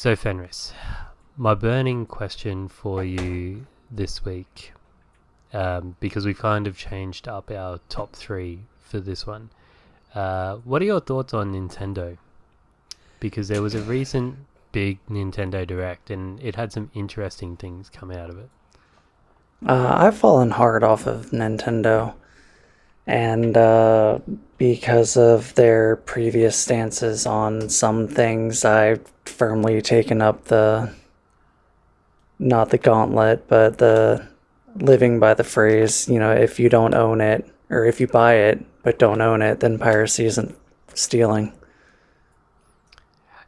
So, Fenris, my burning question for you this week, because we've kind of changed up our top three for this one. What are your thoughts on Nintendo? Because there was a recent big Nintendo Direct and it had some interesting things come out of it. I've fallen hard off of Nintendo, and because of their previous stances on some things, I've firmly taken up not the gauntlet, but the living by the phrase, if you don't own it, or if you buy it but don't own it, then piracy isn't stealing.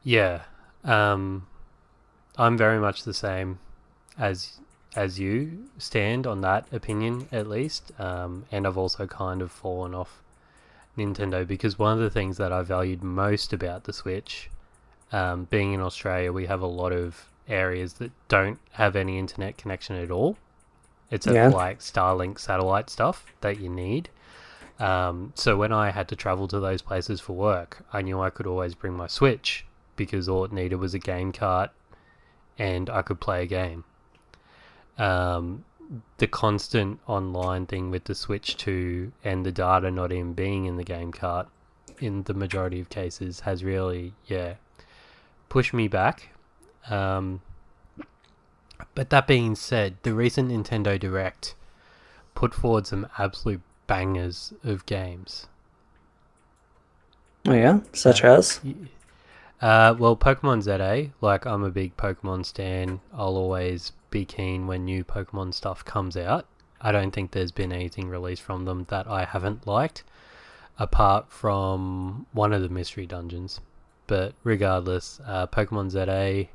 Yeah, I'm very much the same as you stand on that opinion at least, and I've also kind of fallen off Nintendo because one of the things that I valued most about the Switch, being in Australia, we have a lot of areas that don't have any internet connection at all, except Yeah. for like Starlink satellite stuff that you need. So when I had to travel to those places for work, I knew I could always bring my Switch because all it needed was a game cart and I could play a game. Um, the constant online thing with the Switch 2 and the data not even being in the game cart in the majority of cases has really, pushed me back. Um, but that being said, the recent Nintendo Direct put forward some absolute bangers of games. Oh yeah, such Uh, as. well, Pokemon ZA, like I'm a big Pokemon stan. I'll always be keen when new Pokemon stuff comes out. I don't think there's been anything released from them that I haven't liked, apart from one of the mystery dungeons. But regardless, Pokemon ZA,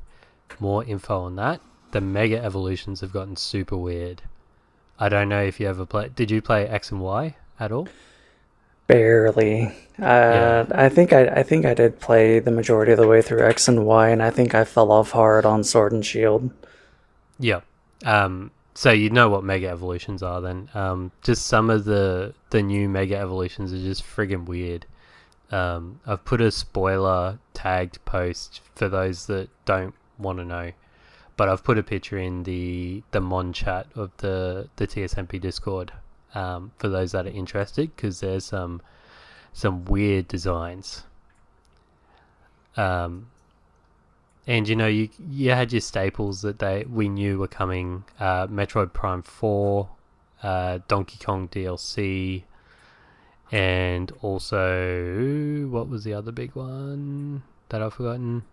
more info on that. The Mega Evolutions have gotten super weird. I don't know if you ever played. Did you play X and Y at all? Barely. Yeah, I think I did play the majority of the way through X and Y, and I think I fell off hard on Sword and Shield. yeah. So you know what Mega Evolutions are then. Just some of the new Mega Evolutions are just friggin' weird. I've put a spoiler tagged post for those that don't want to know, but I've put a picture in the Mon chat of the TSMP Discord, for those that are interested, because there's some weird designs. Um, and you had your staples that we knew were coming: Metroid Prime 4, Donkey Kong DLC, and also what was the other big one that I've forgotten?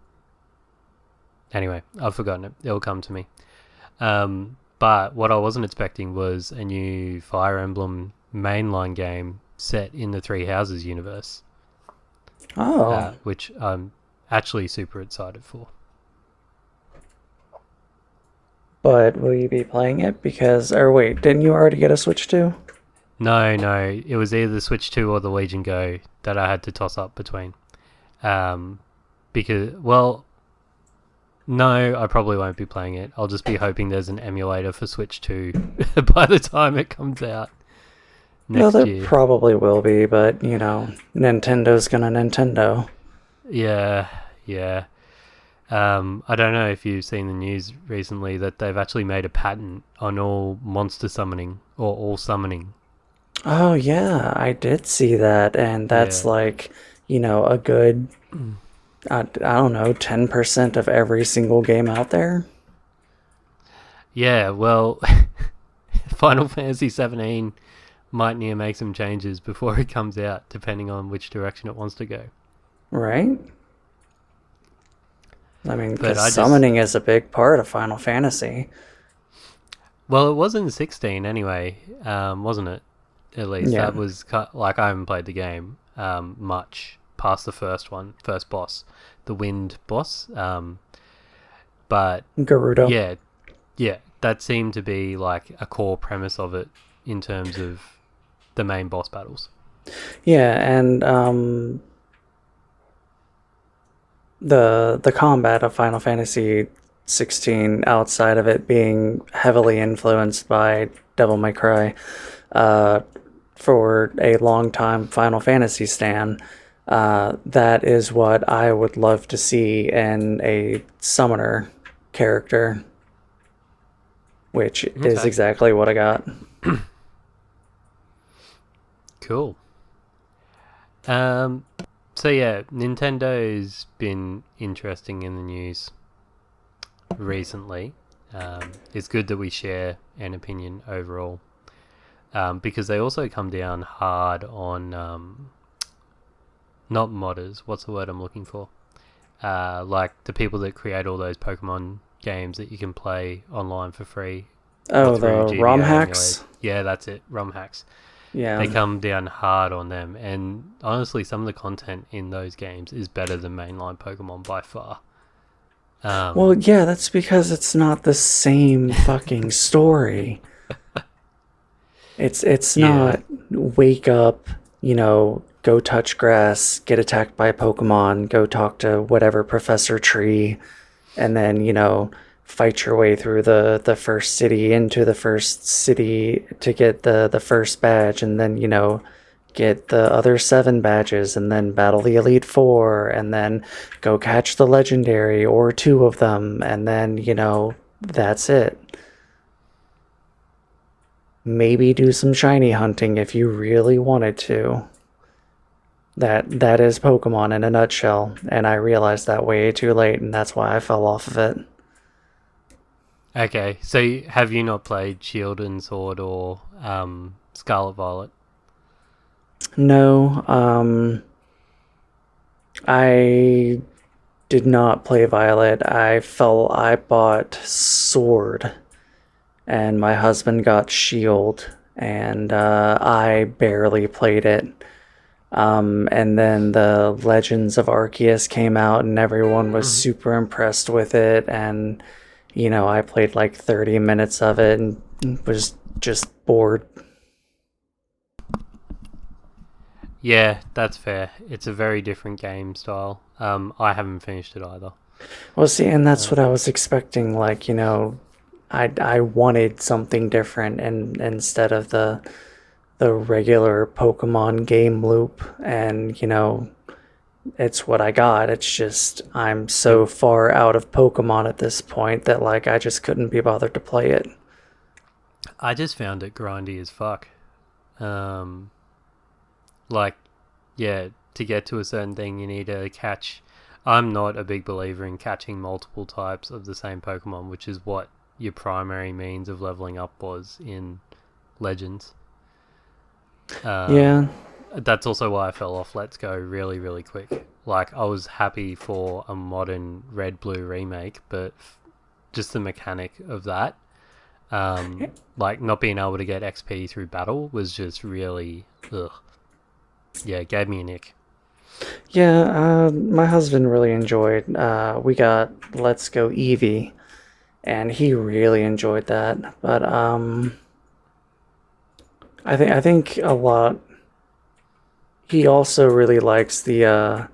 Anyway, I've forgotten it. It'll come to me. But what I wasn't expecting was a new Fire Emblem mainline game set in the Three Houses universe, Oh, which I'm actually super excited for. but will you be playing it? Because, or wait, didn't you already get a Switch too? No, no, it was either the Switch 2 or the Legion Go that I had to toss up between. Um, because, well, no, I probably won't be playing it. I'll just be hoping there's an emulator for Switch 2 by the time it comes out Well, next there year. probably will be, but Nintendo's gonna Nintendo. Yeah, yeah. I don't know if you've seen the news recently that they've actually made a patent on all monster summoning or all summoning. Oh yeah, I did see that, and that's Yeah. like, a good, I don't know, 10% of every single game out there. Yeah, well, Final Fantasy 17 might need to make some changes before it comes out, depending on which direction it wants to go. Right? I mean, But because I just, summoning is a big part of Final Fantasy. well, it was in 16 anyway, wasn't it? At least Yeah. that was like I haven't played the game much past the first boss, the Wind boss. But Gerudo. yeah, yeah, that seemed to be like a core premise of it in terms of the main boss battles. Yeah, and the combat of Final Fantasy 16, outside of it being heavily influenced by Devil May Cry, uh, for a long time Final Fantasy stan, That is what I would love to see in a summoner character, which is Okay, exactly what I got. cool. Um, so yeah, Nintendo's been interesting in the news recently. It's good that we share an opinion overall, because they also come down hard on not modders. What's the word I'm looking for? Like the people that create all those Pokemon games that you can play online for free or Oh, through the ROM GBA emulated. hacks? Yeah, that's it. ROM hacks. They Yeah. come down hard on them, and honestly, some of the content in those games is better than mainline Pokemon by far. Well, Um, yeah, that's because it's not the same fucking story. It's yeah, not wake up, go touch grass, get attacked by a Pokemon, go talk to whatever Professor Tree, and then, fight your way through the first city into the first city to get the first badge, and then, get the other 7 badges, and then battle the Elite Four, and then go catch the legendary or 2 of them, and then, that's it. Maybe do some shiny hunting if you really wanted to. That is Pokemon in a nutshell, and I realized that way too late, and that's why I fell off of it. okay, so have you not played Shield and Sword or Scarlet Violet? No, I did not play Violet. I bought Sword, and my husband got Shield, and I barely played it. And then the Legends of Arceus came out, and everyone was Mm-hmm. super impressed with it. And, I played like 30 minutes of it and was just bored. Yeah, that's fair. It's a very different game style. I haven't finished it either. Well, see, and that's what Um, I was expecting. Like, I wanted something different, and instead of the regular Pokemon game loop, and it's what I got. It's just I'm it, so far out of Pokemon at this point that like I just couldn't be bothered to play it. I just found it grindy as fuck. Um, like, yeah, to get to a certain thing, you need to catch. I'm not a big believer in catching multiple types of the same Pokemon, which is what your primary means of leveling up was in Legends. Yeah, That's also why I fell off Let's Go really, really quick. Like, I was happy for a modern Red Blue remake, but just the mechanic of that, like not being able to get XP through battle was just really, ugh. Yeah, it gave me a ick. yeah. My husband really enjoyed. We got Let's Go Eevee, and he really enjoyed that. But I think a lot. He also really likes the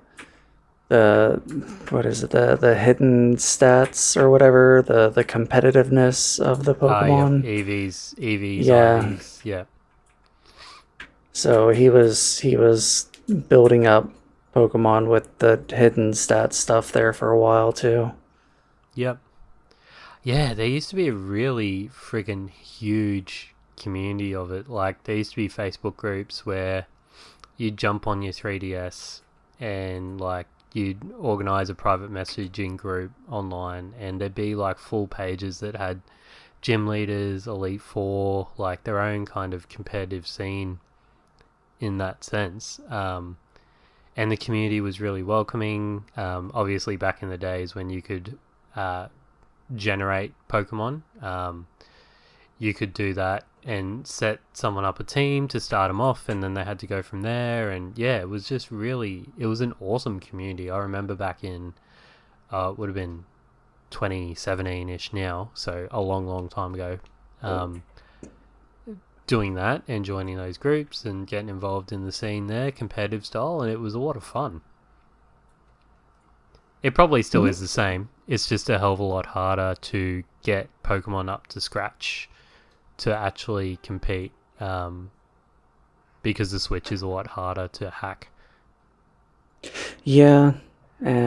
what is it, the hidden stats or whatever, the competitiveness of the Yep, Pokemon. EVs, Yeah. IVs, yeah. So he was building up Pokemon with the hidden stat stuff there for a while too. Yep. Yeah, there used to be a really friggin' huge community of it. Like, there used to be Facebook groups where you'd jump on your 3DS and, like, you'd organize a private messaging group online, and there'd be, like, full pages that had gym leaders, Elite Four, like, their own kind of competitive scene in that sense. And the community was really welcoming. Obviously, back in the days when you could uh, generate Pokemon. You could do that and set someone up a team to start them off, and then they had to go from there. And yeah, it was just really, it was an awesome community. I remember back in, it would have been 2017-ish now, so a long, long time ago, doing that and joining those groups and getting involved in the scene there, competitive style, and it was a lot of fun. It probably still is the same. It's just a hell of a lot harder to get Pokemon up to scratch to actually compete, because the Switch is a lot harder to hack. Yeah,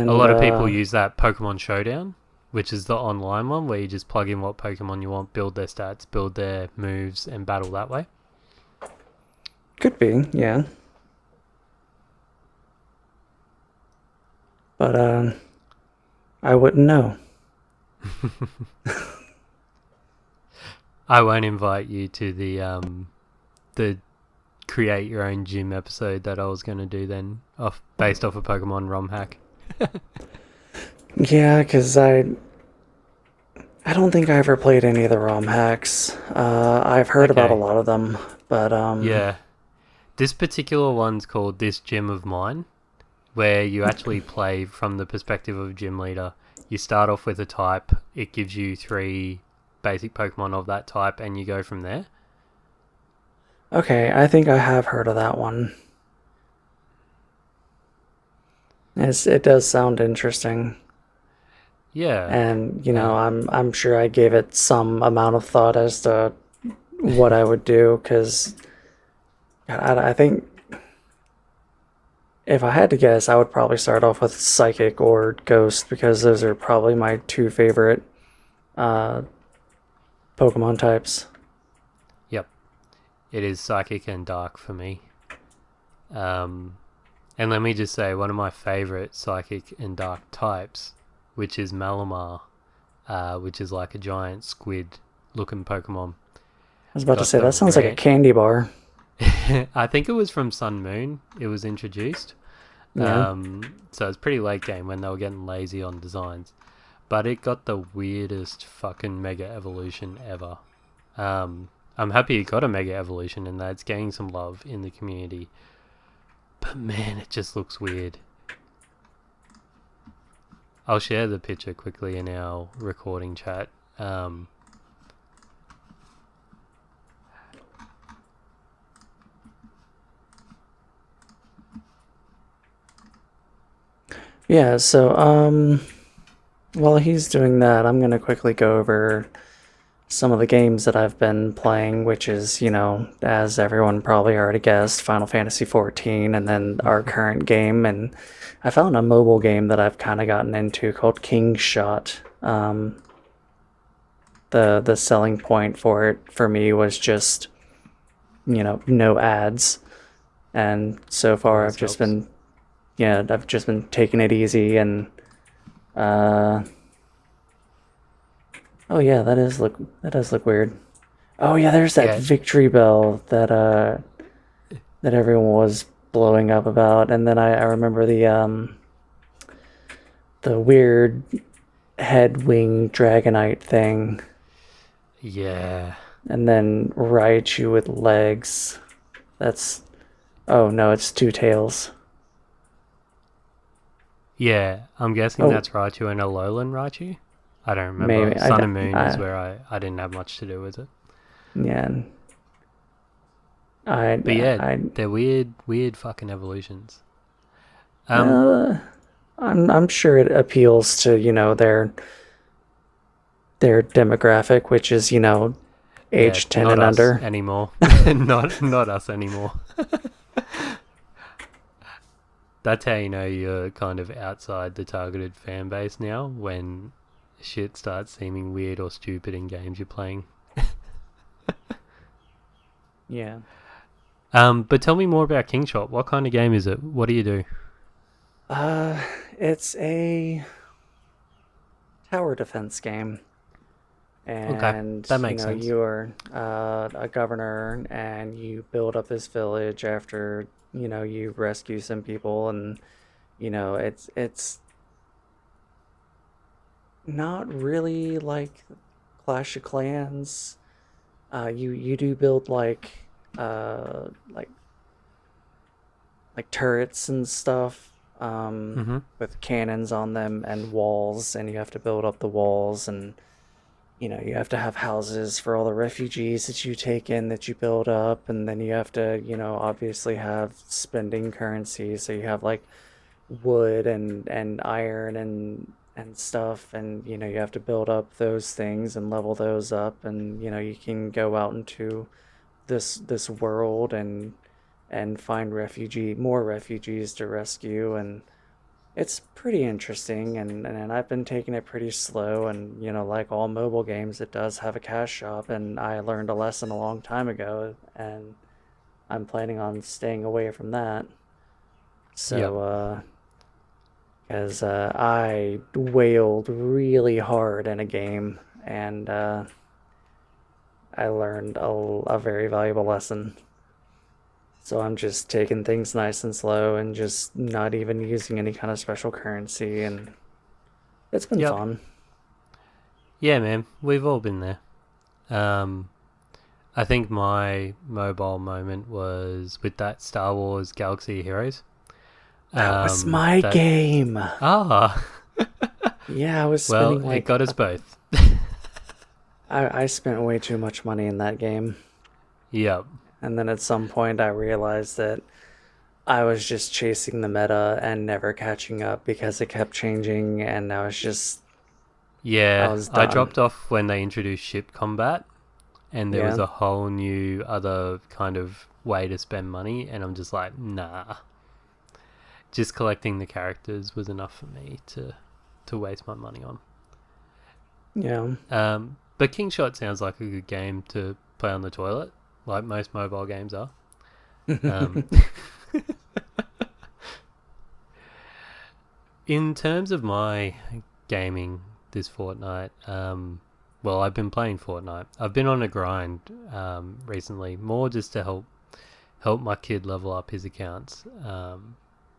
A and lot of people use that Pokemon Showdown, which is the online one where you just plug in what Pokemon you want, build their stats, build their moves, and battle that way. could be, yeah. But I wouldn't know. I won't invite you to the create your own gym episode that I was going to do then, based off a Pokemon ROM hack. Yeah, because I don't think I ever played any of the ROM hacks. I've heard about a Okay, lot of them, but yeah. This particular one's called This Gym of Mine, where you actually play from the perspective of a gym leader. You start off with a type, it gives you 3 basic Pokemon of that type, and you go from there. okay, I think I have heard of that one. It does sound interesting, Yeah. and Uh, I'm sure I gave it some amount of thought as to what I would do, because I think if I had to guess, I would probably start off with Psychic or Ghost because those are probably my two favorite uh, Pokemon types. yep. It is Psychic and Dark for me. Um, and let me just say, one of my favourite Psychic and Dark types, which is Malamar, which is like a giant squid looking Pokemon. I was about to Got say the that sounds like a red. candy bar. I think it was from Sun Moon. It was introduced. Yeah. So it's pretty late game when they were getting lazy on designs. But it got the weirdest fucking Mega Evolution ever. I'm happy it got a Mega Evolution and that it's getting some love in the community. But man, it just looks weird. I'll share the picture quickly in our recording chat. Yeah, so while he's doing that, I'm gonna quickly go over some of the games that I've been playing, which is, as everyone probably already guessed, Final Fantasy 14, and then our current game. And I found a mobile game that I've kind of gotten into called King's Shot. The selling point for it for me was just, no ads. And so far Always helps. I've just been taking it easy and uh oh yeah, that does look weird. Oh yeah, there's that Yeah, victory bell that everyone was blowing up about, and then I remember the weird head wing dragonite thing, yeah, and then Raichu with legs. That's oh no, it's two tails. yeah. I'm guessing Oh, that's Raichu and Alolan Raichu. I don't remember. maybe Sun and Moon is where I didn't have much to do with it. yeah, But yeah, I they're weird fucking evolutions. Um, uh, I'm sure it appeals to their demographic, which is yeah, age 10 not and us under. anymore. Not us anymore. That's how you know you're kind of outside the targeted fan base now when shit starts seeming weird or stupid in games you're playing. Yeah. But tell me more about Kingshot. What kind of game is it? What do you do? Uh, it's a tower defense game, Okay, and that makes sense. you're a governor, and you build up this village after you rescue some people, and it's not really like Clash of Clans. You do build uh like like turrets and stuff, Mm-hmm. with cannons on them and walls, and you have to build up the walls, and you have to have houses for all the refugees that you take in that you build up, and then you have to obviously have spending currency, so you have like wood and iron and stuff, and you have to build up those things and level those up, and you can go out into this world and find more refugees to rescue, and It's pretty interesting, and I've been taking it pretty slow. And like all mobile games, it does have a cash shop, and I learned a lesson a long time ago, and I'm planning on staying away from that. Yep. So, because I wailed really hard in a game, and I learned a very valuable lesson. So I'm just taking things nice and slow and just not even using any kind of special currency, and it's been Yep. fun. Yeah, man. We've all been there. Um, I think my mobile moment was with that Star Wars Galaxy of Heroes. That was my That game. ah, Yeah, I was well, spending it got us both. I spent way too much money in that game. Yep. And then at some point I realized that I was just chasing the meta and never catching up because it kept changing, and I Yeah, was I done. dropped off when they introduced ship combat, and there was Yeah. a whole new other kind of way to spend money, and I'm just like, nah. Just collecting the characters was enough for me to waste my money on. Yeah. But King Shot sounds like a good game to play on the toilet, like most mobile games are. Um, in terms of my gaming this fortnight, well, I've been playing Fortnite. I've been on a grind recently, more just to help my kid level up his accounts.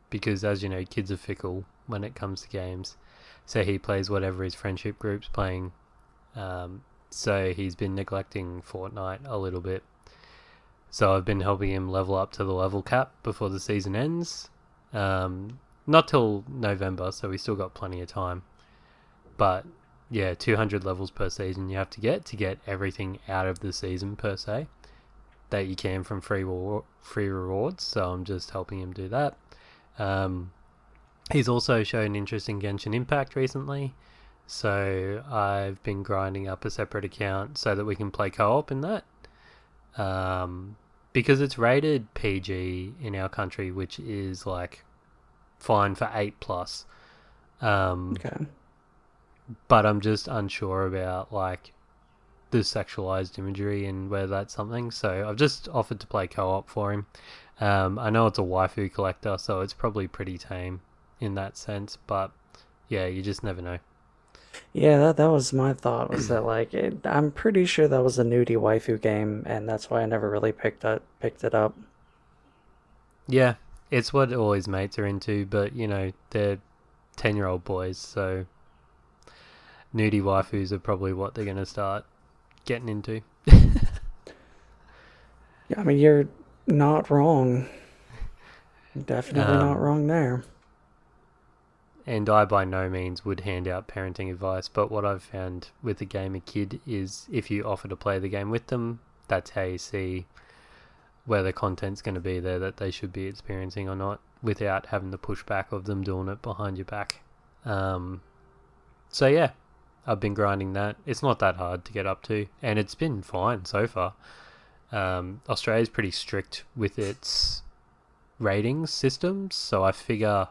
Because as you know, kids are fickle when it comes to games. So he plays whatever his friendship group's playing. So he's been neglecting Fortnite a little bit. So I've been helping him level up to the level cap before the season ends. Not till November, so we still got plenty of time. But yeah, 200 levels per season you have to get everything out of the season per se that you can from free rewards. So I'm just helping him do that. He's also shown interest in Genshin Impact recently, so I've been grinding up a separate account so that we can play co-op in that. Because it's rated PG in our country, which is like fine for 8 plus. Okay. But I'm just unsure about like the sexualized imagery and whether that's something. So I've just offered to play co-op for him. I know it's a waifu collector, so it's probably pretty tame in that sense. But yeah, you just never know. Yeah, that was my thought, was that I'm pretty sure that was a nudie waifu game, and that's why I never really picked it up. Yeah, it's what all his mates are into, but you know they're 10-year-old boys, so nudie waifus are probably what they're gonna start getting into. Yeah, I mean, you're not wrong. Definitely not Um, wrong there. and I by no means would hand out parenting advice, but what I've found with a gamer kid is if you offer to play the game with them, that's how you see where the content's going to be there that they should be experiencing or not without having the pushback of them doing it behind your back. Um, so yeah, I've been grinding that. It's not that hard to get up to, and it's been fine so far. Australia's pretty strict with its ratings systems, so I figure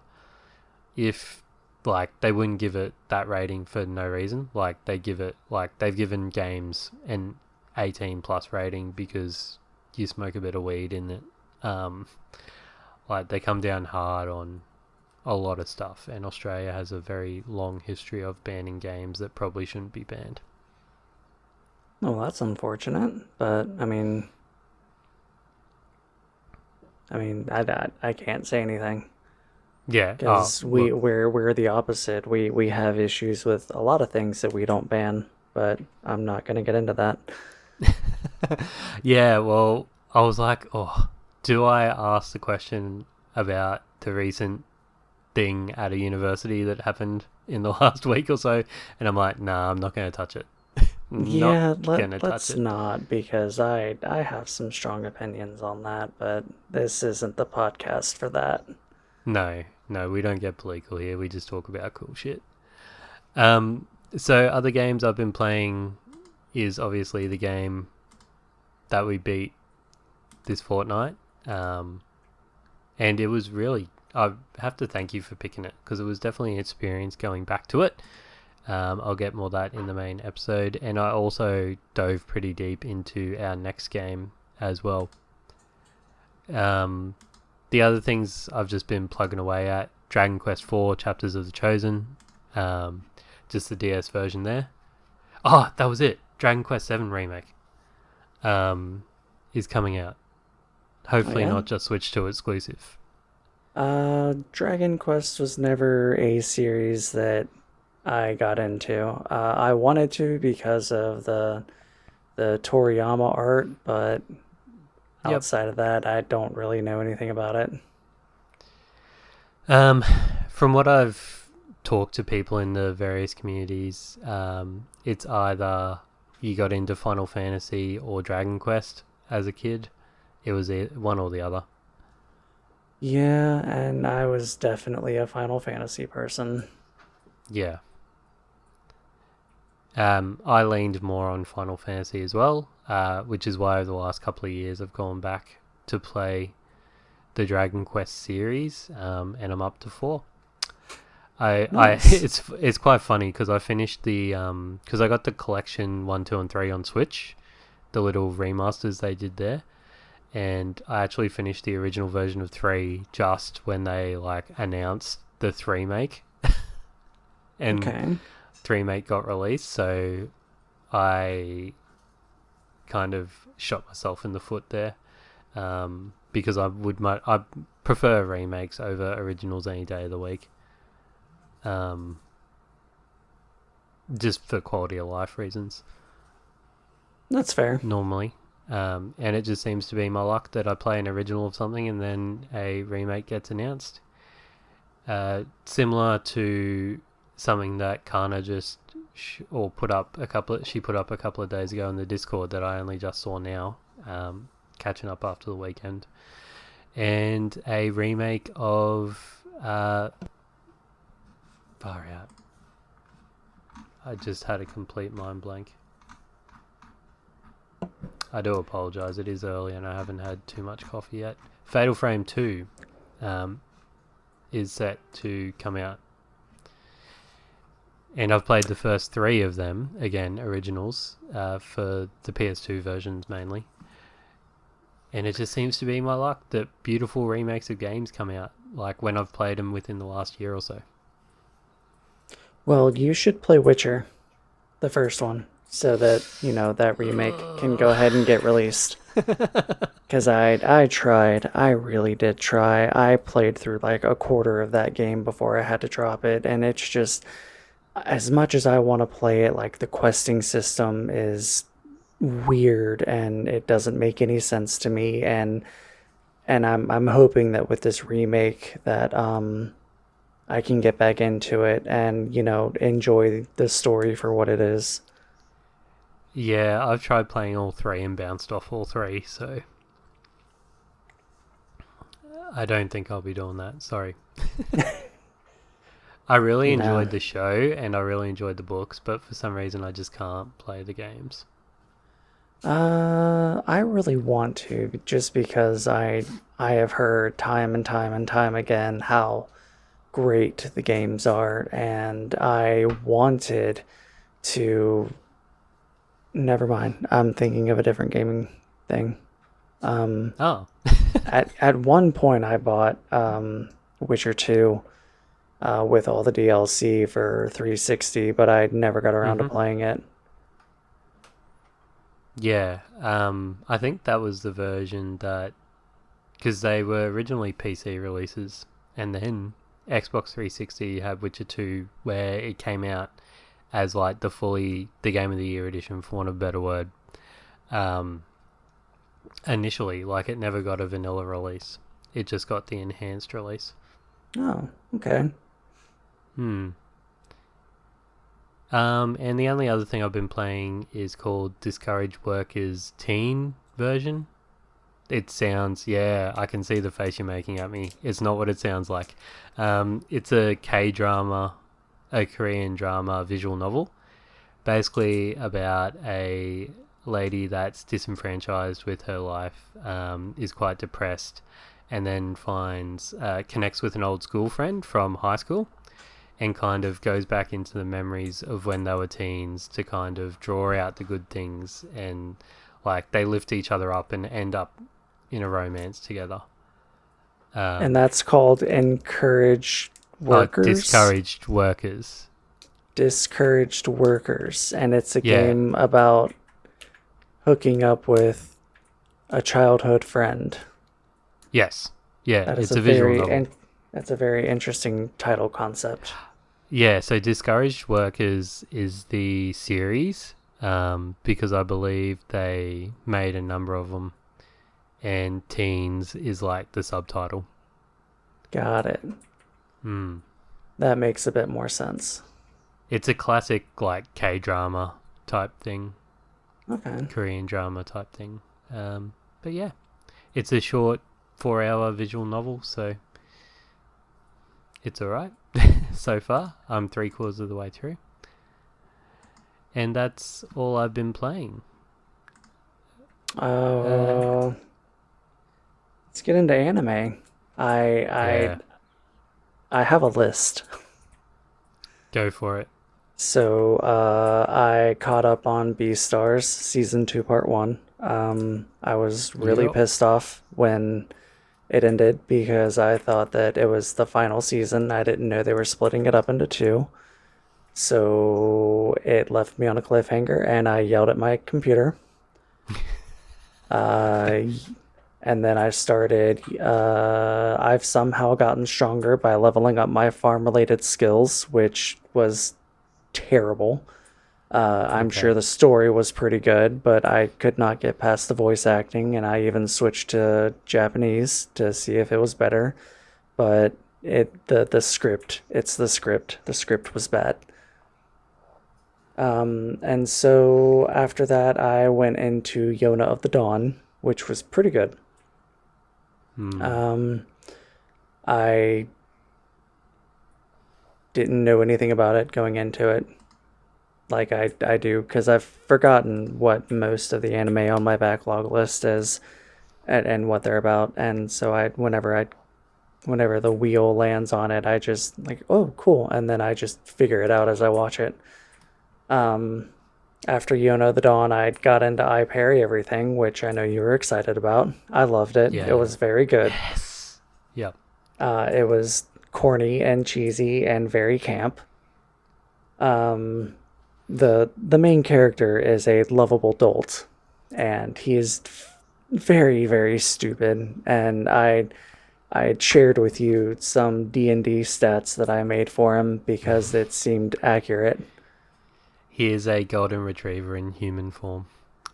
if like they wouldn't give it that rating for no reason, like they give it like they've given games an 18 plus rating because you smoke a bit of weed in it. Um, like they come down hard on a lot of stuff, and Australia has a very long history of banning games that probably shouldn't be banned. Well, that's unfortunate, but I can't say anything Yeah. Oh, because look. we're the opposite. We have issues with a lot of things that we don't ban, but I'm not gonna get into that. Yeah. Well, I was like, oh, do I ask the question about the recent thing at a university that happened in the last week or so? And I'm like, nah, I'm not going to touch it. Not Yeah, gonna touch let's it. not, because I have some strong opinions on that, but this isn't the podcast for that. No, no, we don't get political here. We just talk about cool shit. Um, so other games I've been playing is obviously the game that we beat this fortnight. And it was really I have to thank you for picking it, because it was definitely an experience going back to it. I'll get more of that in the main episode, and I also dove pretty deep into our next game as well. The other things I've just been plugging away at: Dragon Quest IV, Chapters of the Chosen, just the DS version there. Oh, that was it. Dragon Quest VII Remake is coming out. Hopefully not just Switch 2 exclusive. Dragon Quest was never a series that I got into. I wanted to because of the Toriyama art, but outside of that, I don't really know anything about it. From what I've talked to people in the various communities, it's either you got into Final Fantasy or Dragon Quest as a kid. It was one or the other. Yeah, and I was definitely a Final Fantasy person. Yeah. I leaned more on Final Fantasy as well, which is why over the last couple of years I've gone back to play the Dragon Quest series, and I'm up to 4. Nice. It's quite funny because I finished because I got the collection 1, 2, and 3 on Switch, the little remasters they did there, and I actually finished the original version of 3 just when they announced the 3 make, and Okay. 3 make got released, so I kind of shot myself in the foot there, because I prefer remakes over originals any day of the week, just for quality of life reasons That's fair. normally. And it just seems to be my luck that I play an original of something and then a remake gets announced. Similar to something that Kana just put up a couple of days ago in the Discord that I only just saw now, catching up after the weekend, and a remake of far out. I just had a complete mind blank. I do apologise, it is early and I haven't had too much coffee yet. Fatal Frame 2 is set to come out. And I've played the first 3 of them, again, originals, for the PS2 versions mainly. And it just seems to be my luck that beautiful remakes of games come out, when I've played them within the last year or so. Well, you should play Witcher, the first one, so that, that remake can go ahead and get released. Because I tried. I really did try. I played through a quarter of that game before I had to drop it, and it's just, as much as I want to play it, the questing system is weird and it doesn't make any sense to me, and I'm hoping that with this remake that I can get back into it and enjoy the story for what it is. Yeah, I've tried playing all 3 and bounced off all 3, so I don't think I'll be doing that, sorry. I really enjoyed the show and I really enjoyed the books, but for some reason I just can't play the games. I really want to, just because I have heard time and time and time again how great the games are, and I wanted to. Never mind. I'm thinking of a different gaming thing. Oh. at one point I bought Witcher 2 with all the DLC for 360, but I never got around to playing it. Yeah, I think that was the version that, because they were originally PC releases, and then Xbox 360 had Witcher 2, where it came out as the Game of the Year edition, for want of a better word. Initially, it never got a vanilla release. It just got the enhanced release. Oh, okay. And the only other thing I've been playing is called Discouraged Workers Teen version. It sounds, I can see the face you're making at me. It's not what it sounds like. It's a K-drama, a Korean drama visual novel, basically about a lady that's disenfranchised with her life, is quite depressed, and then connects with an old school friend from high school, and kind of goes back into the memories of when they were teens to kind of draw out the good things, and like they lift each other up and end up in a romance together. And that's called Encouraged Workers? Discouraged Workers. Discouraged Workers. And it's a game about hooking up with a childhood friend. Yes. Yeah, it's a visual novel. That's a very interesting title concept. Yeah, so Discouraged Workers is the series, because I believe they made a number of them, and Teens is like the subtitle. Got it. That makes a bit more sense. It's a classic like K-drama type thing. Okay. Korean drama type thing. But yeah, it's a short 4-hour visual novel, so it's alright so far. I'm 3/4 of the way through. And that's all I've been playing. Let's get into anime. I have a list. Go for it. So I caught up on Beastars Season 2 Part 1. I was really pissed off when it ended because I thought that it was the final season. I didn't know they were splitting it up into 2. So it left me on a cliffhanger and I yelled at my computer. And then I started, I've somehow gotten stronger by leveling up my farm-related skills, which was terrible. I'm sure the story was pretty good, but I could not get past the voice acting, and I even switched to Japanese to see if it was better. But the script was bad. And so after that, I went into Yona of the Dawn, which was pretty good. I didn't know anything about it going into it, like I do, because I've forgotten what most of the anime on my backlog list is, and what they're about. And so whenever the wheel lands on it, I just like, oh, cool, and then I just figure it out as I watch it. After Yona of the Dawn, I got into I Parry Everything, which I know you were excited about. I loved it. Yeah. It was very good. Yes. Yep. It was corny and cheesy and very camp. The main character is a lovable dolt, and he is very, very stupid. And I had shared with you some D&D stats that I made for him because it seemed accurate. He is a golden retriever in human form.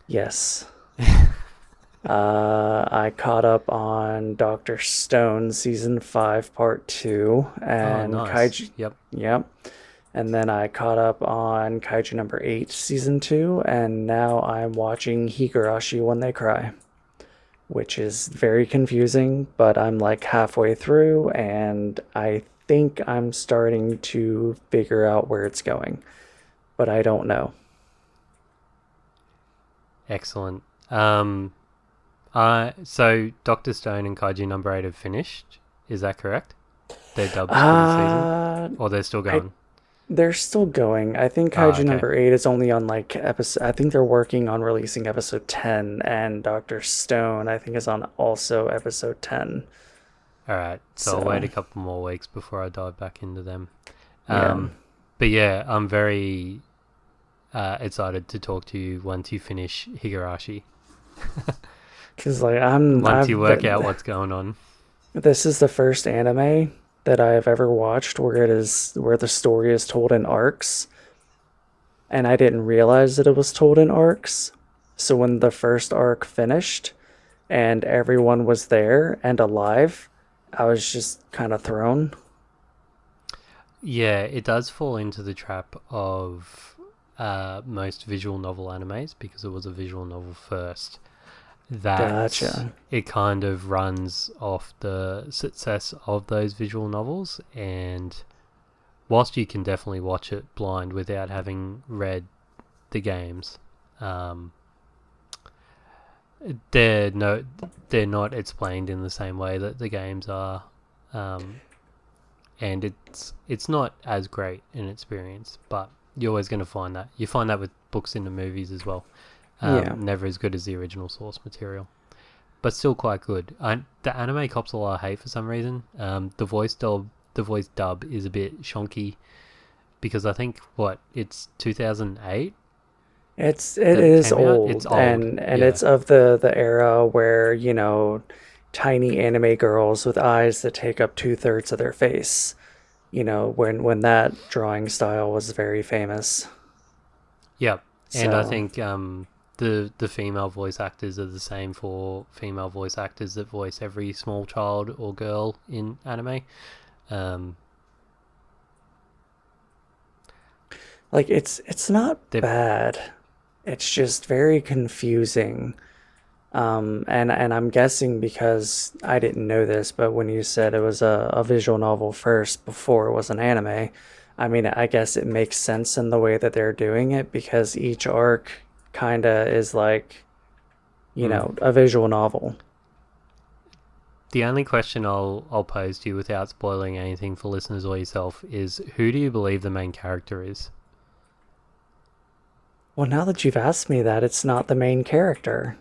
Yes. I caught up on Dr. Stone Season 5 Part 2 and nice. Kaiju. Yep. And then I caught up on Kaiju number 8 Season 2, and now I'm watching Higurashi When They Cry, which is very confusing, but I'm like halfway through and I think I'm starting to figure out where it's going, but I don't know. Excellent. So Dr. Stone and Kaiju number 8 have finished. Is that correct? They're dubbed for the season? Or they're still going? They're still going. I think Kaiju number 8 is only on like episode. I think they're working on releasing episode 10, and Dr. Stone I think is on also episode 10. All right. So I'll wait a couple more weeks before I dive back into them. Yeah. But yeah, I'm very excited to talk to you once you finish Higurashi. Because like once you work out what's going on. This is the first anime that I have ever watched where the story is told in arcs, and I didn't realize that it was told in arcs. So when the first arc finished and everyone was there and alive, I was just kind of thrown. Yeah, it does fall into the trap of most visual novel animes, because it was a visual novel first. Gotcha. It kind of runs off the success of those visual novels, and whilst you can definitely watch it blind without having read the games, they're no, they're not explained in the same way that the games are, and it's not as great an experience. But you're always going to find that. You find that with books in the movies as well. Yeah. Never as good as the original source material, but still quite good. The anime cops a lot of hate for some reason. The voice dub is a bit shonky because I think it's 2008. It That is came out. old, It's old. and Yeah. it's of the era where, tiny anime girls with eyes that take up 2/3 of their face. When that drawing style was very famous. Yep. And I So, think the female voice actors are the same for female voice actors that voice every small child or girl in anime. Um, like it's not they're bad. It's just very confusing. And I'm guessing because I didn't know this, but when you said it was a visual novel first before it was an anime, I mean, I guess it makes sense in the way that they're doing it because each arc kinda is like, mm. a visual novel. The only question I'll pose to you without spoiling anything for listeners or yourself is who do you believe the main character is? Well, now that you've asked me that, it's not the main character.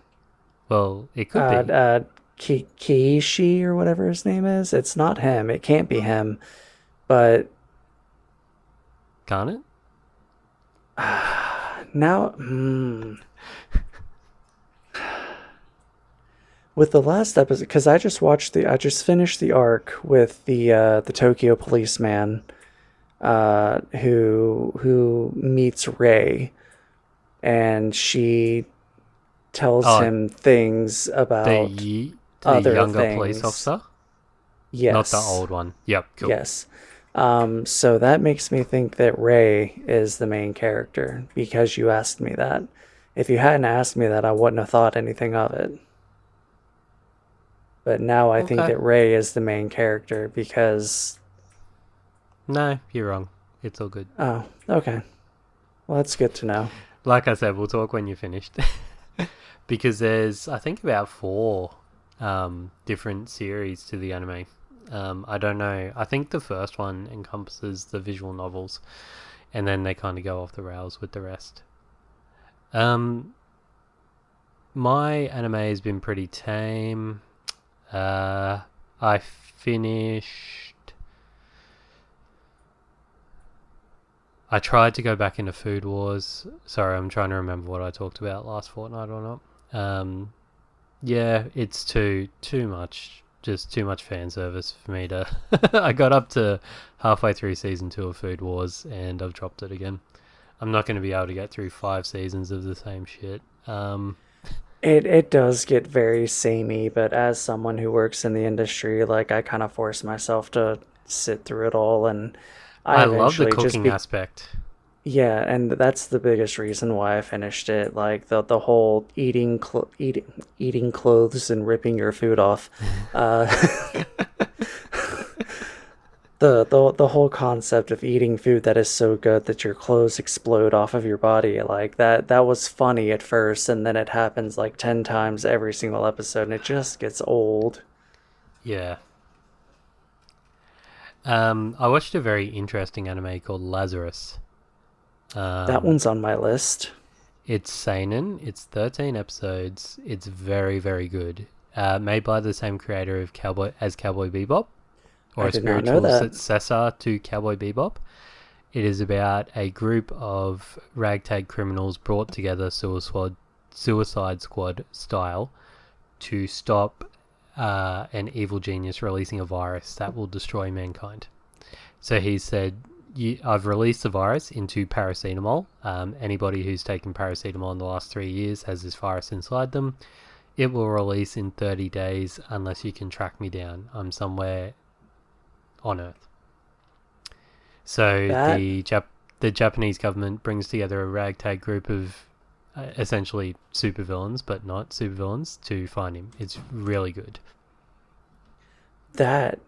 Well, it could Uh, be, uh, Kiishi or whatever his name is. It's not him. It can't be him. But can't it? now, with the last episode, because I just finished the arc with the Tokyo policeman, who meets Ray, and she tells Oh, him things about the other younger police things. officer, not the Yes, old one. Yep, cool. yes. So that makes me think that Ray is the main character because you asked me that. If you hadn't asked me that, I wouldn't have thought anything of it. But now I think Okay. that Ray is the main character because. No, you're wrong. It's all good. Oh, okay. Well, that's good to know. Like I said, we'll talk when you're finished. Because there's, I think, about four different series to the anime. I don't know. I think the first one encompasses the visual novels, and then they kind of go off the rails with the rest. Um, my anime has been pretty tame. I finished. I tried to go back into Food Wars. Sorry, I'm trying to remember what I talked about last fortnight or not. Yeah, it's too much. Just too much fan service for me to. I got up to halfway through season 2 of Food Wars and I've dropped it again. I'm not going to be able to get through 5 seasons of the same shit. It does get very samey, but as someone who works in the industry, like I kind of force myself to sit through it all, and I I love the eventually just cooking be aspect. yeah, and that's the biggest reason why I finished it. Like the whole eating clothes and ripping your food off. Uh, the whole concept of eating food that is so good that your clothes explode off of your body, like that was funny at first, and then it happens like 10 times every single episode, and it just gets old. Yeah. I watched a very interesting anime called Lazarus. That Um, one's on my list. it's seinen. It's 13 episodes. It's very, very good. Made by the same creator of Cowboy Bebop, or I a did not know spiritual that. successor to Cowboy Bebop. It is about a group of ragtag criminals brought together Suicide Squad style to stop an evil genius releasing a virus that will destroy mankind. So he said, I've released the virus into paracetamol. Anybody who's taken paracetamol in the last 3 years has this virus inside them. It will release in 30 days unless you can track me down. I'm somewhere on Earth. So That the Japanese government brings together a ragtag group of essentially supervillains, but not supervillains, to find him. It's really good. that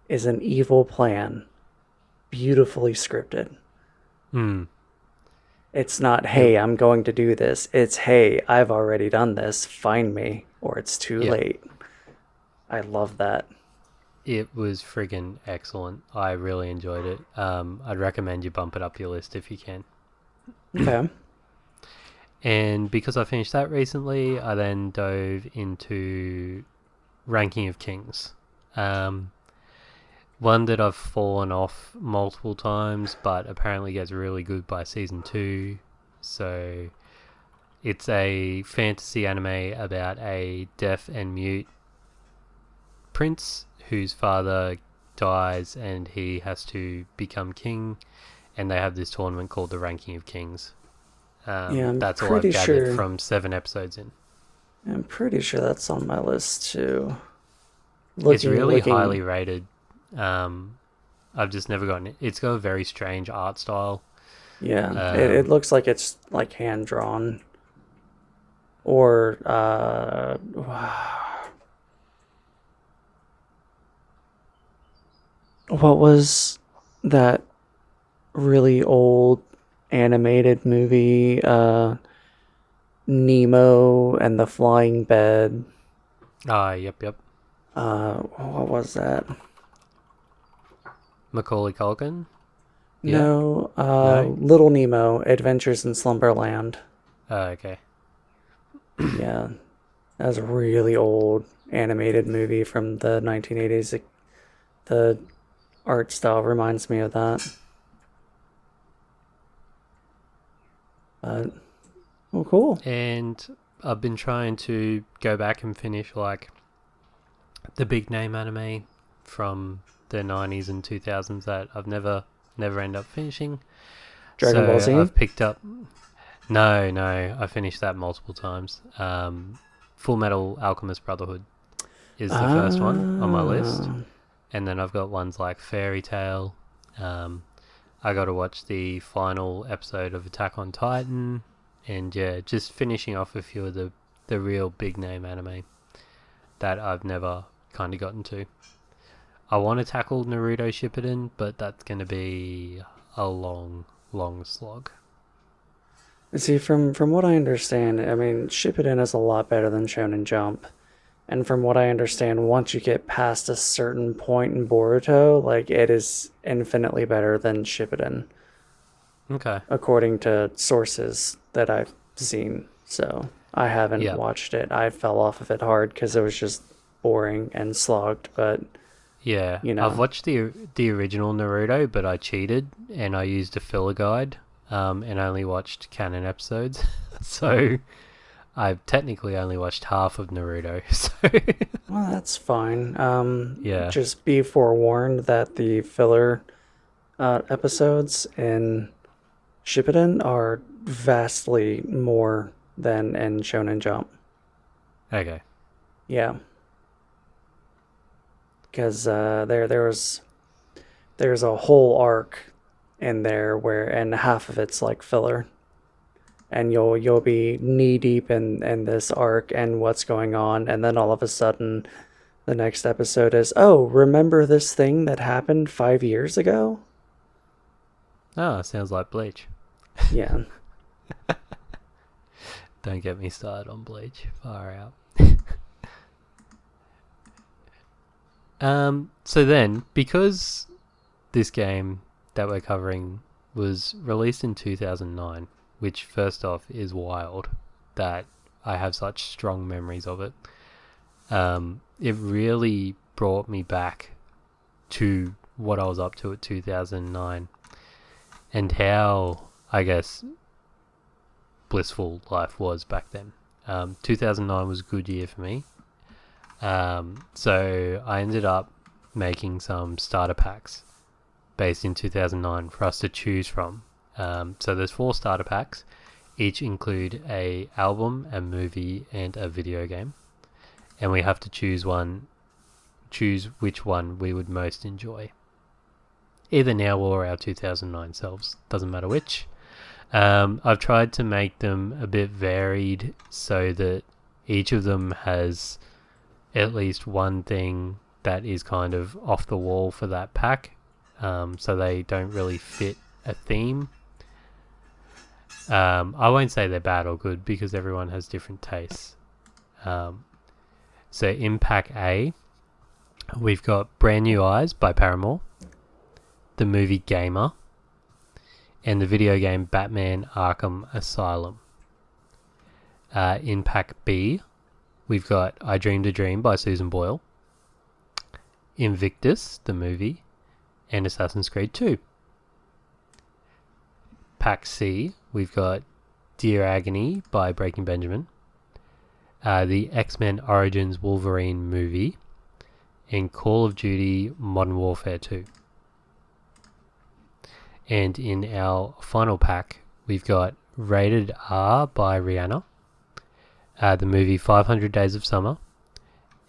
is an evil plan, beautifully scripted. Hmm. It's not, hey, I'm going to do this. It's, hey, I've already done this. Find me, or it's too Yep. late. I love that. It was friggin' excellent. I really enjoyed it. I'd recommend you bump it up your list if you can. Okay. And because I finished that recently, I then dove into Ranking of Kings. One that I've fallen off multiple times, but apparently gets really good by season 2. So it's a fantasy anime about a deaf and mute prince whose father dies and he has to become king, and they have this tournament called the Ranking of Kings. Yeah, I'm That's all I've pretty gathered sure. from 7 episodes in. I'm pretty sure that's on my list too. It's Looking, really highly looking. rated. I've just never gotten it. It's got a very strange art style. Yeah, it Um, looks like it's like hand drawn. Or what was that really old animated movie? Nemo and the Flying Bed. yep. What was that? Macaulay Culkin? Yeah? No, No? Little Nemo, Adventures in Slumberland. Okay. Yeah, that was a really old animated movie from the 1980s. The art style reminds me of that. But, well, cool. And I've been trying to go back and finish like the big name anime from the 90s and 2000s that I've never end up finishing. Dragon Ball So Z? I've picked up. No, I finished that multiple times. Full Metal Alchemist Brotherhood is the first one on my list, Ah, and then I've got ones like Fairy Tail. I got to watch the final episode of Attack on Titan, and yeah, just finishing off a few of the real big name anime that I've never kind of gotten to. I want to tackle Naruto Shippuden, but that's going to be a long slog. see, from what I understand, I mean, Shippuden is a lot better than Shonen Jump. And from what I understand, once you get past a certain point in Boruto, like it is infinitely better than Shippuden, Okay. according to sources that I've seen. So I haven't Yeah. watched it. I fell off of it hard because it was just boring and slogged. But Yeah, you I've know, watched the original Naruto, but I cheated and I used a filler guide, and only watched canon episodes. So I've technically only watched half of Naruto. So well, that's fine. yeah, Just be forewarned that the filler episodes in Shippuden are vastly more than in Shonen Jump. okay, Yeah, because there's a whole arc in there where and half of it's like filler, and you'll be knee deep in this arc and what's going on, and then all of a sudden the next episode is, oh, remember this thing that happened 5 years ago? sounds like Bleach. Yeah. Don't get me started on Bleach. Far out. So then, because this game that we're covering was released in 2009, which first off is wild that I have such strong memories of it. It really brought me back to what I was up to at 2009 and how, I guess, blissful life was back then. 2009 was a good year for me. So I ended up making some starter packs based in 2009 for us to choose from. So there's 4 starter packs. Each include a album, a movie, and a video game. And we have to choose which one we would most enjoy. Either now or our 2009 selves. Doesn't matter which. I've tried to make them a bit varied so that each of them has at least one thing that is kind of off the wall for that pack, so they don't really fit a theme. I won't say they're bad or good because everyone has different tastes. So in pack A, we've got Brand New Eyes by Paramore, the movie Gamer, and the video game Batman Arkham Asylum. In pack B, we've got I Dreamed a Dream by Susan Boyle, Invictus, the movie, and Assassin's Creed 2. Pack C, we've got Dear Agony by Breaking Benjamin, the X-Men Origins Wolverine movie, and Call of Duty Modern Warfare 2. And in our final pack, we've got Rated R by Rihanna, the movie 500 Days of Summer,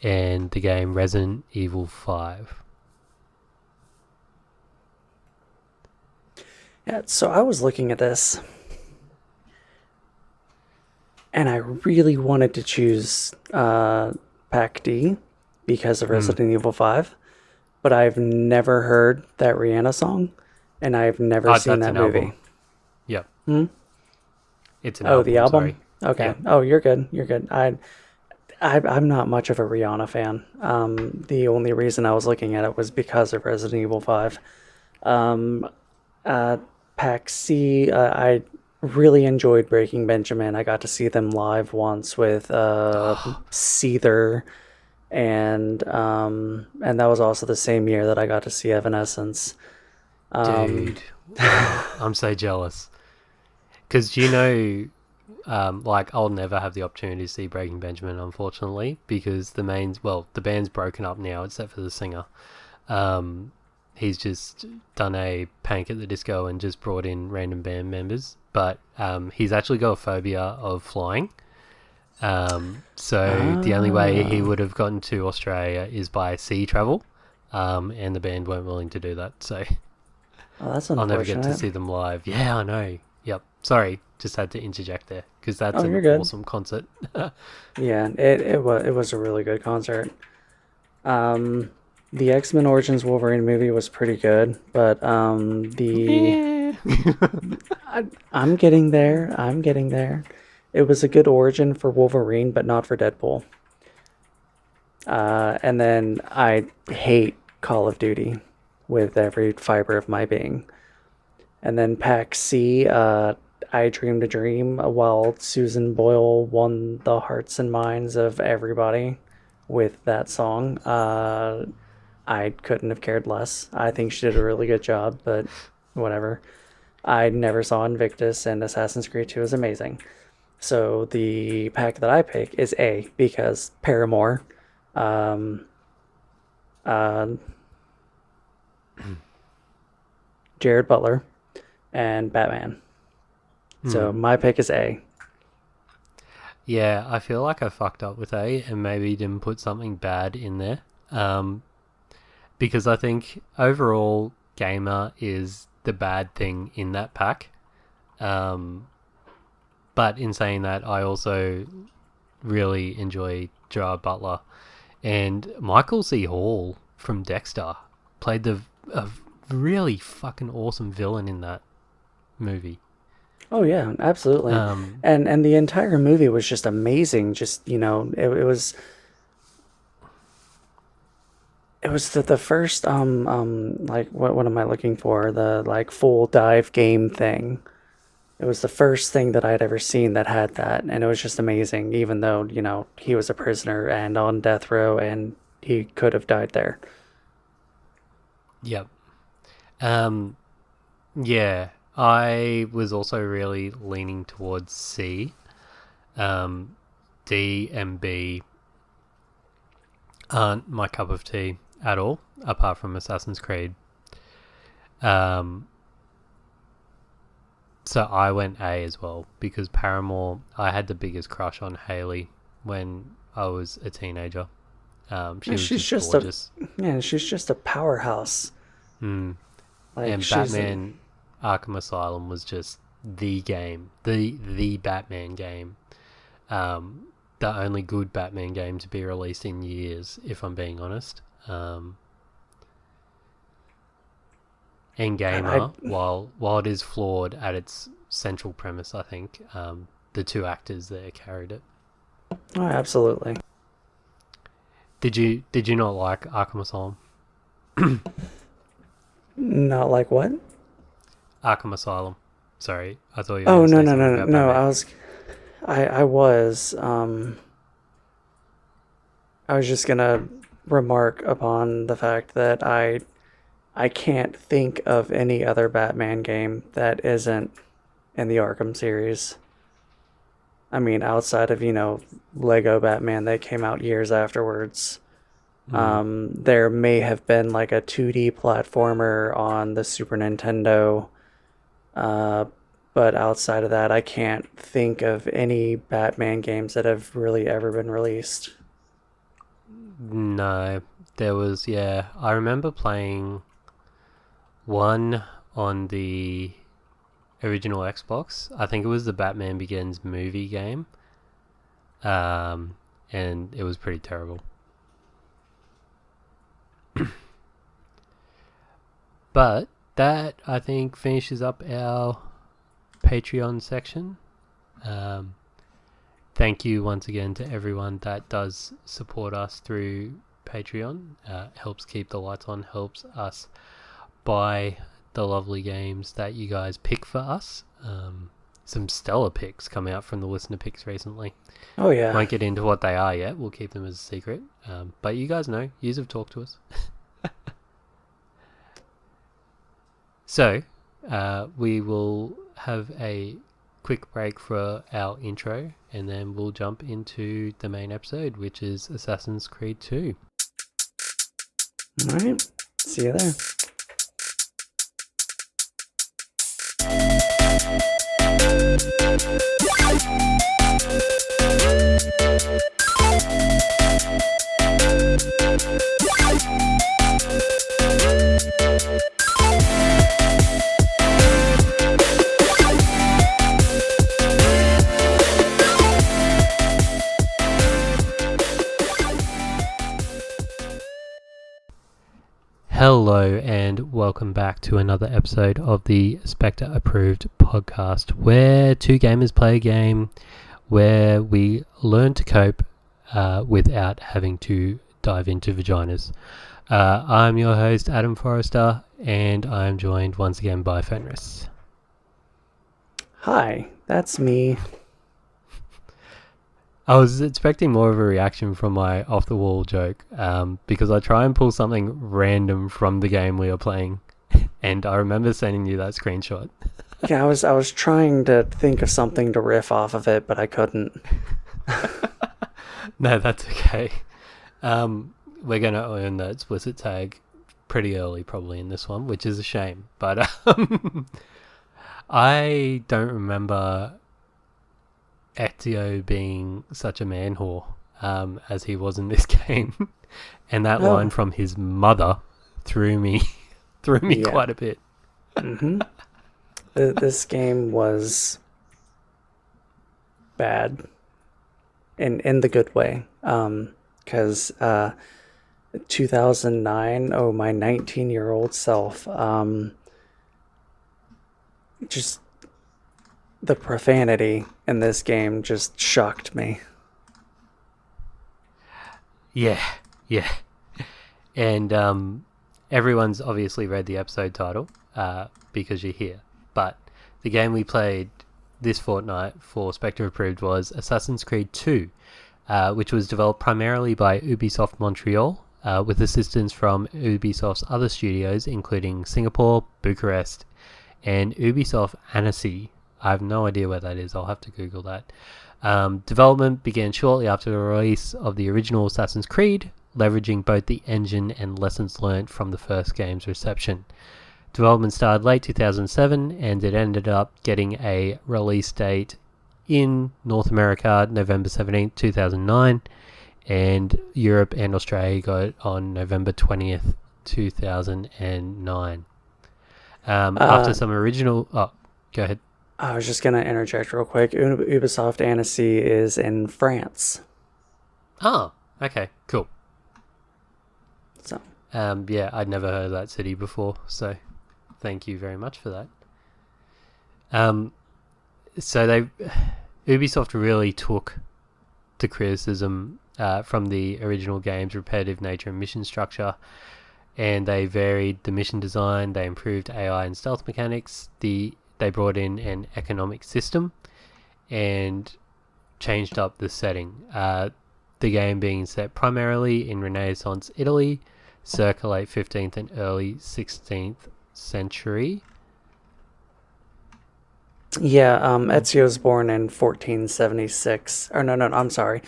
and the game Resident Evil 5. Yeah, so I was looking at this, and I really wanted to choose Pack D because of Resident Evil 5, but I've never heard that Rihanna song, and I've never seen that movie. Album. Yep. It's an album. The album? Sorry. Okay. Yep. Oh, you're good. You're good. I'm not much of a Rihanna fan. The only reason I was looking at it was because of Resident Evil 5. Pack C, I really enjoyed Breaking Benjamin. I got to see them live once with Seether, and that was also the same year that I got to see Evanescence. Dude, I'm so jealous. Because I'll never have the opportunity to see Breaking Benjamin, unfortunately, because the band's broken up now, except for the singer. He's just done a Panic at the Disco and just brought in random band members. But he's actually got a phobia of flying. So the only way he would have gotten to Australia is by sea travel. And the band weren't willing to do that. So that's I'll unfortunate. never get to see them live. Yeah, I know. Yep. Sorry, just had to interject there because that's an awesome concert. Yeah, it was a really good concert. The X-Men Origins Wolverine movie was pretty good, but I'm getting there. It was a good origin for Wolverine, but not for Deadpool. And then I hate Call of Duty with every fiber of my being. And then Pack C, I Dreamed a Dream, while Susan Boyle won the hearts and minds of everybody with that song. I couldn't have cared less. I think she did a really good job, but whatever. I never saw Invictus, and Assassin's Creed 2 is amazing. So the pack that I pick is A, because Paramore, Jared Butler, and Batman. So my pick is A. Yeah, I feel like I fucked up with A and maybe didn't put something bad in there. Because I think overall Gamer is the bad thing in that pack. But in saying that, I also really enjoy Gerard Butler. And Michael C. Hall from Dexter played a really fucking awesome villain in that movie. Oh yeah, absolutely. And the entire movie was just amazing. Just, it was the first like what am I looking for? The like full dive game thing. It was the first thing that I'd ever seen that had that, and it was just amazing, even though, he was a prisoner and on death row and he could have died there. Yep. Yeah, I was also really leaning towards C. D and B aren't my cup of tea at all, apart from Assassin's Creed. So I went A as well, because Paramore, I had the biggest crush on Hayley when I was a teenager. She's just gorgeous. She's just a powerhouse. And Batman Arkham Asylum was just the game, the Batman game. The only good Batman game to be released in years, if I'm being honest. And Gamer, while it is flawed at its central premise, I think. The two actors there carried it. Oh, absolutely. Did you not like Arkham Asylum? Not like what? Arkham Asylum. Sorry, I thought you were Oh, going to no, say no, something no, no, about no. Batman. I was just gonna remark upon the fact that I can't think of any other Batman game that isn't in the Arkham series. I mean, outside of, Lego Batman that came out years afterwards. There may have been like a 2D platformer on the Super Nintendo, uh, but outside of that, I can't think of any Batman games that have really ever been released. No, there was, yeah. I remember playing one on the original Xbox. I think it was the Batman Begins movie game. And it was pretty terrible. But that, I think, finishes up our Patreon section. Thank you once again to everyone that does support us through Patreon. Helps keep the lights on, helps us buy the lovely games that you guys pick for us. Some stellar picks come out from the listener picks recently. Oh, yeah. Won't get into what they are yet. We'll keep them as a secret. But you guys know. You have talked to us. So, we will have a quick break for our intro, and then we'll jump into the main episode, which is Assassin's Creed 2. All right. See you there. Hello and welcome back to another episode of the Spectre Approved podcast, where two gamers play a game where we learn to cope without having to dive into vaginas. I'm your host, Adam Forrester, and I'm joined once again by Fenris. Hi, that's me. I was expecting more of a reaction from my off-the-wall joke, because I try and pull something random from the game we are playing, and I remember sending you that screenshot. Yeah, I was trying to think of something to riff off of it, but I couldn't. No, that's okay. We're going to earn the explicit tag pretty early probably in this one, which is a shame. But I don't remember Ezio being such a man whore as he was in this game. And that line from his mother threw me quite a bit. Mm-hmm. This game was bad in the good way, because 2009, my 19-year-old self, just the profanity in this game just shocked me. Yeah. And everyone's obviously read the episode title because you're here. But the game we played this fortnight for Spectre Approved was Assassin's Creed 2, which was developed primarily by Ubisoft Montreal, with assistance from Ubisoft's other studios, including Singapore, Bucharest, and Ubisoft Annecy. I have no idea where that is. I'll have to Google that. Development began shortly after the release of the original Assassin's Creed, leveraging both the engine and lessons learnt from the first game's reception. Development started late 2007, and it ended up getting a release date in North America, November 17th, 2009, and Europe and Australia got it on November 20th, 2009. After some original... Oh, go ahead. I was just going to interject real quick. Ubisoft Annecy is in France. Oh, okay, cool. So, yeah, I'd never heard of that city before, so thank you very much for that. So Ubisoft really took the criticism from the original game's repetitive nature and mission structure, and they varied the mission design. They improved AI and stealth mechanics. They brought in an economic system and changed up the setting. The game being set primarily in Renaissance Italy, circa late 15th and early 16th century. Yeah, Ezio's born in 1476. Or no, I'm sorry,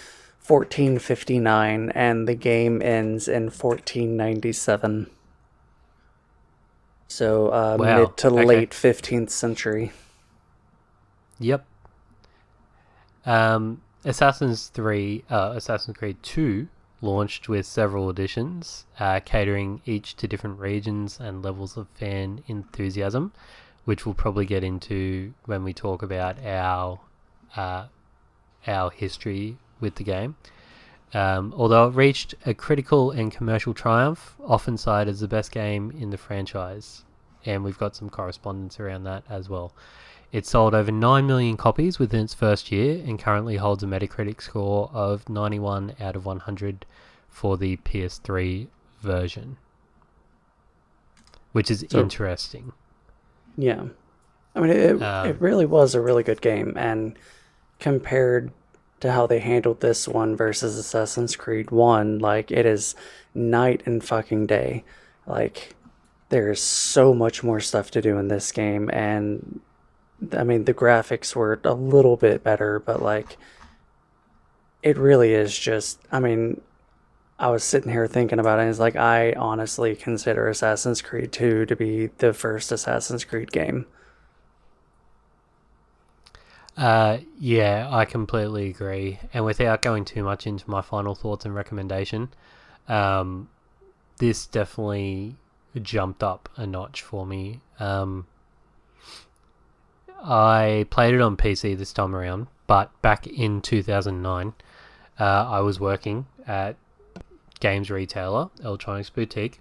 1459, and the game ends in 1497. So Wow. mid to Okay. late 15th century. Yep. Assassin's Creed 2 launched with several editions, catering each to different regions and levels of fan enthusiasm, which we'll probably get into when we talk about our history with the game. Although it reached a critical and commercial triumph, often cited as the best game in the franchise, and we've got some correspondence around that as well. It sold over 9 million copies within its first year and currently holds a Metacritic score of 91 out of 100 for the PS3 version, which is interesting. Yeah. I mean, it really was a really good game, and compared to how they handled this one versus Assassin's Creed 1, like, it is night and fucking day. Like, there's so much more stuff to do in this game, and I mean, the graphics were a little bit better, but like, it really is just, I mean, I was sitting here thinking about it, and it's like, I honestly consider Assassin's Creed 2 to be the first Assassin's Creed game. Yeah, I completely agree. And without going too much into my final thoughts and recommendation, this definitely jumped up a notch for me. I played it on PC this time around, but back in 2009, I was working at games retailer, Electronics Boutique,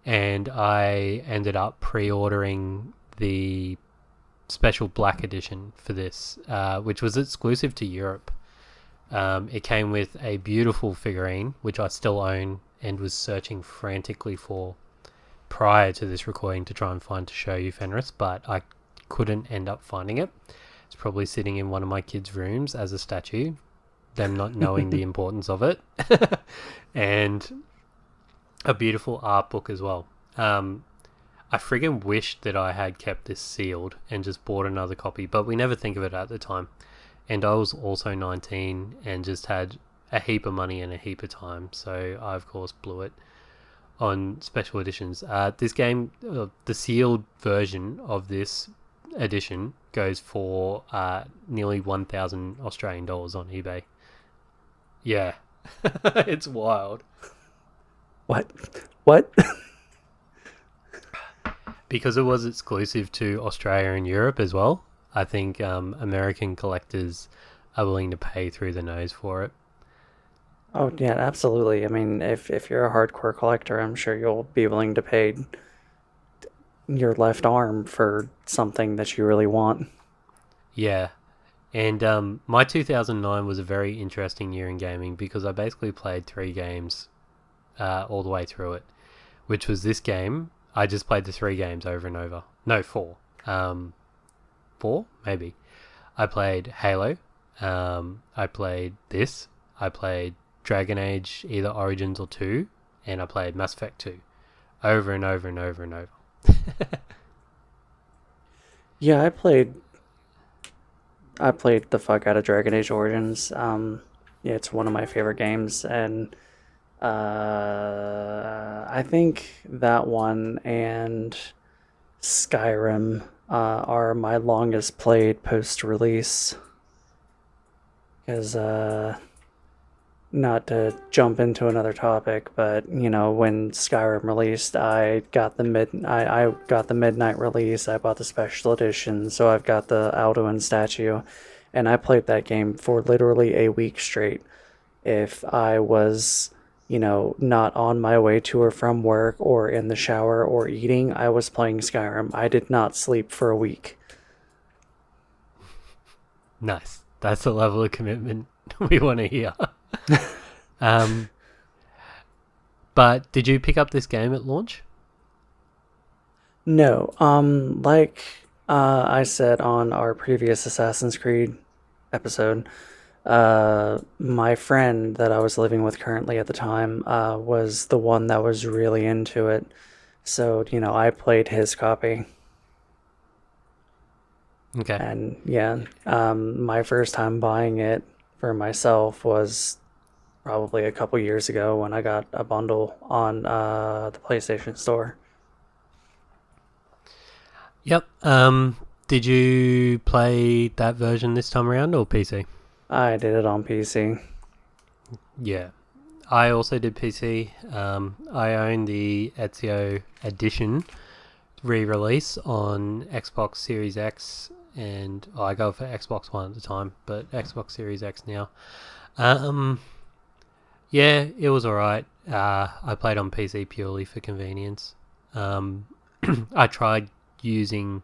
and I ended up pre-ordering the special black edition for this, which was exclusive to Europe. It came with a beautiful figurine, which I still own and was searching frantically for prior to this recording to try and find to show you, Fenris, but I couldn't end up finding it. It's probably sitting in one of my kids' rooms as a statue, them not knowing the importance of it. And a beautiful art book as well. I friggin' wish that I had kept this sealed and just bought another copy, but we never think of it at the time. And I was also 19 and just had a heap of money and a heap of time, so I of course blew it on special editions. This game, the sealed version of this edition goes for nearly 1,000 Australian dollars on eBay. Yeah. It's wild. What? Because it was exclusive to Australia and Europe as well, I think American collectors are willing to pay through the nose for it. Oh, yeah, absolutely. I mean, if you're a hardcore collector, I'm sure you'll be willing to pay your left arm for something that you really want. Yeah. And my 2009 was a very interesting year in gaming because I basically played 3 games all the way through it, which was this game. I just played the 3 games over and over. No, 4. 4? Maybe. I played Halo. I played this. I played Dragon Age, either Origins or 2. And I played Mass Effect 2. Over and over and over and over. Yeah, I played the fuck out of Dragon Age Origins. Yeah, it's one of my favorite games, and I think that one and Skyrim are my longest played post-release. Because, not to jump into another topic, but you know, when Skyrim released, I got the midnight release. I bought the special edition, so I've got the Alduin statue, and I played that game for literally a week straight. If I was, you know, not on my way to or from work or in the shower or eating, I was playing Skyrim. I did not sleep for a week. Nice. That's the level of commitment we want to hear. um, but did you pick up this game at launch? No, like I said on our previous Assassin's Creed episode, my friend that I was living with currently at the time was the one that was really into it. So, I played his copy. Okay. And yeah, my first time buying it for myself was probably a couple years ago when I got a bundle on the PlayStation Store. Yep. Did you play that version this time around or PC? I did it on PC. Yeah. I also did PC. I own the Ezio Edition re-release on Xbox Series X, and I go for Xbox One at the time, but Xbox Series X now. Yeah, it was alright. I played on PC purely for convenience. I tried using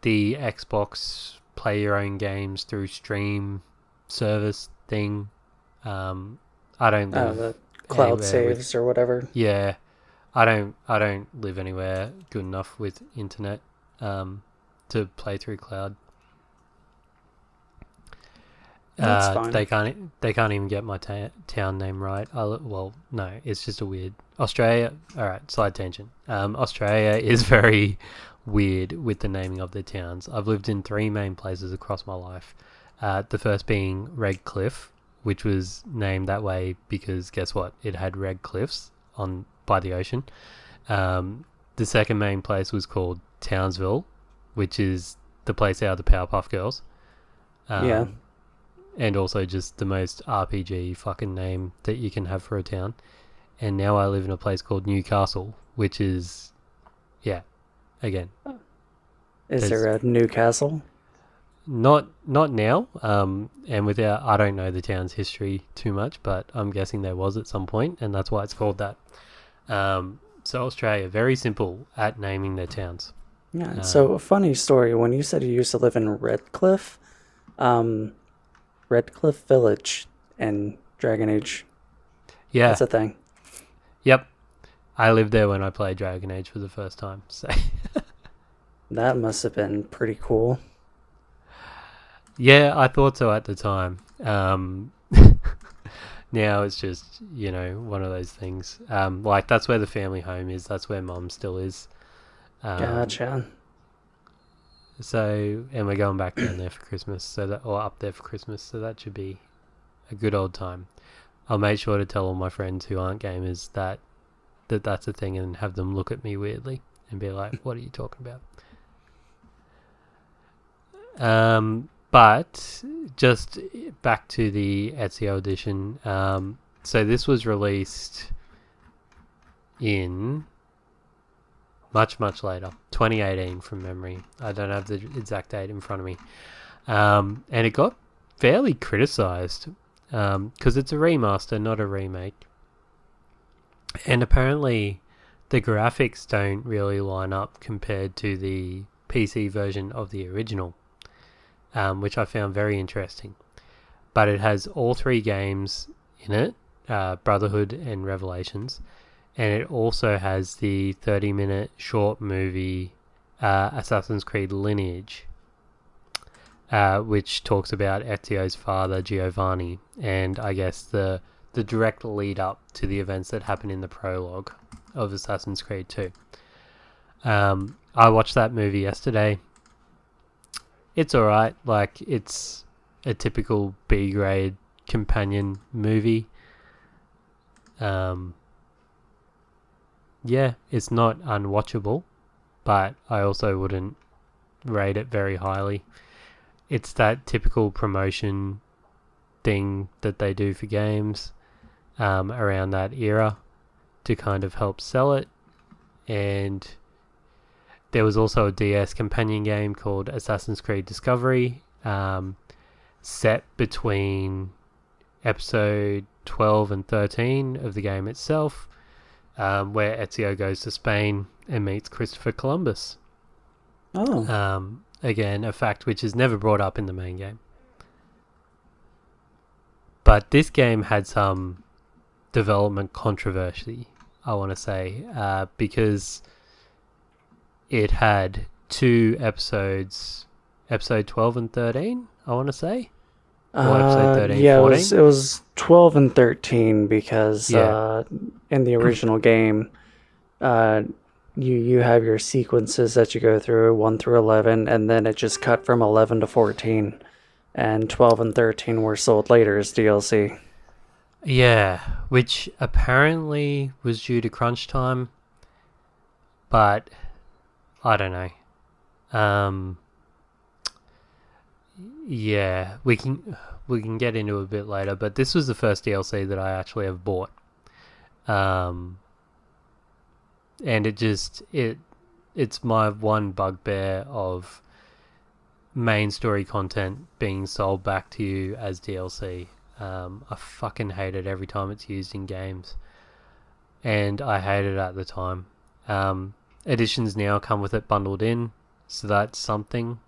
the Xbox play your own games through stream service thing. I don't live The cloud anywhere saves or whatever. yeah, I don't live anywhere good enough with internet to play through cloud. That's fine. They can't even get my town name right. Well, no, it's just a weird Australia. All right, side tangent. Australia is very weird with the naming of their towns. I've lived in 3 main places across my life. The first being Redcliffe, which was named that way because guess what? It had red cliffs on by the ocean. The second main place was called Townsville, which is the place out of the Powerpuff Girls. Yeah. And also just the most RPG fucking name that you can have for a town. And now I live in a place called Newcastle, which is, yeah, again. Is there a Newcastle? Not now, and without, I don't know the town's history too much, but I'm guessing there was at some point, and that's why it's called that. So Australia, very simple at naming their towns. Yeah. So a funny story. When you said you used to live in Redcliffe, Redcliffe Village in Dragon Age. Yeah. That's a thing. Yep. I lived there when I played Dragon Age for the first time. So That must have been pretty cool. yeah, I thought so at the time. Now it's just, one of those things. Like that's where the family home is. That's where Mum still is. Gotcha. So, and we're going back down there for Christmas, or up there for Christmas, so that should be a good old time. I'll make sure to tell all my friends who aren't gamers that's a thing and have them look at me weirdly and be like, what are you talking about? But just back to the Ezio edition. So this was released in much later, 2018 from memory. I don't have the exact date in front of me. And it got fairly criticized because it's a remaster, not a remake. And apparently the graphics don't really line up compared to the PC version of the original, which I found very interesting. But it has all 3 games in it, Brotherhood and Revelations. And it also has the 30-minute short movie Assassin's Creed Lineage, which talks about Ezio's father, Giovanni, and I guess the direct lead up to the events that happen in the prologue of Assassin's Creed 2. I watched that movie yesterday. It's alright. Like, it's a typical B-grade companion movie. Yeah, it's not unwatchable, but I also wouldn't rate it very highly. It's that typical promotion thing that they do for games around that era to kind of help sell it. And there was also a DS companion game called Assassin's Creed Discovery, set between episode 12 and 13 of the game itself, where Ezio goes to Spain and meets Christopher Columbus. Oh. Again, a fact which is never brought up in the main game. But this game had some development controversy, I want to say, because it had 2 episodes, episode 12 and 13, I want to say. Or episode 13, yeah, 14? it was 12 and 13 because Yeah. in the original game, you have your sequences that you go through 1 through 11, and then it just cut from 11 to 14, and 12 and 13 were sold later as DLC. Yeah, which apparently was due to crunch time, but I don't know. Yeah, we can get into it a bit later, but this was the first DLC that I actually have bought. And it's my one bugbear of main story content being sold back to you as DLC. I fucking hate it every time it's used in games, and I hate it at the time. Editions now come with it bundled in, so that's something.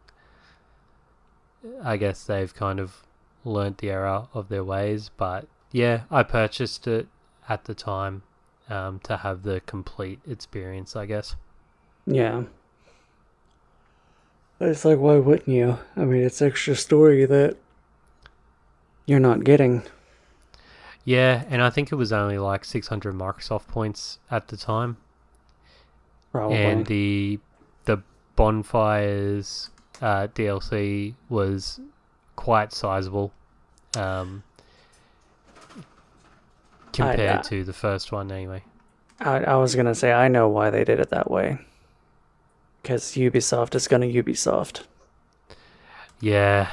I guess they've kind of learnt the error of their ways, but yeah, I purchased it at the time to have the complete experience, I guess. Yeah. It's like, why wouldn't you? I mean, it's extra story that you're not getting. Yeah, and I think it was only like 600 Microsoft points at the time. Probably. And the Bonfires DLC was quite sizable compared to the first one anyway. I was going to say, I know why they did it that way. Because Ubisoft is going to Ubisoft. Yeah,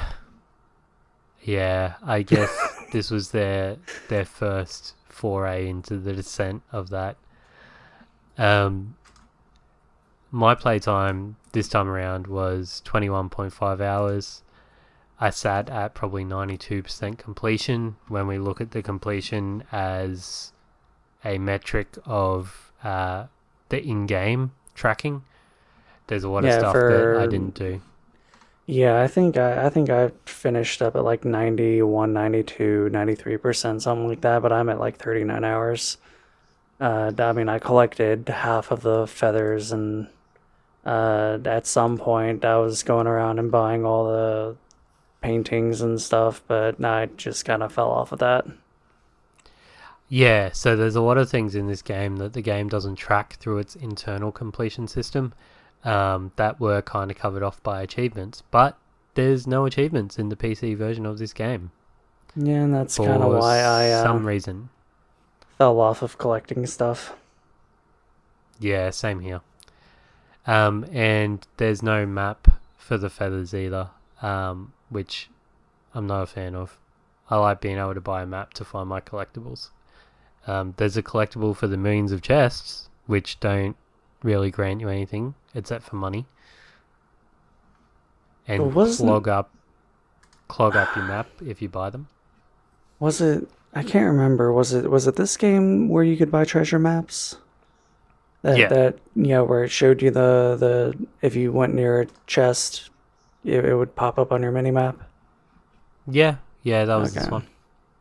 I guess this was their first foray into the descent of that. My playtime this time around was 21.5 hours. I sat at probably 92% completion when we look at the completion as a metric of the in-game tracking. There's a lot of stuff that I didn't do. Yeah, I think I finished up at like 91, 92, 93%, something like that, but I'm at like 39 hours. I mean, I collected half of the feathers, and at some point I was going around and buying all the paintings and stuff, but I just kind of fell off of that. Yeah, so there's a lot of things in this game that the game doesn't track through its internal completion system that were kind of covered off by achievements, but there's no achievements in the PC version of this game. Yeah, and that's kind of why I some reason fell off of collecting stuff. Yeah, same here. And there's no map for the feathers either, which I'm not a fan of. I like being able to buy a map to find my collectibles. There's a collectible for the millions of chests, which don't really grant you anything except for money. And clog up your map if you buy them. Was it? I can't remember. Was it this game where you could buy treasure maps? Where it showed you the if you went near a chest, it would pop up on your mini map. Yeah, that was this one.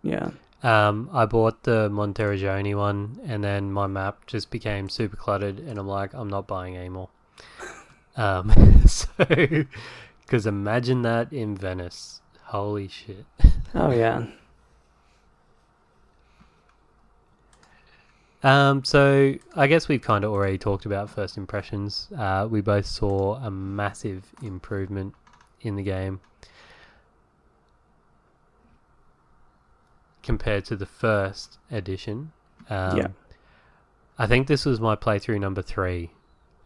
Yeah. I bought the Monteriggioni one, and then my map just became super cluttered, and I'm like, I'm not buying anymore. Because imagine that in Venice. Holy shit. Oh, yeah. So I guess we've kind of already talked about first impressions. We both saw a massive improvement in the game compared to the first edition. I think this was my playthrough number 3,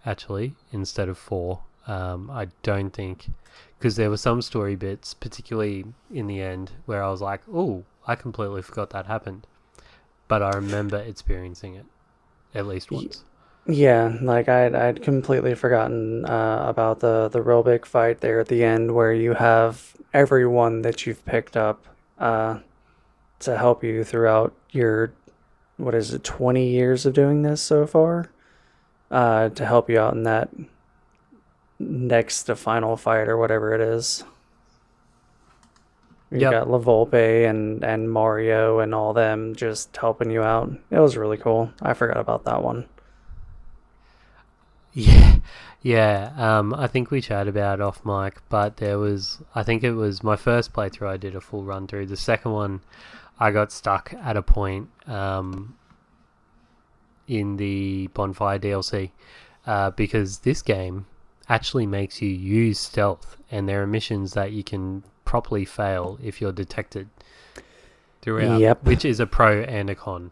actually, instead of 4. I don't think, because there were some story bits, particularly in the end, where I was like, oh, I completely forgot that happened. But I remember experiencing it at least once. Yeah, like I'd completely forgotten about the real big fight there at the end, where you have everyone that you've picked up to help you throughout your, 20 years of doing this so far, to help you out in next to final fight or whatever it is. You Yep. got La Volpe and Mario and all them just helping you out. It was really cool. I forgot about that one. Yeah. Yeah. I think we chatted about it off mic, but I think it was my first playthrough I did a full run through. The second one, I got stuck at a point in the Bonfire DLC because this game actually makes you use stealth, and there are missions that you can properly fail if you're detected throughout, Yep. which is a pro and a con.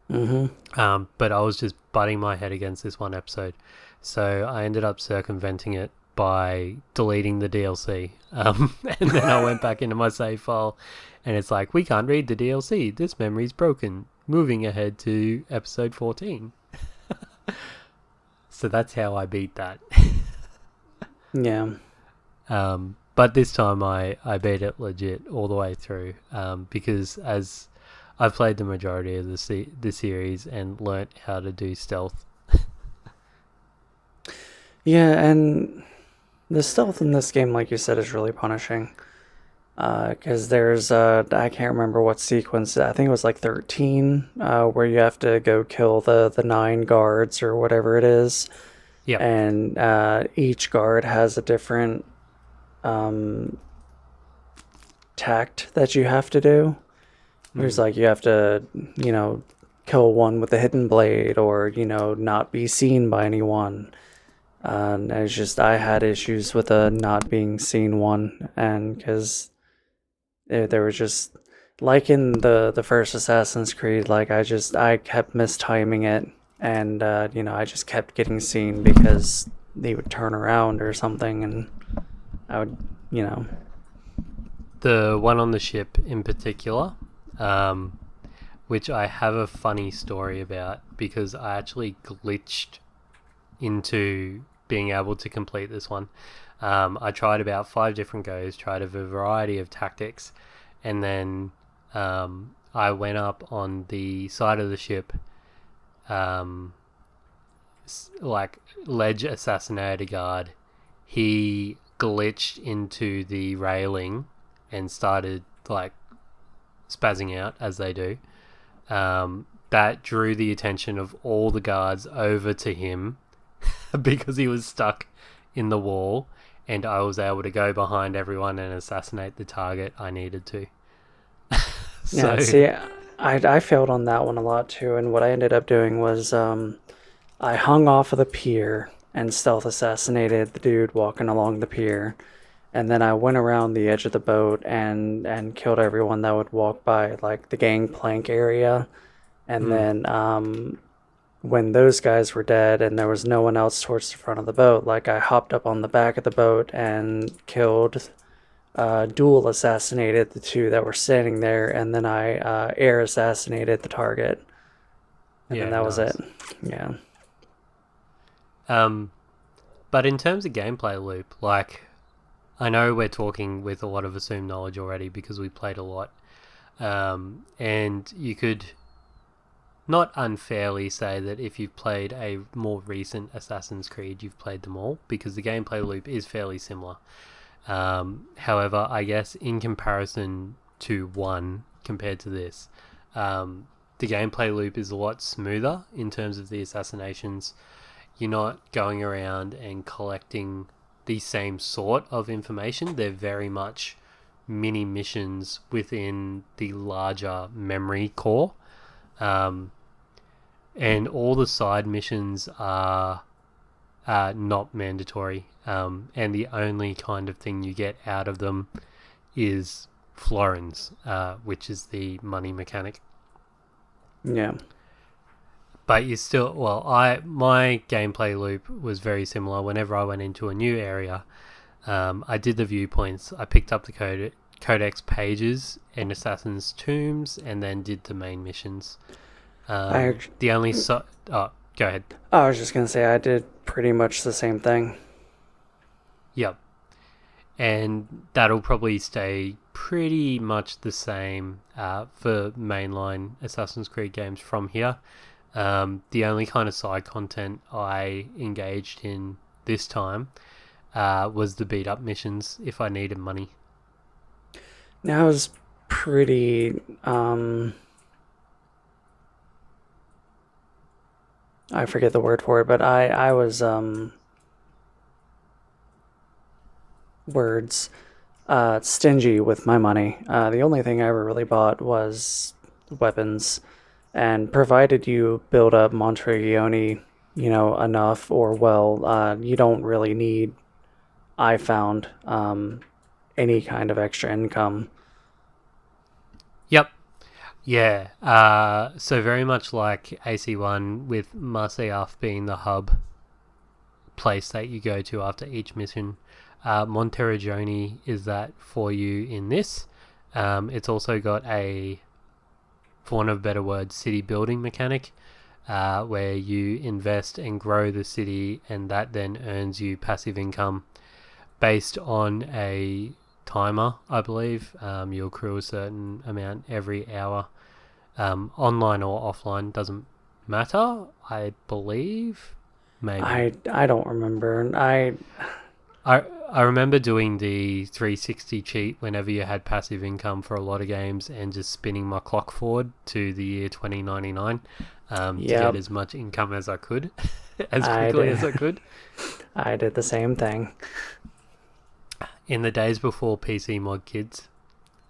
Mm-hmm. But I was just butting my head against this one episode, so I ended up circumventing it by deleting the DLC. And then I went back into my save file, and it's like, we can't read the DLC. This memory's broken. Moving ahead to episode 14. So that's how I beat that. Yeah. But this time I beat it legit all the way through, because as I've played the majority of the series and learnt how to do stealth. Yeah, and the stealth in this game, like you said, is really punishing. Because there's, I can't remember what sequence, I think it was like 13, where you have to go kill the 9 guards or whatever it is. Yep. And each guard has a different tact that you have to do. There's like, you have to, kill one with a hidden blade, or, not be seen by anyone. And it's just, I had issues with a not being seen one, and because there was just, like in the first Assassin's Creed, like I kept mistiming it, and I just kept getting seen because they would turn around or something, and I would, The one on the ship in particular, which I have a funny story about, because I actually glitched into being able to complete this one. I tried about 5 different goes, tried a variety of tactics, and then I went up on the side of the ship, like ledge assassinated a guard. He glitched into the railing and started like spazzing out, as they do. That drew the attention of all the guards over to him because he was stuck in the wall, and I was able to go behind everyone and assassinate the target I needed to. Yeah, see, I failed on that one a lot too, and what I ended up doing was I hung off of the pier and stealth assassinated the dude walking along the pier, and then I went around the edge of the boat and killed everyone that would walk by, like the gangplank area, and then when those guys were dead and there was no one else towards the front of the boat, like I hopped up on the back of the boat and killed, dual assassinated the 2 that were standing there, and then I air assassinated the target, and then that was it. Yeah. But in terms of gameplay loop, like, I know we're talking with a lot of assumed knowledge already because we played a lot, and you could not unfairly say that if you've played a more recent Assassin's Creed, you've played them all, because the gameplay loop is fairly similar. However, I guess in comparison to 1 compared to this, the gameplay loop is a lot smoother in terms of the assassinations. You're not going around and collecting the same sort of information. They're very much mini missions within the larger memory core. And all the side missions are not mandatory, and the only kind of thing you get out of them is florins, which is the money mechanic. Yeah. But you still, my gameplay loop was very similar. Whenever I went into a new area, I did the viewpoints, I picked up the codex pages and Assassin's Tombs, and then did the main missions. The only go ahead. I was just gonna say I did pretty much the same thing. Yep. And that'll probably stay pretty much the same for mainline Assassin's Creed games from here. The only kind of side content I engaged in this time was the beat up missions if I needed money. Now I was pretty I forget the word for it, but I was words stingy with my money. The only thing I ever really bought was weapons, and provided you build up Monterione, enough or well, you don't really need, I found, any kind of extra income. Yep. Yeah. So very much like AC1, with Marseille being the hub place that you go to after each mission. Monteriggioni is that for you in this. It's also got a, for want of a better word, city building mechanic, where you invest and grow the city, and that then earns you passive income based on a timer, I believe. You'll accrue a certain amount every hour. Online or offline, doesn't matter, I believe. Maybe. I don't remember. I remember doing the 360 cheat whenever you had passive income for a lot of games, and just spinning my clock forward to the year 2099 to get as much income as I could, as quickly as I could. I did the same thing. In the days before PC mod kids,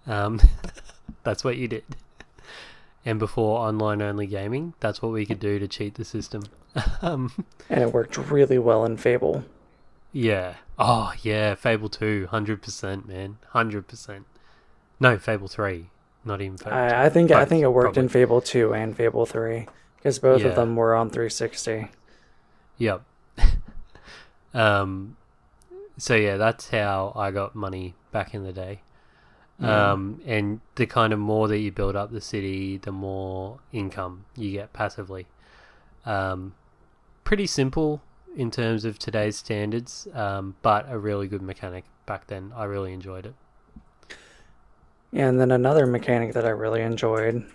that's what you did. And before online only gaming, that's what we could do to cheat the system. And it worked really well in Fable. Yeah. Oh, yeah. Fable 2, 100%, man. 100%. No, Fable 3. Not even Fable 2. I think it worked in Fable 2 and Fable 3, because both of them were on 360. Yep. So yeah, that's how I got money back in the day. And the kind of more that you build up the city, the more income you get passively. Pretty simple in terms of today's standards, but a really good mechanic back then. I really enjoyed it. Yeah, and then another mechanic that I really enjoyed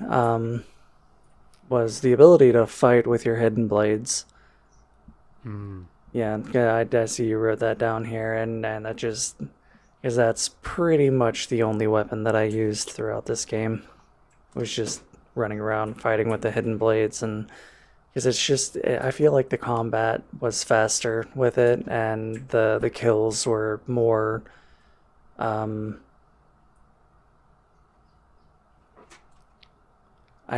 was the ability to fight with your hidden blades. Yeah, I see you wrote that down here, and that just, because that's pretty much the only weapon that I used throughout this game, was just running around fighting with the hidden blades. And because it's just, I feel like the combat was faster with it, and the kills were more I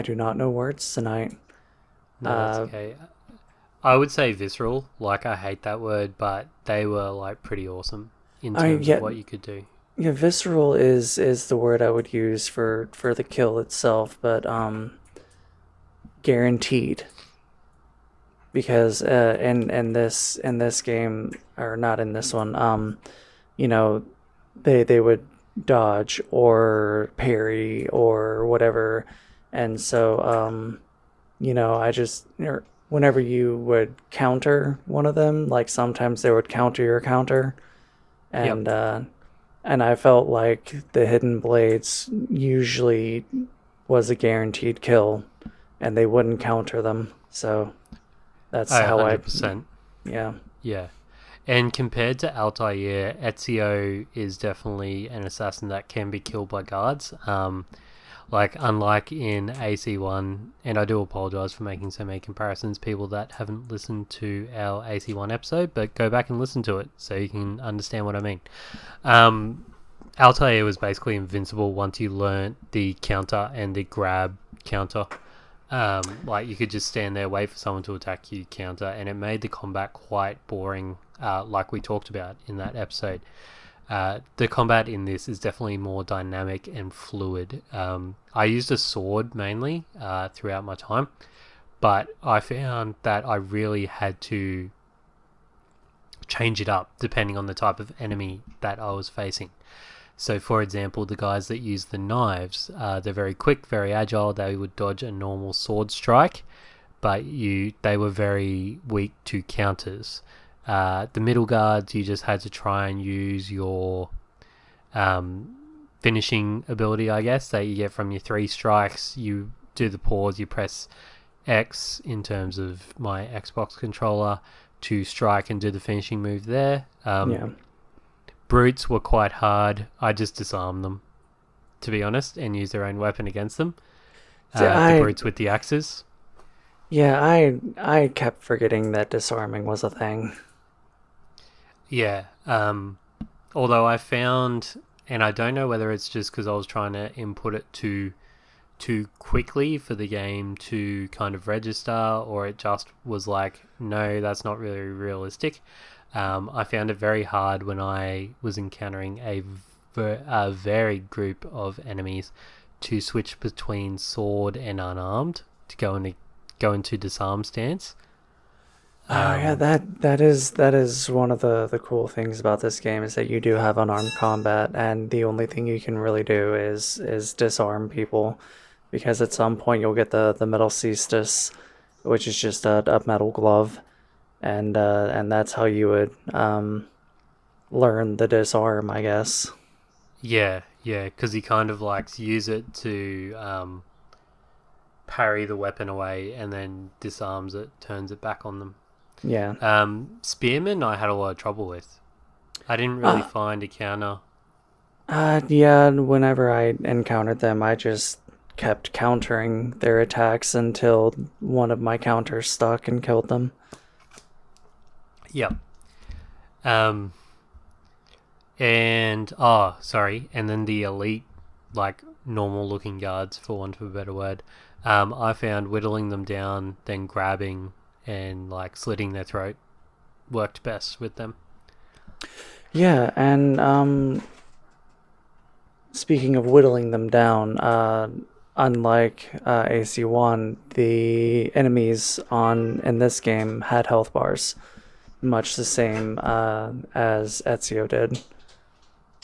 do not know words tonight. No, that's okay. I would say visceral. Like, I hate that word, but they were like pretty awesome in terms of what you could do. Yeah, visceral is the word I would use for the kill itself, but guaranteed. Because in this game, or not in this one, they would dodge or parry or whatever, and so I just, whenever you would counter one of them, like sometimes they would counter your counter, and and I felt like the hidden blades usually was a guaranteed kill, and they wouldn't counter them. So that's how 100%. Yeah. And compared to Altair, Ezio is definitely an assassin that can be killed by guards. Unlike in AC1, and I do apologise for making so many comparisons, people that haven't listened to our AC1 episode, but go back and listen to it so you can understand what I mean. Altair was basically invincible once you learnt the counter and the grab counter. You could just stand there, wait for someone to attack you, counter, and it made the combat quite boring, like we talked about in that episode. The combat in this is definitely more dynamic and fluid. I used a sword mainly throughout my time, but I found that I really had to change it up depending on the type of enemy that I was facing. So, for example, the guys that use the knives, they're very quick, very agile. They would dodge a normal sword strike, but they were very weak to counters. The middle guards, you just had to try and use your finishing ability, I guess, that you get from your 3 strikes. You do the pause, you press X in terms of my Xbox controller to strike and do the finishing move there. Yeah. Brutes were quite hard. I just disarmed them, to be honest, and used their own weapon against them. The brutes with the axes. Yeah, I kept forgetting that disarming was a thing. Yeah. Although I found, and I don't know whether it's just because I was trying to input it too quickly for the game to kind of register, or it just was like, no, that's not really realistic. I found it very hard when I was encountering a varied group of enemies to switch between sword and unarmed to go into disarm stance. Yeah, that is one of the cool things about this game, is that you do have unarmed combat, and the only thing you can really do is disarm people, because at some point you'll get the metal cestus, which is just a metal glove, and that's how you would learn the disarm, I guess. Yeah, because he kind of likes use it to parry the weapon away and then disarms it, turns it back on them. Yeah. Spearmen I had a lot of trouble with. I didn't really find a counter. Yeah, whenever I encountered them, I just kept countering their attacks until one of my counters stuck and killed them. Yep. And and then the elite, like normal looking guards, for want of a better word, I found whittling them down, then grabbing and like slitting their throat worked best with them. Yeah, and speaking of whittling them down, unlike AC1, the enemies in this game had health bars, much the same as Ezio did.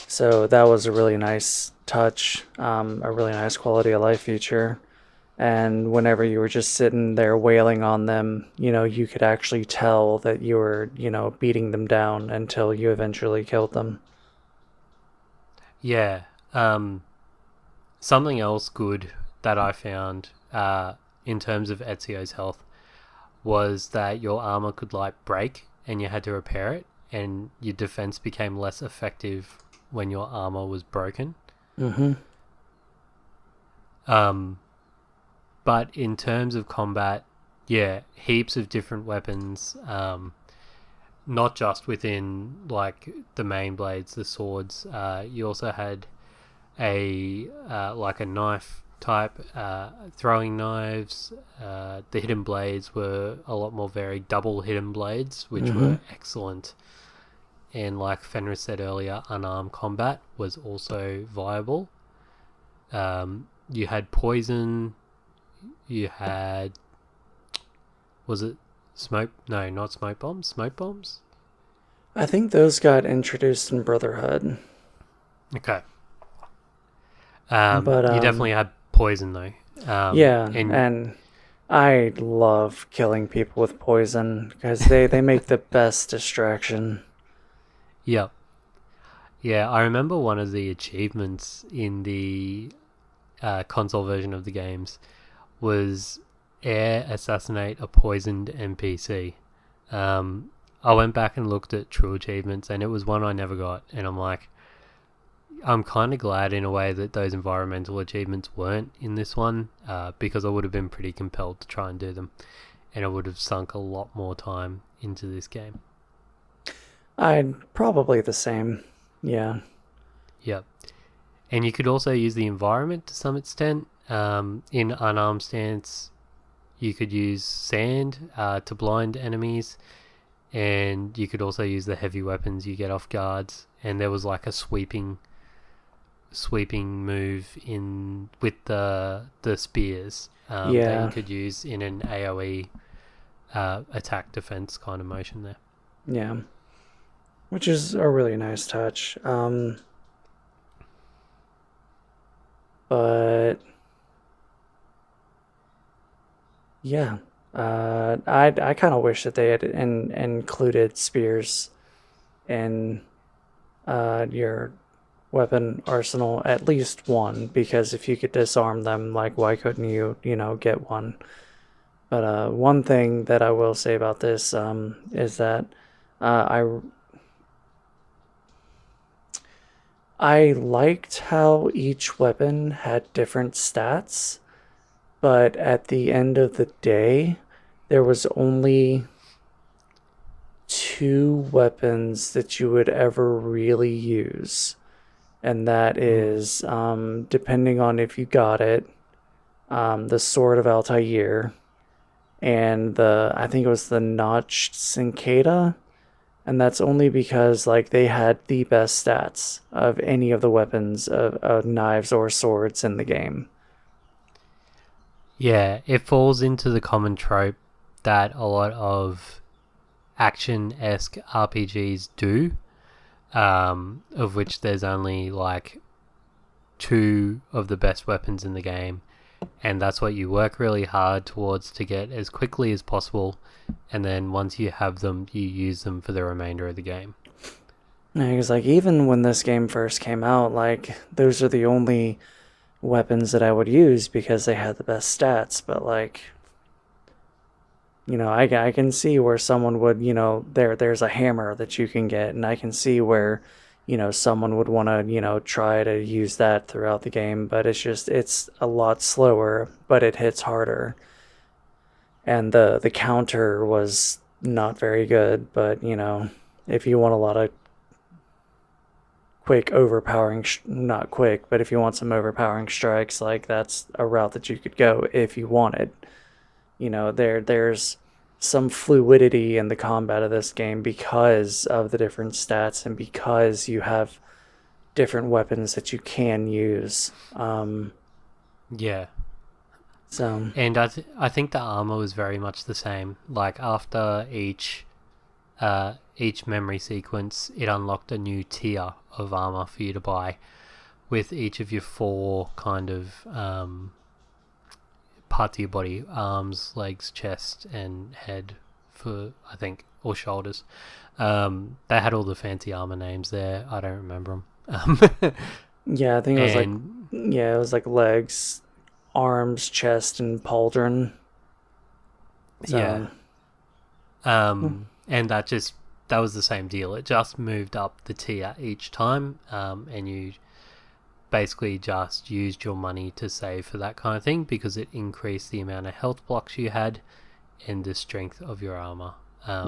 So that was a really nice touch, a really nice quality of life feature. And whenever you were just sitting there wailing on them, you could actually tell that you were, beating them down until you eventually killed them. Yeah. Something else good that I found in terms of Ezio's health was that your armor could like break and you had to repair it, and your defense became less effective when your armor was broken. Mm-hmm. But in terms of combat, yeah, heaps of different weapons. Not just within like the main blades, the swords. You also had a knife type, throwing knives. The hidden blades were a lot more varied. Double hidden blades, which were excellent. And like Fenris said earlier, unarmed combat was also viable. You had poison. You had, was it smoke? No, not smoke bombs. Smoke bombs? I think those got introduced in Brotherhood. Okay. But you definitely had poison though. Yeah, and I love killing people with poison because they make the best distraction. Yep. Yeah, I remember one of the achievements in the console version of the games was air assassinate a poisoned NPC. I went back and looked at true achievements, and it was one I never got. And I'm like, I'm kind of glad in a way that those environmental achievements weren't in this one, because I would have been pretty compelled to try and do them, and I would have sunk a lot more time into this game. I'd probably the same. Yeah. Yep. And you could also use the environment to some extent. In unarmed stance, you could use sand to blind enemies, and you could also use the heavy weapons you get off guards. And there was like a sweeping move in with the spears that you could use in an AoE attack defense kind of motion there. Yeah, which is a really nice touch. But yeah, I kind of wish that they had included spears in your weapon arsenal, at least one, because if you could disarm them, like why couldn't you get one? But one thing that I will say about this is that I liked how each weapon had different stats, but at the end of the day, there was only two weapons that you would ever really use. And that Mm. is, depending on if you got it, the Sword of Altair and I think it was the Notched Cicada. And that's only because, like, they had the best stats of any of the weapons of knives or swords in the game. Yeah, it falls into the common trope that a lot of action-esque RPGs do, of which there's only like two of the best weapons in the game, and that's what you work really hard towards to get as quickly as possible, and then once you have them, you use them for the remainder of the game. Because, like, even when this game first came out, like, those are the only weapons that I would use because they had the best stats. But, like, I can see where someone would, there's a hammer that you can get, and I can see where, someone would want to, try to use that throughout the game, but it's a lot slower, but it hits harder. And the counter was not very good, but, if you want a lot of quick overpowering, not quick, but if you want some overpowering strikes, like, that's a route that you could go if you wanted. There's some fluidity in the combat of this game because of the different stats and because you have different weapons that you can use. Yeah, So and I think the armor was very much the same. Like after each memory sequence, it unlocked a new tier of armor for you to buy with each of your four kind of parts of your body: arms, legs, chest, and head. For I think, or shoulders. They had all the fancy armor names there. I don't remember them. yeah, I think it was like, And yeah, it was like legs, arms, chest, and pauldron. yeah, So and that was the same deal. It just moved up the tier each time, and you basically just used your money to save for that kind of thing because it increased the amount of health blocks you had and the strength of your armor.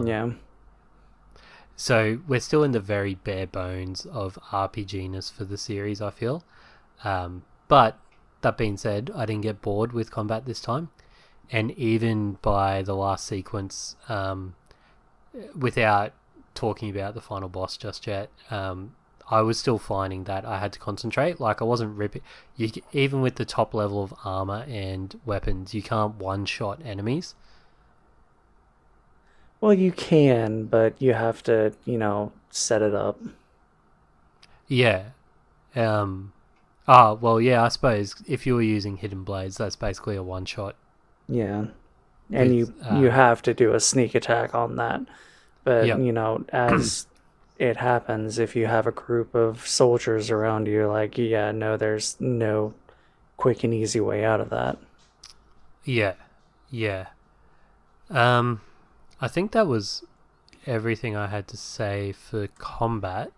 yeah. So we're still in the very bare bones of RPG-ness for the series, I feel. But that being said, I didn't get bored with combat this time. And even by the last sequence, without talking about the final boss just yet, I was still finding that I had to concentrate. Like I wasn't ripping. Even with the top level of armor and weapons, you can't one-shot enemies. Well, you can, but you have to, set it up. Yeah. Well, yeah. I suppose if you were using hidden blades, that's basically a one-shot. Yeah. And With you have to do a sneak attack on that. But, yep, as it happens, if you have a group of soldiers around you, like, yeah, no, there's no quick and easy way out of that. yeah, yeah. Um, I think that was everything I had to say for combat.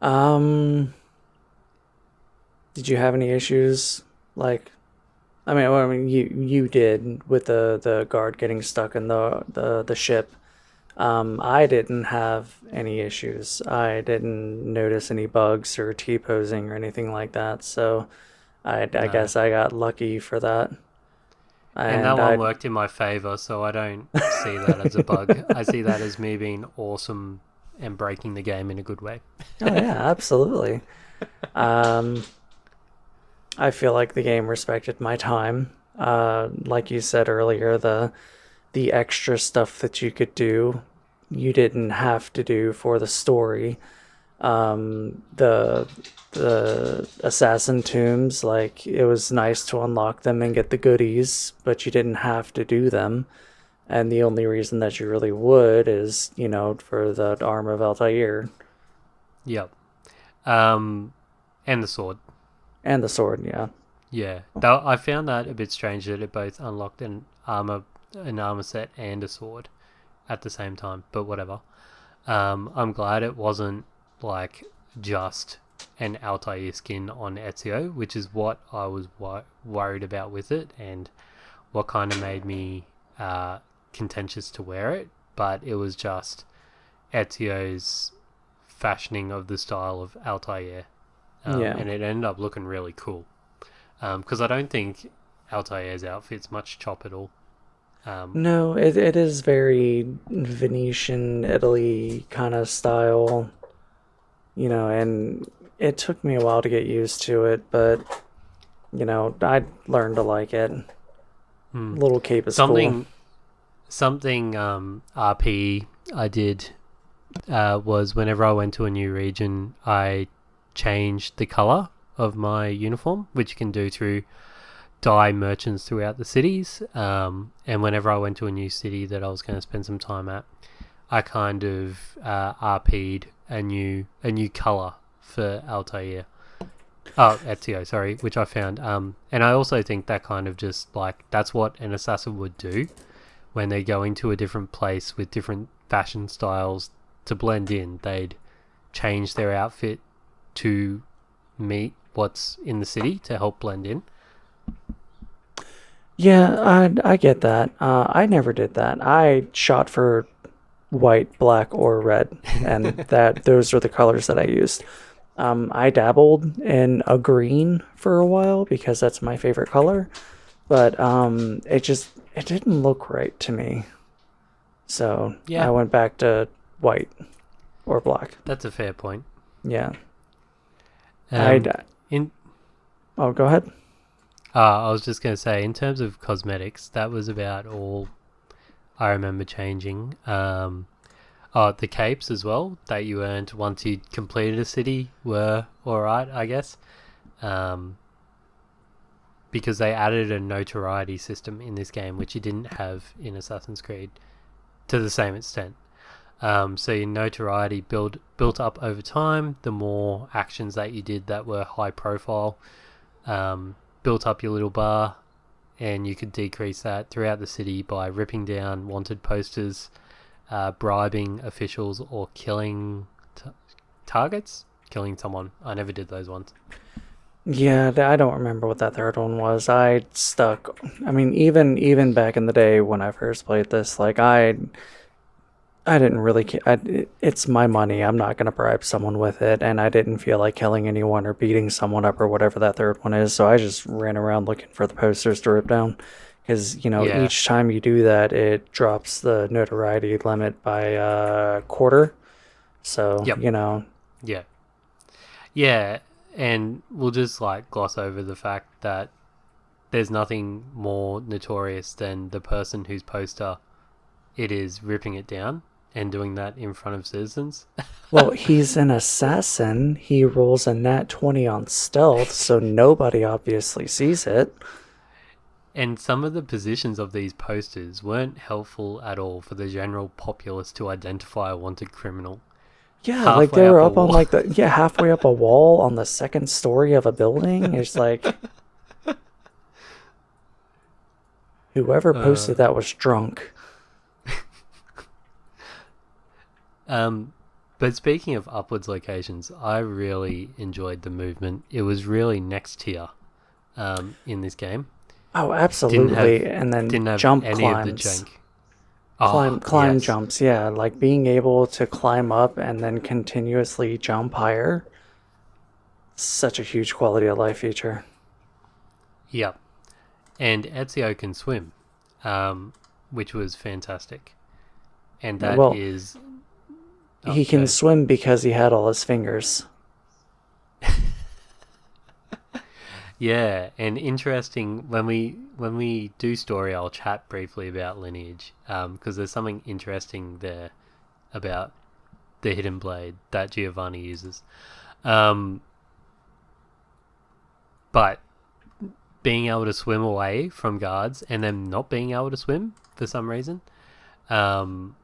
Um, did you have any issues? Like, you did with the guard getting stuck in the ship. I didn't have any issues. I didn't notice any bugs or T-posing or anything like that. So I No, guess I got lucky for that. and that And one worked in my favor, so I don't see that as a bug. I see that as me being awesome and breaking the game in a good way. oh yeah, absolutely. Um, I feel like the game respected my time. Like you said earlier, the extra stuff that you could do, you didn't have to do for the story. The assassin tombs, like, it was nice to unlock them and get the goodies, but you didn't have to do them. And the only reason that you really would is, for the armor of Altair Yep. Um, and the sword. and the sword. Yeah, Yeah, I found that a bit strange that it both unlocked an armor set and a sword at the same time. But whatever. I'm glad it wasn't like just an Altair skin on Ezio, which is what I was worried about with it, and what kind of made me contentious to wear it. But it was just Ezio's fashioning of the style of Altair, Yeah. and it ended up looking really cool. Because I don't think Altair's outfit's much chop at all. No, it is very Venetian, Italy kind of style, and it took me a while to get used to it, but, I learned to like it. Little cape is cool. Something RP I did was whenever I went to a new region, I changed the color of my uniform, which you can do through dye merchants throughout the cities. And whenever I went to a new city that I was going to spend some time at, I kind of RP'd a new color for Altair. Oh, Ezio, sorry, which I found. And I also think that kind of just like that's what an assassin would do when they go into a different place with different fashion styles to blend in. They'd change their outfit to meet what's in the city to help blend in. Yeah, I get that. I never did that. I shot for white, black, or red, and those are the colors that I used. I dabbled in a green for a while because that's my favorite color, but it didn't look right to me. So I Yeah, went back to white or black. that's a fair point. Yeah. I Um, in Oh, go ahead. I was just going to say, in terms of cosmetics, that was about all I remember changing. The capes as well that you earned once you completed a city were alright, I guess. Um, because they added a notoriety system in this game, which you didn't have in Assassin's Creed to the same extent. So your notoriety built up over time. The more actions that you did that were high profile, built up your little bar, and you could decrease that throughout the city by ripping down wanted posters, bribing officials, or killing targets. Killing someone. I never did those ones. Yeah, I don't remember what that third one was. I stuck. I mean, even back in the day when I first played this, like I didn't really care. It's my money. I'm not gonna bribe someone with it, and I didn't feel like killing anyone or beating someone up or whatever that third one is. So I just ran around looking for the posters to rip down, because Yeah. each time you do that, it drops the notoriety limit by a quarter. So Yep. Yeah. Yeah. And we'll just like gloss over the fact that there's nothing more notorious than the person whose poster it is ripping it down and doing that in front of citizens. Well, he's an assassin. He rolls a nat 20 on stealth, so nobody obviously sees it. And some of the positions of these posters weren't helpful at all for the general populace to identify a wanted criminal. Yeah, like they Halfway were up a up on wall. like halfway up a wall on the second story of a building. It's like whoever uh, posted that was drunk. um, but speaking of upwards locations, I really enjoyed the movement. It was really next tier in this game. Oh, Didn't have absolutely. And then didn't have jump any of the climbs. jank. Climb Oh climb yes, jumps, yeah, like being able to climb up and then continuously jump higher. Such a huge quality of life feature. yep. And Ezio can swim, um, which was fantastic. And that Well, is he go can ahead. swim because he had all his fingers. Yeah, and interesting when we do story, I'll chat briefly about lineage, because there's something interesting there about the hidden blade that Giovanni uses. Um, but being able to swim away from guards and then not being able to swim for some reason, um,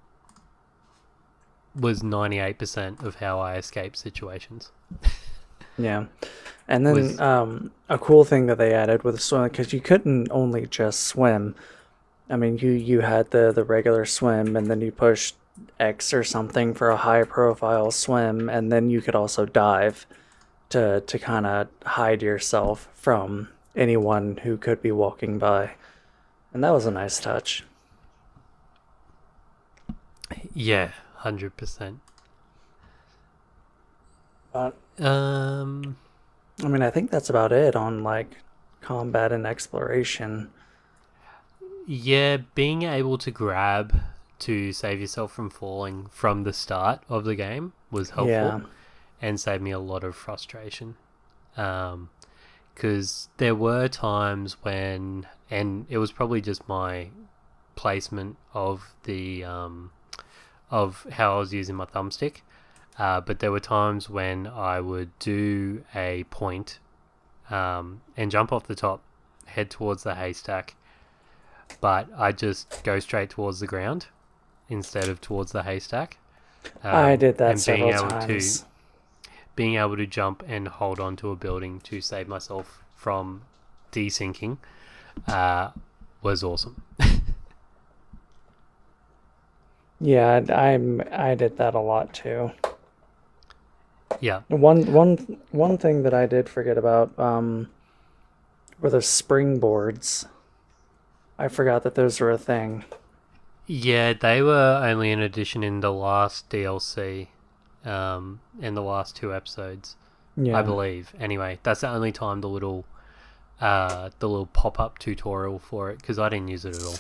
was 98% of how I escape situations. Yeah. And then Was a cool thing that they added with swimming, because you couldn't only just swim. I mean, you had the regular swim, and then you pushed X or something for a high profile swim, and then you could also dive to kind of hide yourself from anyone who could be walking by. And that was a nice touch. yeah, 100%. But Um, I mean, I think that's about it on like combat and exploration. yeah, being able to grab to save yourself from falling from the start of the game was helpful Yeah. and saved me a lot of frustration. Because there were times when, and it was probably just my placement of the of how I was using my thumbstick. But there were times when I would do a point and jump off the top, head towards the haystack, but I just go straight towards the ground instead of towards the haystack. I did that And being several able to times. jump and hold onto a building to save myself from desinking was awesome. Yeah, I did that a lot too. Yeah, One thing that I did forget about were the springboards. I forgot that those were a thing. yeah, they were only an addition in the last DLC, in the last two episodes, I Yeah. believe. Anyway, that's the only time the little pop up tutorial for it, because I didn't use it at all.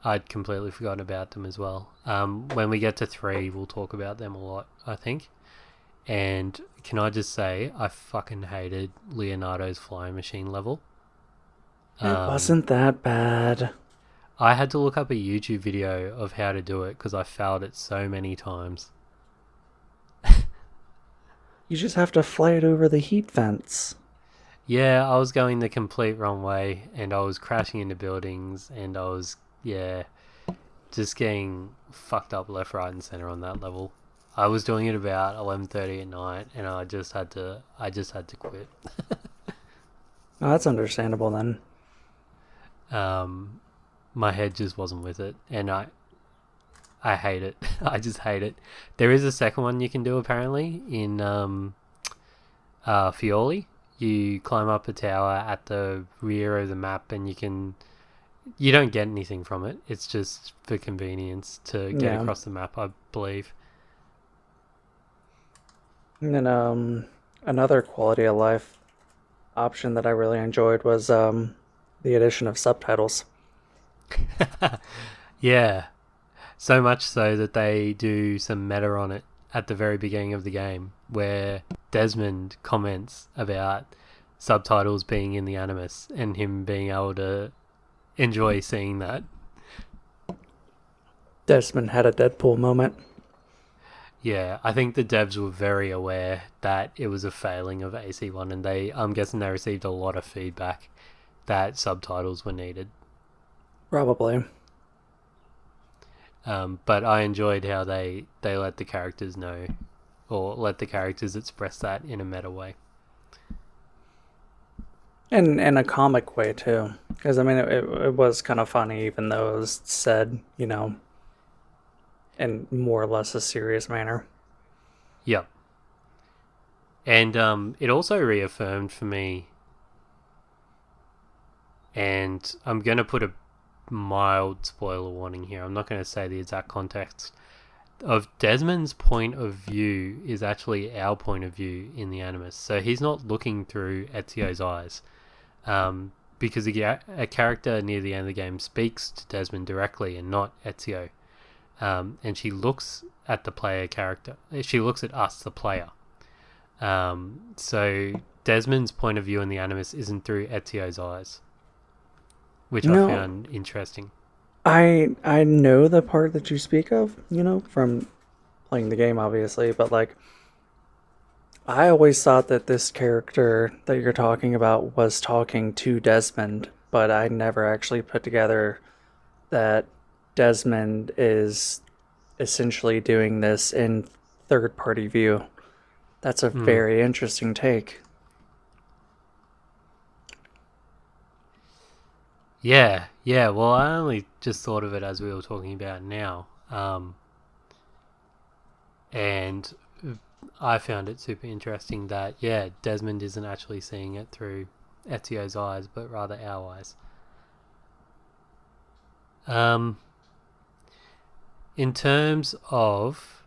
I'd completely forgotten about them as well. When we get to 3, we'll talk about them a lot, I think. And can I just say, I fucking hated Leonardo's flying machine level. It wasn't that bad. I had to look up a YouTube video of how to do it because I failed it so many times. You just have to fly it over the heat vents. Yeah, I was going the complete wrong way and I was crashing into buildings and I was, yeah, just getting fucked up left, right, and center on that level. I was doing it about 11:30 at night, and I just had to quit. Oh, that's understandable then. My head just wasn't with it, and I hate it. I just hate it. There is a second one you can do apparently in Fioli. You climb up a tower at the rear of the map, and you don't get anything from it. It's just for convenience to get Yeah. across the map, I believe. And then another quality of life option that I really enjoyed was the addition of subtitles. Yeah, so much so that they do some meta on it at the very beginning of the game, where Desmond comments about subtitles being in the Animus and him being able to enjoy seeing that. Desmond had a Deadpool moment. Yeah, I think the devs were very aware that it was a failing of AC1, and I'm guessing they received a lot of feedback that subtitles were needed. Probably. But I enjoyed how they let the characters know, or let the characters express that in a meta way. And in a comic way too. Because I mean it was kind of funny even though it was said, in more or less a serious manner. Yep. And it also reaffirmed for me, and I'm going to put a mild spoiler warning here. I'm not going to say the exact context of Desmond's point of view is actually our point of view in the Animus. So he's not looking through Ezio's eyes. Because a character near the end of the game speaks to Desmond directly and not Ezio. And she looks at the player character. She looks at us, the player. So Desmond's point of view in the Animus isn't through Ezio's eyes, which I found interesting. I know the part that you speak of, from playing the game, obviously, but like, I always thought that this character that you're talking about was talking to Desmond, but I never actually put together that Desmond is essentially doing this in third party view. That's a very interesting take. Yeah, yeah. Well, I only just thought of it as we were talking about now. And I found it super interesting that, yeah, Desmond isn't actually seeing it through Ezio's eyes, but rather our eyes. In terms of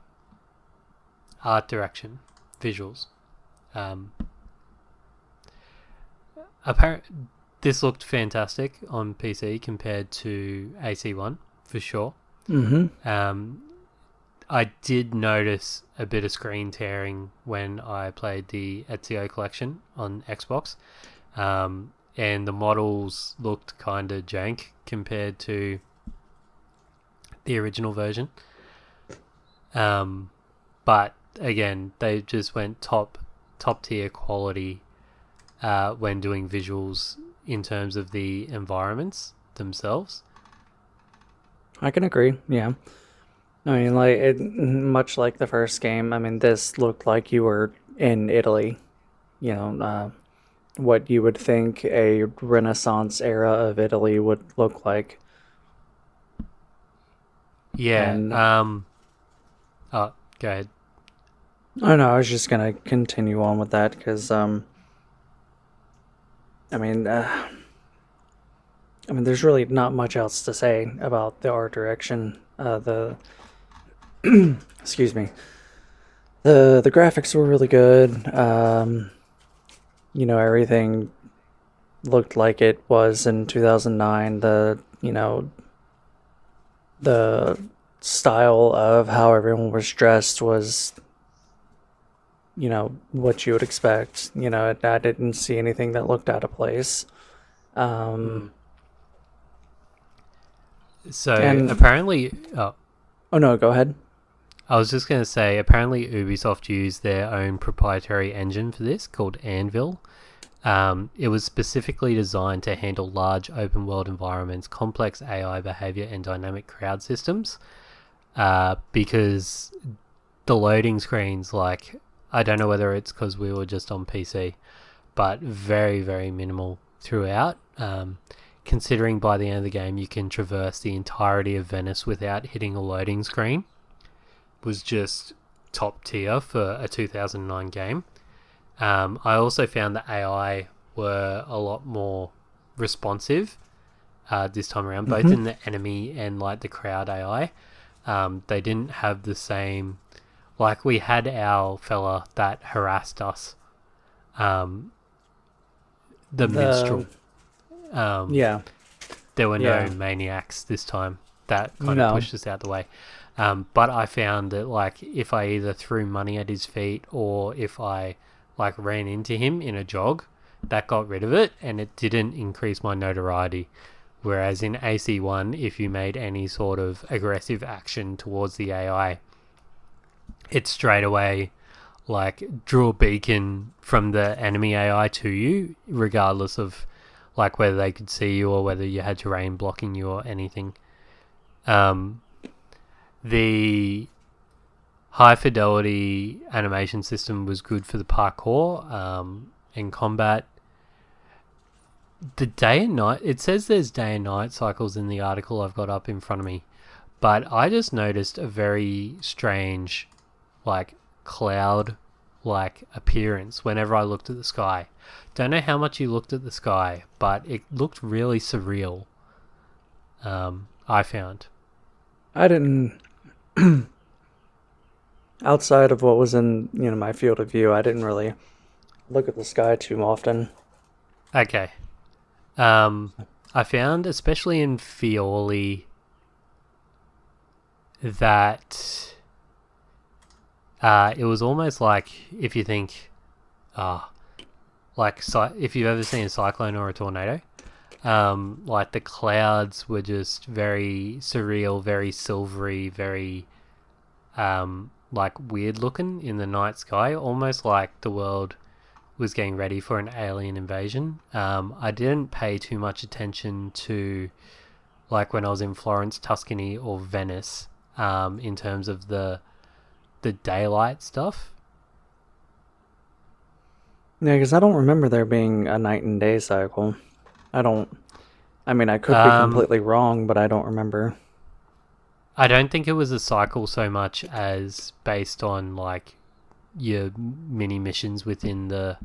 art direction, visuals, apparent this looked fantastic on PC compared to AC1 for sure. I did notice a bit of screen tearing when I played the Ezio collection on Xbox, and the models looked kind of jank compared to the original version. But again, they just went top tier quality when doing visuals in terms of the environments themselves. I can agree, yeah. I mean, much like the first game, I mean, this looked like you were in Italy. What you would think a Renaissance era of Italy would look like. Yeah. And, go ahead. oh no, I was just gonna continue on with that because, there's really not much else to say about the art direction. Excuse me. The graphics were really good. Everything looked like it was in 2009. The style of how everyone was dressed was, what you would expect. I didn't see anything that looked out of place. So apparently, oh no, go ahead. I was just going to say, apparently Ubisoft used their own proprietary engine for this called Anvil. It was specifically designed to handle large open world environments, complex AI behavior, and dynamic crowd systems. Because the loading screens, I don't know whether it's because we were just on PC, but very, very minimal throughout. Considering by the end of the game you can traverse the entirety of Venice without hitting a loading screen, was just top tier for a 2009 game. I also found the AI were a lot more responsive this time around, both in the enemy and the crowd AI. They didn't have the same, we had our fella that harassed us, the minstrel. Yeah. There were no maniacs this time. That kind of pushed us out the way. But I found that if I either threw money at his feet or if I ran into him in a jog, that got rid of it and it didn't increase my notoriety. Whereas in AC1, if you made any sort of aggressive action towards the AI, it straight away drew a beacon from the enemy AI to you, regardless of whether they could see you or whether you had terrain blocking you or anything. The high fidelity animation system was good for the parkour and combat. The day and night, it says there's day and night cycles in the article I've got up in front of me, but I just noticed a very strange cloud appearance whenever I looked at the sky. Don't know how much you looked at the sky, but it looked really surreal. I found. I didn't. Outside of what was in my field of view, I didn't really look at the sky too often. Okay. I found, especially in Fioli, that it was almost if you think, if you've ever seen a cyclone or a tornado, the clouds were just very surreal, very silvery, very weird looking in the night sky, almost like the world was getting ready for an alien invasion. I didn't pay too much attention to when I was in Florence, Tuscany, or Venice, in terms of the daylight stuff. Yeah, because I don't remember there being a night and day cycle. I don't. I mean, I could be Um, completely wrong, but I don't remember. I don't think it was a cycle so much as based on like your mini missions within the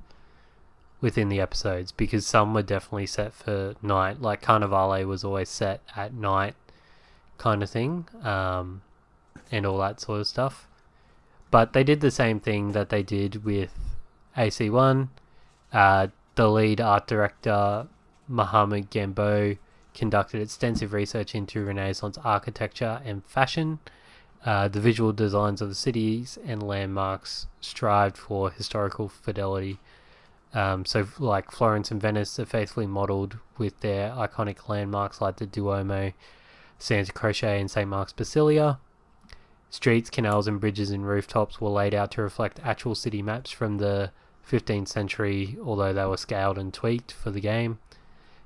episodes, because some were definitely set for night. Like Carnivale was always set at night, kind of thing, and all that sort of stuff. But they did the same thing that they did with AC1. The lead art director, Mohamed Gambo, conducted extensive research into Renaissance architecture and fashion. The visual designs of the cities and landmarks strived for historical fidelity. So, like Florence and Venice are faithfully modelled with their iconic landmarks like the Duomo, Santa Croce, and St. Mark's Basilia. Streets, canals, and bridges and rooftops were laid out to reflect actual city maps from the 15th century, although they were scaled and tweaked for the game.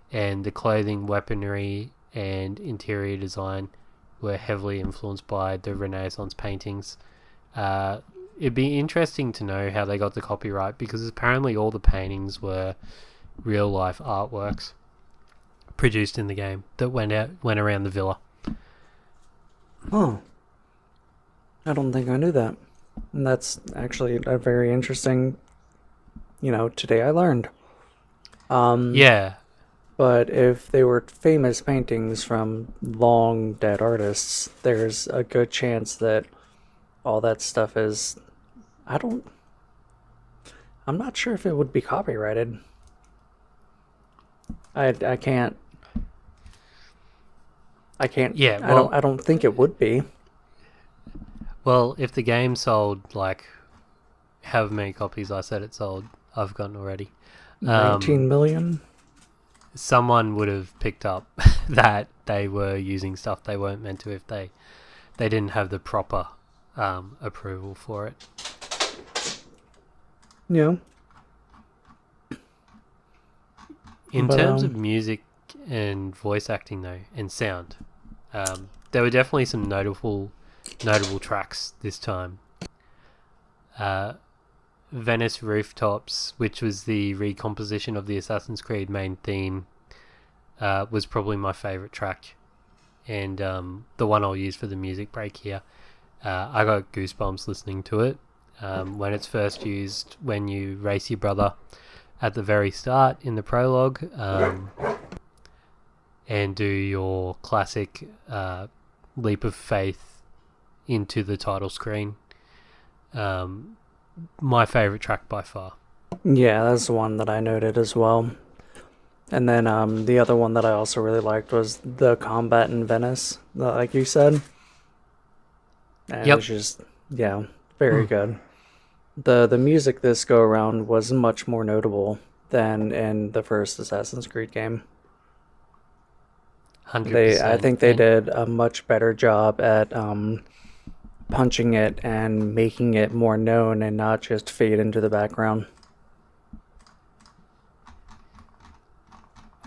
And the clothing, weaponry, and interior design were heavily influenced by the Renaissance paintings. It'd be interesting to know how they got the copyright, because apparently all the paintings were real life artworks produced in the game that went around the villa. Oh, I don't think I knew that. And that's actually a very interesting. Today I learned. Yeah, But if they were famous paintings from long dead artists, there's a good chance that all that stuff is. I don't. I'm not sure if it would be copyrighted. I can't. I can't. yeah. I don't. I don't think it would be. Well, if the game sold like however many copies I said it sold, I've gotten already. 19 million. Someone would have picked up that they were using stuff they weren't meant to if they didn't have the proper approval for it. Yeah. In But terms of music and voice acting, though, and sound, there were definitely some notable tracks this time. Venice Rooftops, which was the recomposition of the Assassin's Creed main theme, was probably my favourite track, and the one I'll use for the music break here. I got goosebumps listening to it when it's first used, when you race your brother at the very start in the prologue, and do your classic leap of faith into the title screen. My favourite track by far. yeah, that's the one that I noted as well. And then the other one that I also really liked was the combat in Venice, like you said. And Yep. it's just, yeah, very good. The music this go around was much more notable than in the first Assassin's Creed game. 100%. I think they did a much better job at punching it and making it more known and not just fade into the background.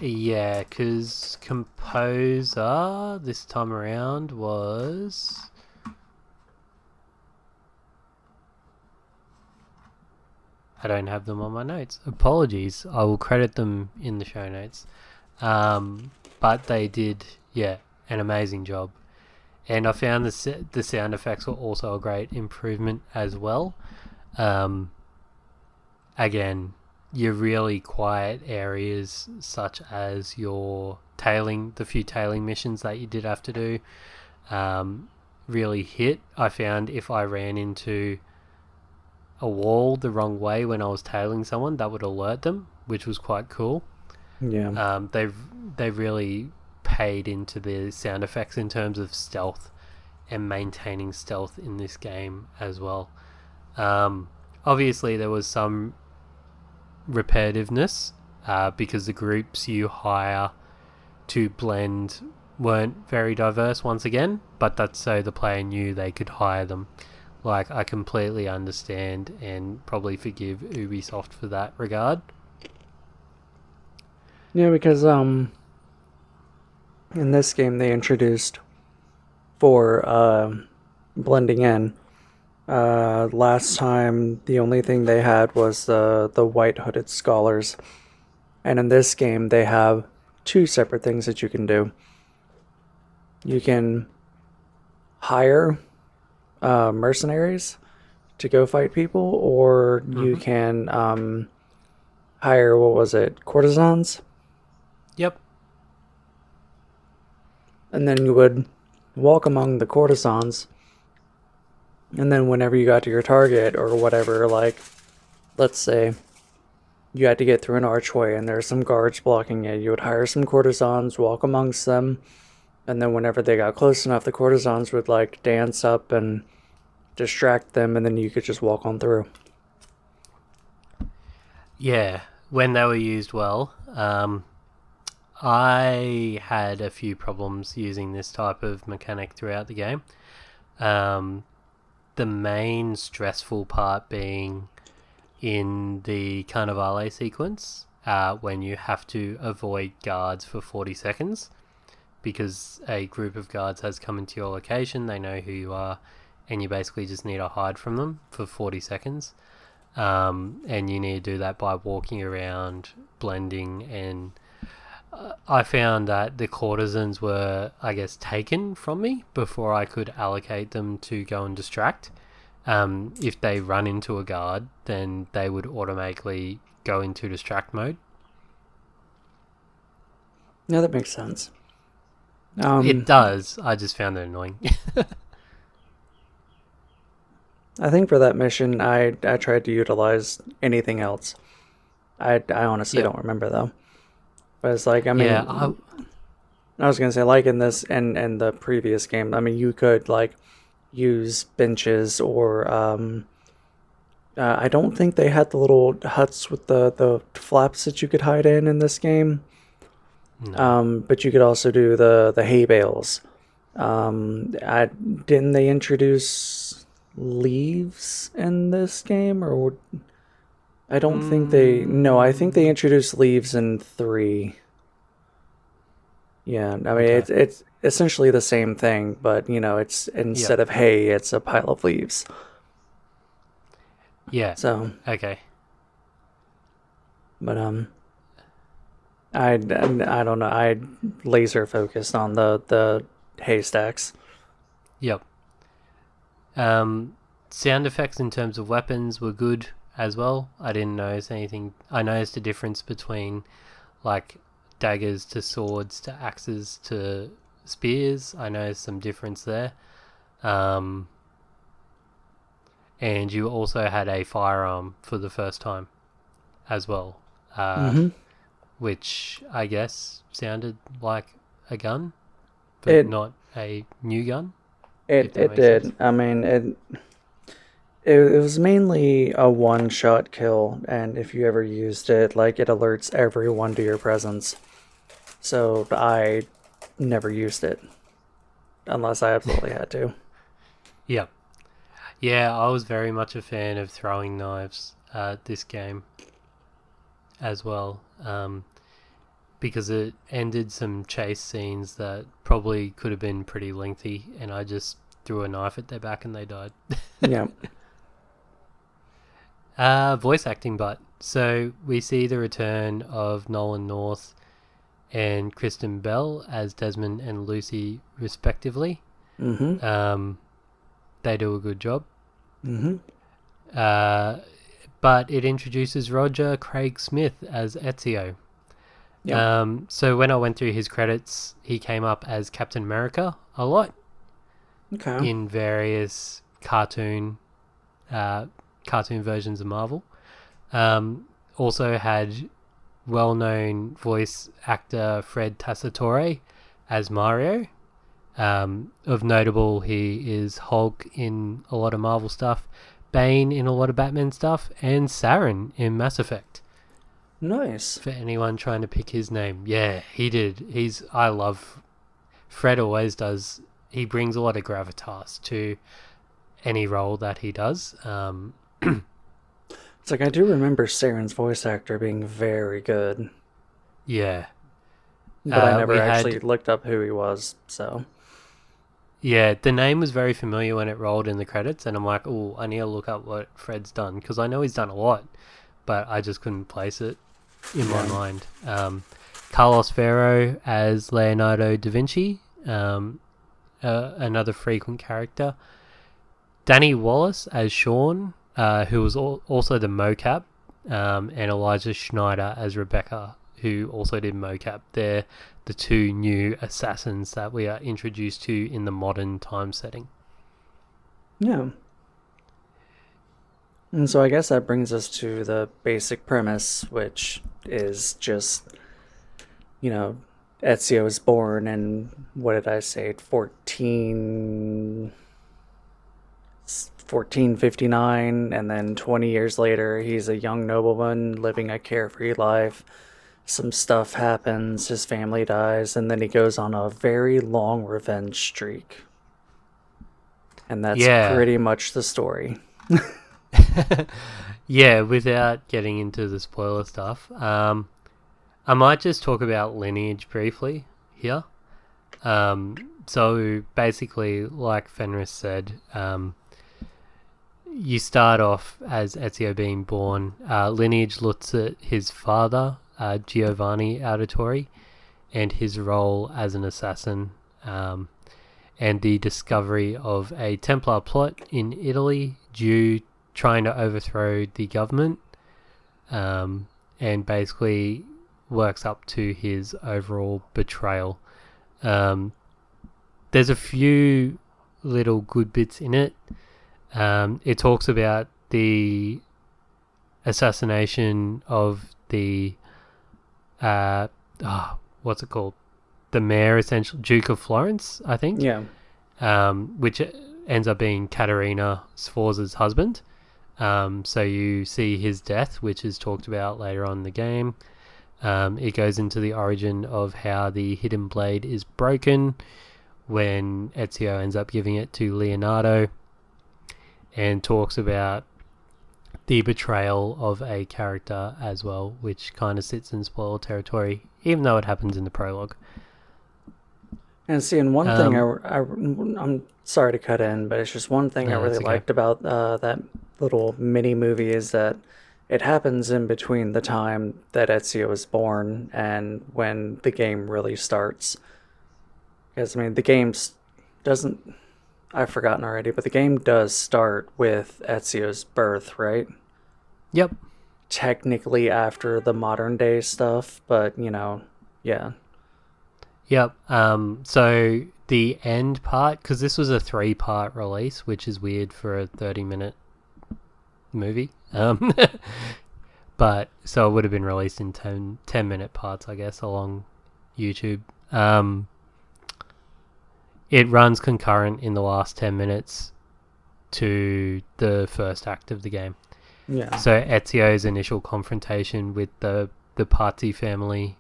Yeah, because composer this time around was... I don't have them on my notes. Apologies. I will credit them in the show notes. But they did, an amazing job. And I found the sound effects were also a great improvement as well. Again, your really quiet areas, such as the few tailing missions that you did have to do, really hit. I found if I ran into a wall the wrong way when I was tailing someone, that would alert them, which was quite cool. Yeah. They really paid into the sound effects in terms of stealth and maintaining stealth in this game as well. Obviously, there was some repetitiveness because the groups you hire to blend weren't very diverse once again, but that's so the player knew they could hire them. Like, I completely understand and probably forgive Ubisoft for that regard. Yeah, because in this game they introduced for blending in Last time, the only thing they had was the white hooded scholars, and in this game, they have two separate things that you can do. You can hire mercenaries to go fight people, or you Mm-hmm. can hire, what was it, courtesans, Yep. and then you would walk among the courtesans, and then whenever you got to your target or whatever, like let's say you had to get through an archway and there's some guards blocking it, you would hire some courtesans, walk amongst them, and then whenever they got close enough, the courtesans would like dance up and distract them, and then you could just walk on through. Yeah. When they were used well, I had a few problems using this type of mechanic throughout the game. Um, the main stressful part being in the Carnivale sequence, when you have to avoid guards for 40 seconds because a group of guards has come into your location, they know who you are, and you basically just need to hide from them for 40 seconds. And you need to do that by walking around, blending, and I found that the courtesans were, I guess, taken from me before I could allocate them to go and distract. If they run into a guard, then they would automatically go into distract mode. Yeah, that makes sense. It does. I just found it annoying. I think for that mission, I tried to utilize anything else. I honestly Yep. don't remember though. But it's like, I Yeah. mean, I was gonna say, like in this and the previous game, I mean, you could like use benches or I don't think they had the little huts with the flaps that you could hide in this game. No. But you could also do the hay bales. I didn't they introduce leaves in this game, or I don't think they. No, I think they Mm, introduced leaves in 3. Yeah, I mean okay. it's essentially the same thing, but it's Yep. instead of hay, it's a pile of leaves. Yeah. So, Okay. but I don't know. I laser focused on the haystacks. Yep. Sound effects in terms of weapons were good as well. I didn't notice anything. I noticed a difference between like daggers to swords to axes to spears. I noticed some difference there. Um, and you also had a firearm for the first time as well, Mm-hmm. which I guess sounded like a gun, but It not a new gun, if it that it makes sense. did. I mean it was mainly a one-shot kill, and if you ever used it, like it alerts everyone to your presence. So I never used it unless I absolutely had to. Yep. Yeah, I was very much a fan of throwing knives this game as well, because it ended some chase scenes that probably could have been pretty lengthy, and I just threw a knife at their back and they died. Yeah. Voice acting, but so we see the return of Nolan North and Kristen Bell as Desmond and Lucy, respectively. Mm-hmm. Um, they do a good job. Mm-hmm. Uh, but it introduces Roger Craig Smith as Ezio. Yeah. So when I went through his credits, he came up as Captain America a lot Okay. in various cartoon versions of Marvel. Also had well-known voice actor Fred Tassatore as Mario. Of notable, he is Hulk in a lot of Marvel stuff, Bane in a lot of Batman stuff, and Saren in Mass Effect. Nice. For anyone trying to pick his name, yeah, he did. I love Fred. Always does. He brings a lot of gravitas to any role that he does. It's like I do remember Saren's voice actor being very good, Yeah, but I never we actually had looked up who he was. So Yeah, the name was very familiar when it rolled in the credits, and I'm like, oh, I need to look up what Fred's done because I know he's done a lot, but I just couldn't place it in my Yeah. mind. Carlos Ferro as Leonardo da Vinci, another frequent character. Danny Wallace as Sean, who was also the mocap, and Elijah Schneider as Rebecca, who also did mocap. They're the two new assassins that we are introduced to in the modern time setting. Yeah. And so I guess that brings us to the basic premise, which is just, you know, Ezio is born in, what did I say, 1459, and then 20 years later, he's a young nobleman living a carefree life. Some stuff happens, his family dies, and then he goes on a very long revenge streak. And that's Yeah. pretty much the story. Yeah, without getting into the spoiler stuff, I might just talk about lineage briefly here. So basically, like Fenris said, you start off as Ezio being born. Lineage looks at his father, Giovanni Auditore, and his role as an assassin, and the discovery of a Templar plot in Italy due trying to overthrow the government, and basically works up to his overall betrayal. There's a few little good bits in it. It talks about the assassination of the what's it called? The mayor, essentially, Duke of Florence, I think. Yeah. Which ends up being Caterina Sforza's husband. So you see his death, which is talked about later on in the game. It goes into the origin of how the hidden blade is broken when Ezio ends up giving it to Leonardo, and talks about the betrayal of a character as well, which kind of sits in spoiler territory, even though it happens in the prologue. And see, and one thing I'm sorry to cut in, but it's just one thing I really liked about that little mini movie is that it happens in between the time that Ezio was born and when the game really starts. Because, I mean, the game doesn't... I've forgotten already, but the game does start with Ezio's birth, right? Yep. Technically after the modern day stuff, but, yeah. Yep. So the end part, because this was a 3-part release, which is weird for a 30-minute movie. But so it would have been released in 10-minute parts, I guess, along YouTube. It runs concurrent in the last 10 minutes to the first act of the game. Yeah. So Ezio's initial confrontation with the Pazzi family,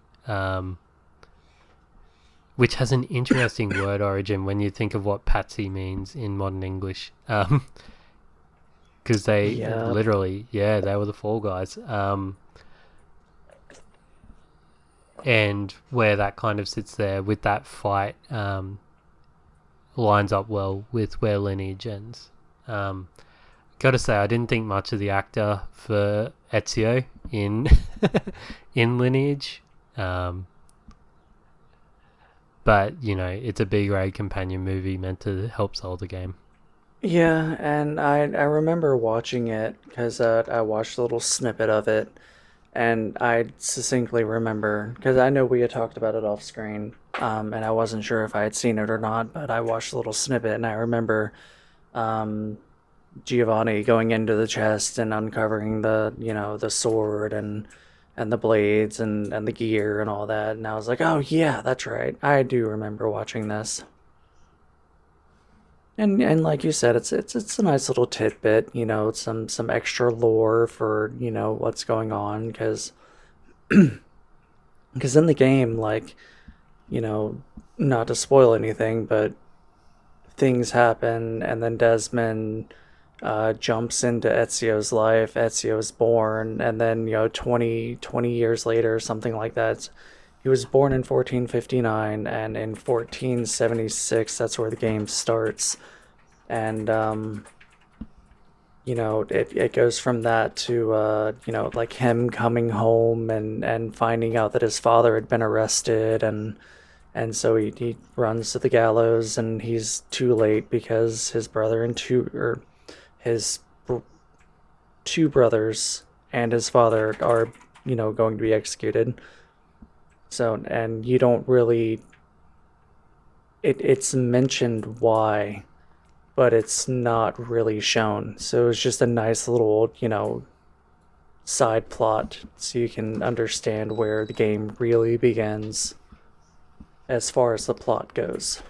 which has an interesting word origin when you think of what Patsy means in modern English. Because they literally, they were the Fall Guys. And where that kind of sits there with that fight lines up well with where Lineage ends. Gotta say, I didn't think much of the actor for Ezio in in Lineage. But, it's a B-grade companion movie meant to help sell the game. Yeah, and I remember watching it because I watched a little snippet of it, and I succinctly remember, because I know we had talked about it off screen, and I wasn't sure if I had seen it or not, but I watched a little snippet, and I remember Giovanni going into the chest and uncovering the sword and the blades and the gear and all that, and I was like, oh yeah, that's right, I do remember watching this. And like you said, it's a nice little tidbit, some extra lore for what's going on, because in the game, like, not to spoil anything, but things happen, and then Desmond jumps into Ezio's life. Ezio's born, and then 20 years later, something like that, He was born in 1459, and in 1476, that's where the game starts. And it goes from that to like him coming home and finding out that his father had been arrested, and so he runs to the gallows, and he's too late because his brother and his two brothers and his father are going to be executed. So, and you don't really, it's mentioned why, but it's not really shown. So it's just a nice little, side plot so you can understand where the game really begins as far as the plot goes.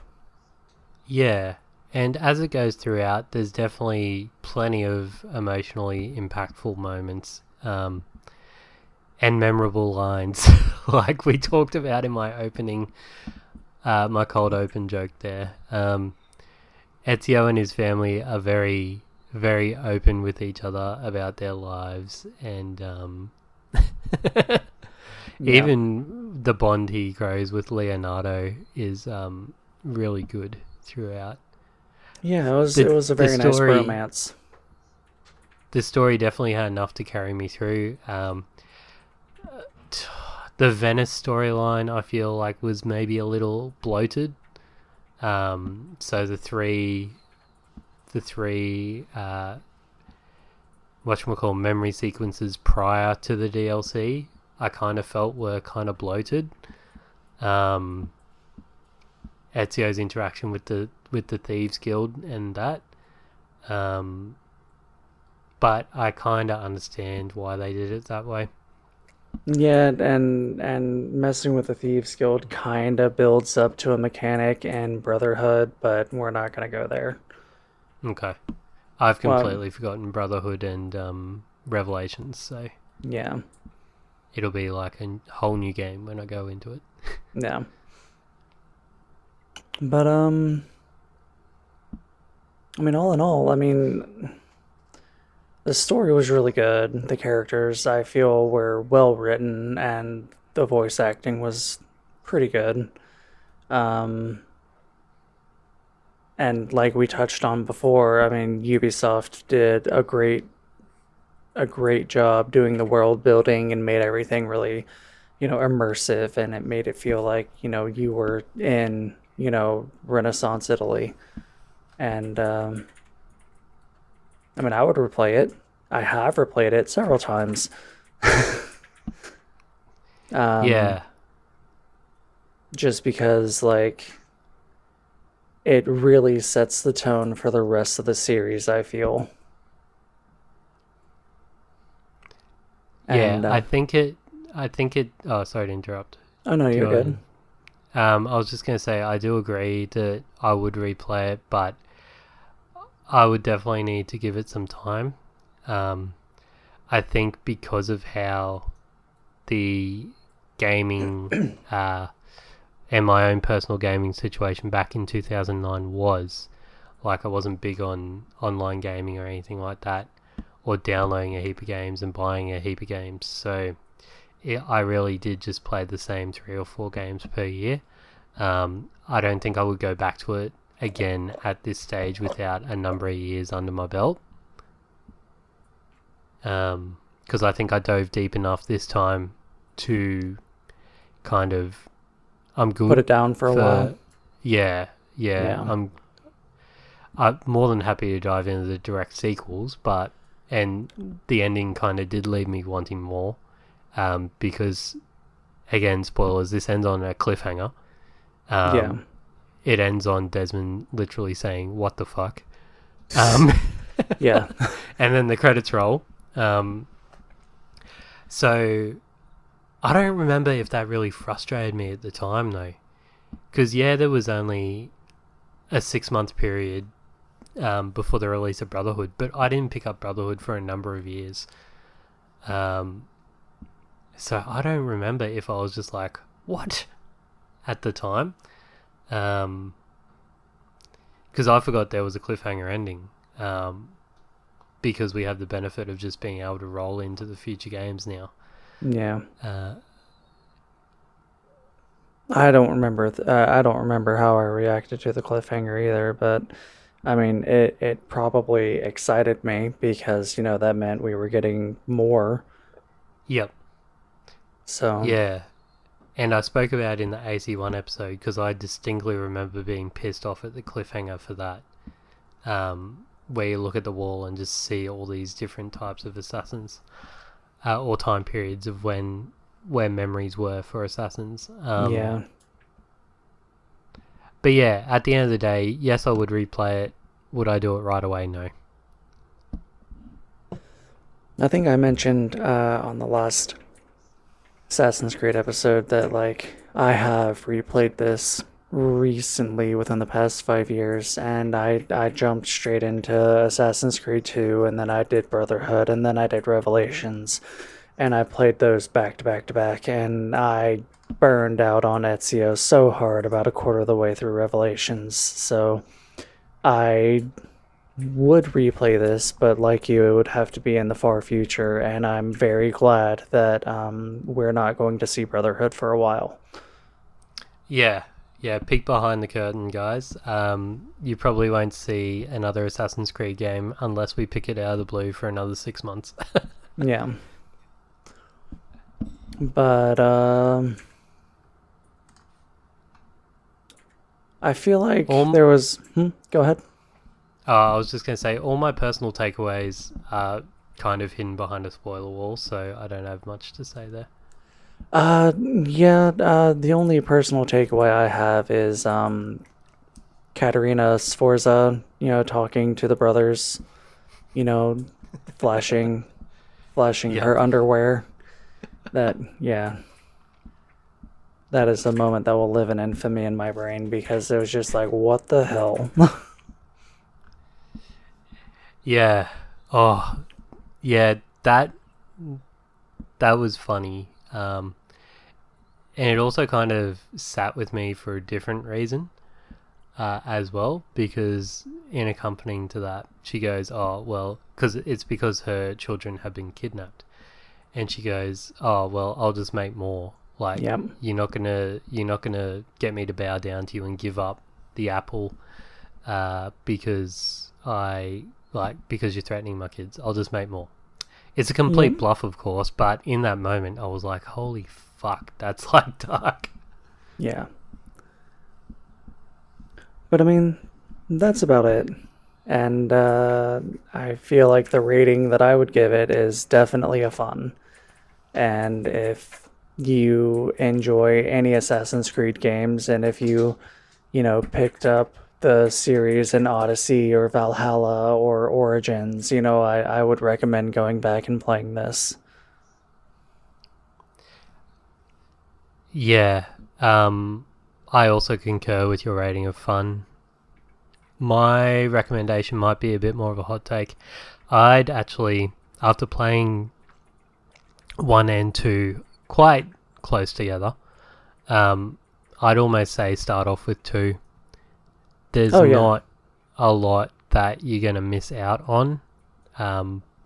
Yeah, and as it goes throughout, there's definitely plenty of emotionally impactful moments and memorable lines, like we talked about in my opening, my cold open joke there. Ezio and his family are very, very open with each other about their lives, and Yeah. even the bond he grows with Leonardo is really good throughout. Yeah, it was a very nice romance. The story definitely had enough to carry me through. The Venice storyline, I feel like, was maybe a little bloated. So the three whatchamacallit memory sequences prior to the DLC, I kind of felt were kind of bloated. Ezio's interaction with the Thieves Guild and that. But I kind of understand why they did it that way. Yeah, and messing with the Thieves Guild kind of builds up to a mechanic in Brotherhood, but we're not going to go there. Okay. I've Well, completely forgotten Brotherhood and Revelations, so yeah, it'll be like a whole new game when I go into it. yeah. But I mean, all in all, I mean, the story was really good. The characters, I feel, were well written, and the voice acting was pretty good. Um, and like we touched on before, I mean, Ubisoft did a great job doing the world building and made everything really, immersive, and it made it feel like, you were in, Renaissance Italy. And I mean, I would replay it. I have replayed it several times. Yeah. Just because, like, it really sets the tone for the rest of the series, I feel. Yeah, And, I think it oh, sorry to interrupt. oh no, you're Go good. ahead. I was just going to say, I do agree that I would replay it, but I would definitely need to give it some time. I think because of how the gaming and my own personal gaming situation back in 2009 was, like, I wasn't big on online gaming or anything like that, or downloading a heap of games and buying a heap of games. So I really did just play the same 3 or 4 games per year. I don't think I would go back to it again at this stage without a number of years under my belt. Because I think I dove deep enough this time to kind of, I'm good Put it down for a while. yeah, Yeah. I'm more than happy to dive into the direct sequels, and the ending kind of did leave me wanting more, because, again, spoilers, this ends on a cliffhanger. Yeah. It ends on Desmond literally saying, "What the fuck?" Um, Yeah. and then the credits roll. So I don't remember if that really frustrated me at the time, though. Because, yeah, there was only a 6-month period before the release of Brotherhood, but I didn't pick up Brotherhood for a number of years. So I don't remember if I was just like, what? At the time. Because I forgot there was a cliffhanger ending. Because we have the benefit of just being able to roll into the future games now. Yeah. I don't remember. I don't remember how I reacted to the cliffhanger either, but I mean, it probably excited me because that meant we were getting more. Yep. So Yeah. And I spoke about it in the AC1 episode because I distinctly remember being pissed off at the cliffhanger for that. Where you look at the wall and just see all these different types of assassins, or time periods of where memories were for assassins. yeah, But yeah, at the end of the day, yes, I would replay it. Would I do it right away? No. I think I mentioned on the last Assassin's Creed episode that I have replayed this recently within the past 5 years, and I jumped straight into Assassin's Creed 2, and then I did Brotherhood, and then I did Revelations, and I played those back to back to back, and I burned out on Ezio so hard about a quarter of the way through Revelations. So I would replay this, but like you, it would have to be in the far future, and I'm very glad that we're not going to see Brotherhood for a while. Yeah, yeah. Peek behind the curtain, guys. You probably won't see another Assassin's Creed game unless we pick it out of the blue for another 6 months. Yeah. But I feel like there was. Go ahead. I was just going to say, all my personal takeaways are kind of hidden behind a spoiler wall, so I don't have much to say there. Yeah, the only personal takeaway I have is Katerina Sforza, talking to the brothers, you know, flashing Yeah. her underwear. Yeah. That is a moment that will live in infamy in my brain because it was just like, what the hell? Yeah. Oh, yeah. That was funny. And it also kind of sat with me for a different reason, as well, because in accompanying to that, she goes, "Oh well," because her children have been kidnapped, and she goes, "Oh well, I'll just make more. Like Yep. you're not gonna get me to bow down to you and give up the apple, because because you're threatening my kids. I'll just make more." It's a complete Yep. bluff, of course, but in that moment, I was like, "Holy fuck, that's like dark." Yeah. But I mean, that's about it. And I feel like the rating that I would give it is definitely a fun. And if you enjoy any Assassin's Creed games, and if you picked up the series in Odyssey or Valhalla or Origins, I would recommend going back and playing this. Yeah, I also concur with your rating of fun. My recommendation might be a bit more of a hot take. I'd actually, after playing 1 and 2 quite close together, I'd almost say start off with 2. There's Oh, yeah. not a lot that you're going to miss out on,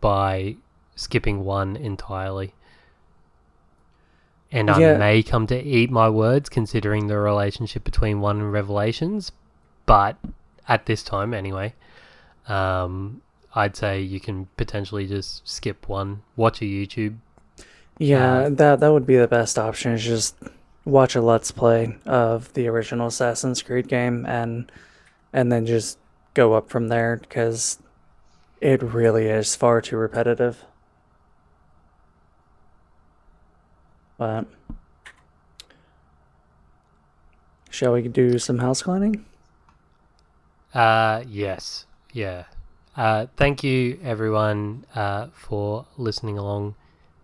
by skipping 1 entirely. And I Yeah. may come to eat my words considering the relationship between 1 and Revelations, but at this time anyway, I'd say you can potentially just skip 1, watch a YouTube. Yeah, that would be the best option, is just watch a Let's Play of the original Assassin's Creed game and then just go up from there, because it really is far too repetitive. But shall we do some house cleaning? Yes, yeah. Thank you everyone for listening along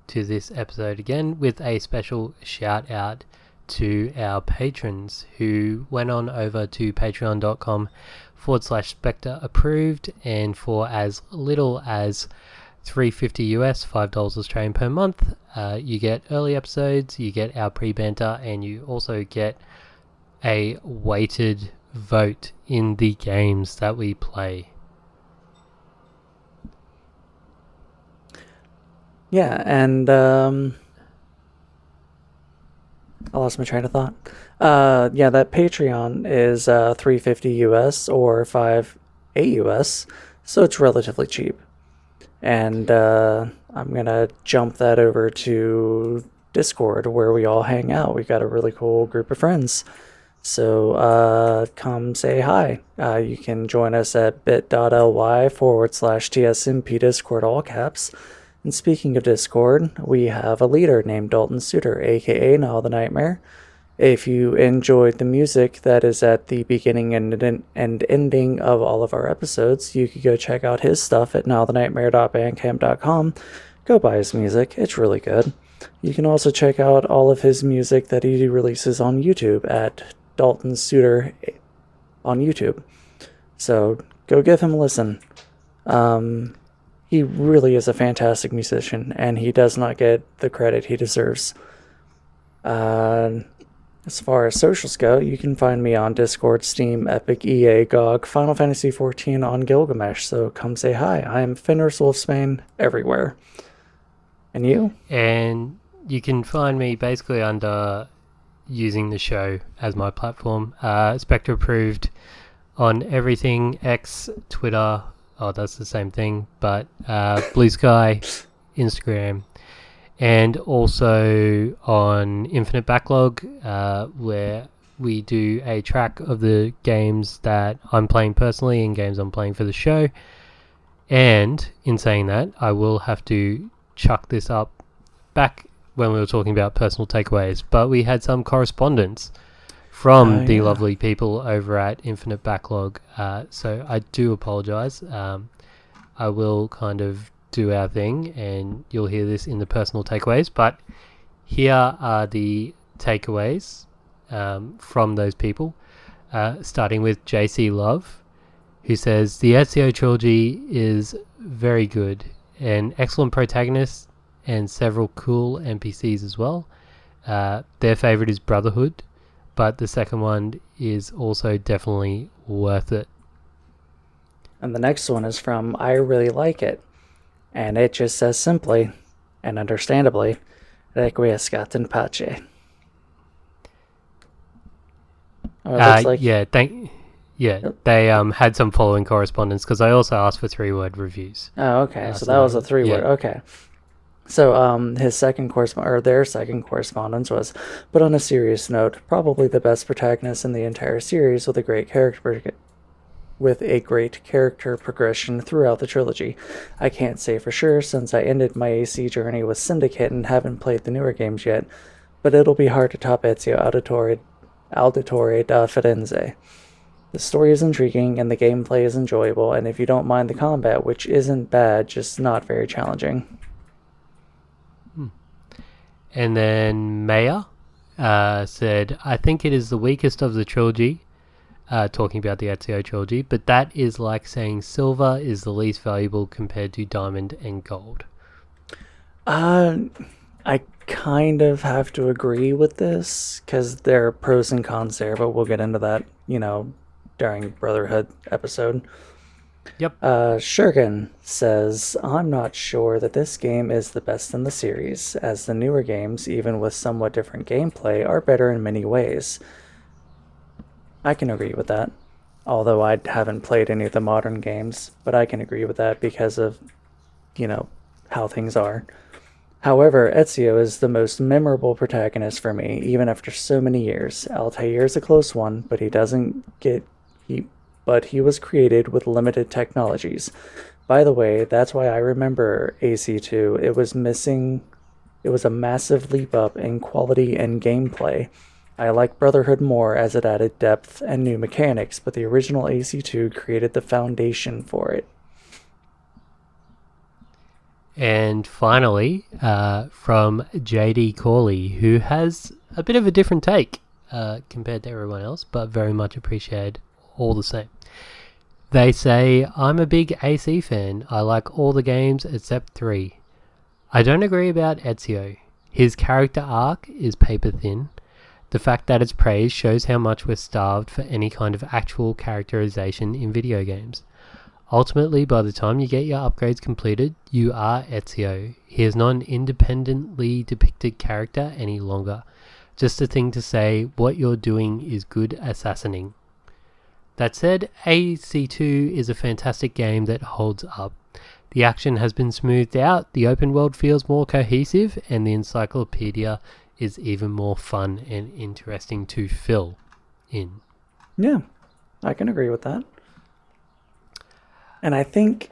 to this episode again, with a special shout out to our patrons who went on over to patreon.com/Spectre approved, and for as little as $3.50 US, $5 Australian per month, you get early episodes, you get our pre-banter, and you also get a weighted vote in the games that we play. Yeah, and I lost my train of thought. Yeah, that Patreon is $3.50 US or $5.8 US, so it's relatively cheap. And I'm gonna jump that over to Discord where we all hang out. We got a really cool group of friends. So come say hi. You can join us at bit.ly/TSMP Discord, all caps. And speaking of Discord, we have a leader named Dalton Suter, aka Now the Nightmare. If you enjoyed the music that is at the beginning and ending of all of our episodes, you could go check out his stuff at nowthenightmare.bandcamp.com. Go buy his music, it's really good. You can also check out all of his music that he releases on YouTube at Dalton Suter on YouTube. So go give him a listen. He really is a fantastic musician, and he does not get the credit he deserves. As far as socials go, you can find me on Discord, Steam, Epic, EA, GOG, Final Fantasy XIV, on Gilgamesh, so come say hi. I am Fenris Wolfsbane everywhere. And you? And you can find me basically under using the show as my platform. Spectre approved on everything, X, Twitter, that's the same thing, but Blue Sky, Instagram, and also on Infinite Backlog, where we do a track of the games that I'm playing personally and games I'm playing for the show. And in saying that, I will have to chuck this up back when we were talking about personal takeaways, but we had some correspondence from the lovely people over at Infinite Backlog, so I do apologize. I will kind of do our thing, and you'll hear this in the personal takeaways, but here are the takeaways from those people, starting with JC Love, who says, the Ezio trilogy is very good, an excellent protagonist, and several cool NPCs as well. Their favourite is Brotherhood, but the second one is also definitely worth it. And the next one is from I Really Like It. And it just says simply, and understandably, Requiescat in Pace. They had some following correspondence, because I also asked for 3-word reviews. Oh, okay. So that was a 3-word. Yeah. Okay. So their second correspondence was, but on a serious note, probably the best protagonist in the entire series with a great character progression throughout the trilogy. I can't say for sure since I ended my AC journey with Syndicate and haven't played the newer games yet, but it'll be hard to top Ezio Auditore da Firenze. The story is intriguing and the gameplay is enjoyable, and if you don't mind the combat, which isn't bad, just not very challenging. And then Maya said, I think it is the weakest of the trilogy, talking about the Ezio trilogy, but that is like saying silver is the least valuable compared to diamond and gold. I kind of have to agree with this, because there are pros and cons there, but we'll get into that, during Brotherhood episode. Yep. Shurgen says, I'm not sure that this game is the best in the series, as the newer games, even with somewhat different gameplay, are better in many ways. I can agree with that, although I haven't played any of the modern games, but I can agree with that because of, how things are. However, Ezio is the most memorable protagonist for me, even after so many years. Altair is a close one, but he was created with limited technologies. By the way, that's why I remember AC2. It was a massive leap up in quality and gameplay. I like Brotherhood more as it added depth and new mechanics, but the original AC2 created the foundation for it. And finally, from JD Corley, who has a bit of a different take compared to everyone else, but very much appreciated all the same. They say, I'm a big AC fan. I like all the games except 3. I don't agree about Ezio. His character arc is paper thin. The fact that it's praised shows how much we're starved for any kind of actual characterization in video games. Ultimately, by the time you get your upgrades completed, you are Ezio. He is not an independently depicted character any longer. Just a thing to say, what you're doing is good assassinating. That said, AC2 is a fantastic game that holds up. The action has been smoothed out, the open world feels more cohesive, and the encyclopedia is even more fun and interesting to fill in. Yeah, I can agree with that. And I think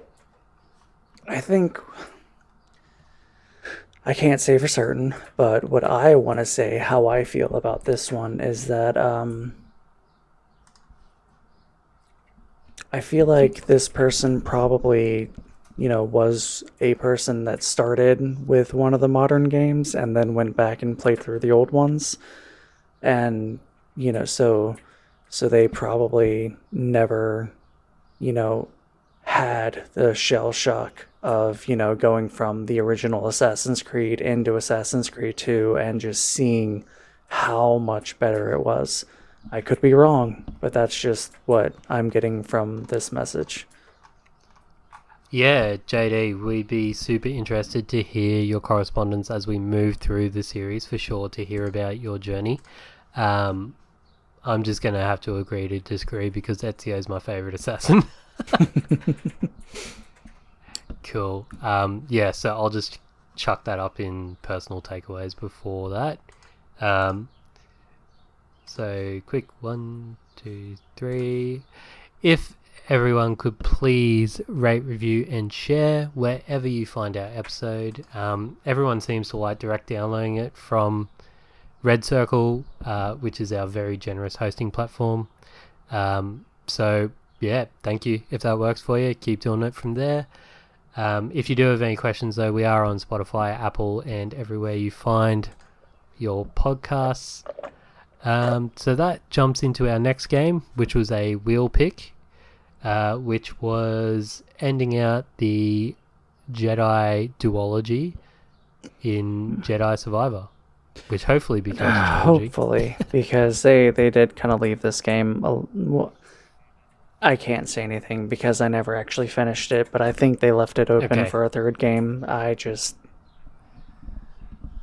I can't say for certain, but what I want to say, how I feel about this one, is that I feel like this person probably, was a person that started with one of the modern games and then went back and played through the old ones. And, so they probably never, had the shell shock of, going from the original Assassin's Creed into Assassin's Creed 2 and just seeing how much better it was. I could be wrong, but that's just what I'm getting from this message. Yeah, JD, we'd be super interested to hear your correspondence as we move through the series, for sure, to hear about your journey. I'm just going to have to agree to disagree because Ezio is my favourite assassin. Cool. Yeah, so I'll just chuck that up in personal takeaways before that. So quick 1, 2, 3. If everyone could please rate, review, and share wherever you find our episode. Everyone seems to like direct downloading it from Red Circle, which is our very generous hosting platform. So yeah, thank you. If that works for you, keep doing it from there. If you do have any questions, though, we are on Spotify, Apple, and everywhere you find your podcasts. So that jumps into our next game, which was a wheel pick, which was ending out the Jedi duology in Jedi Survivor, which hopefully becomes a trilogy. Hopefully, because they did kind of leave this game. I can't say anything because I never actually finished it, but I think they left it open for a third game.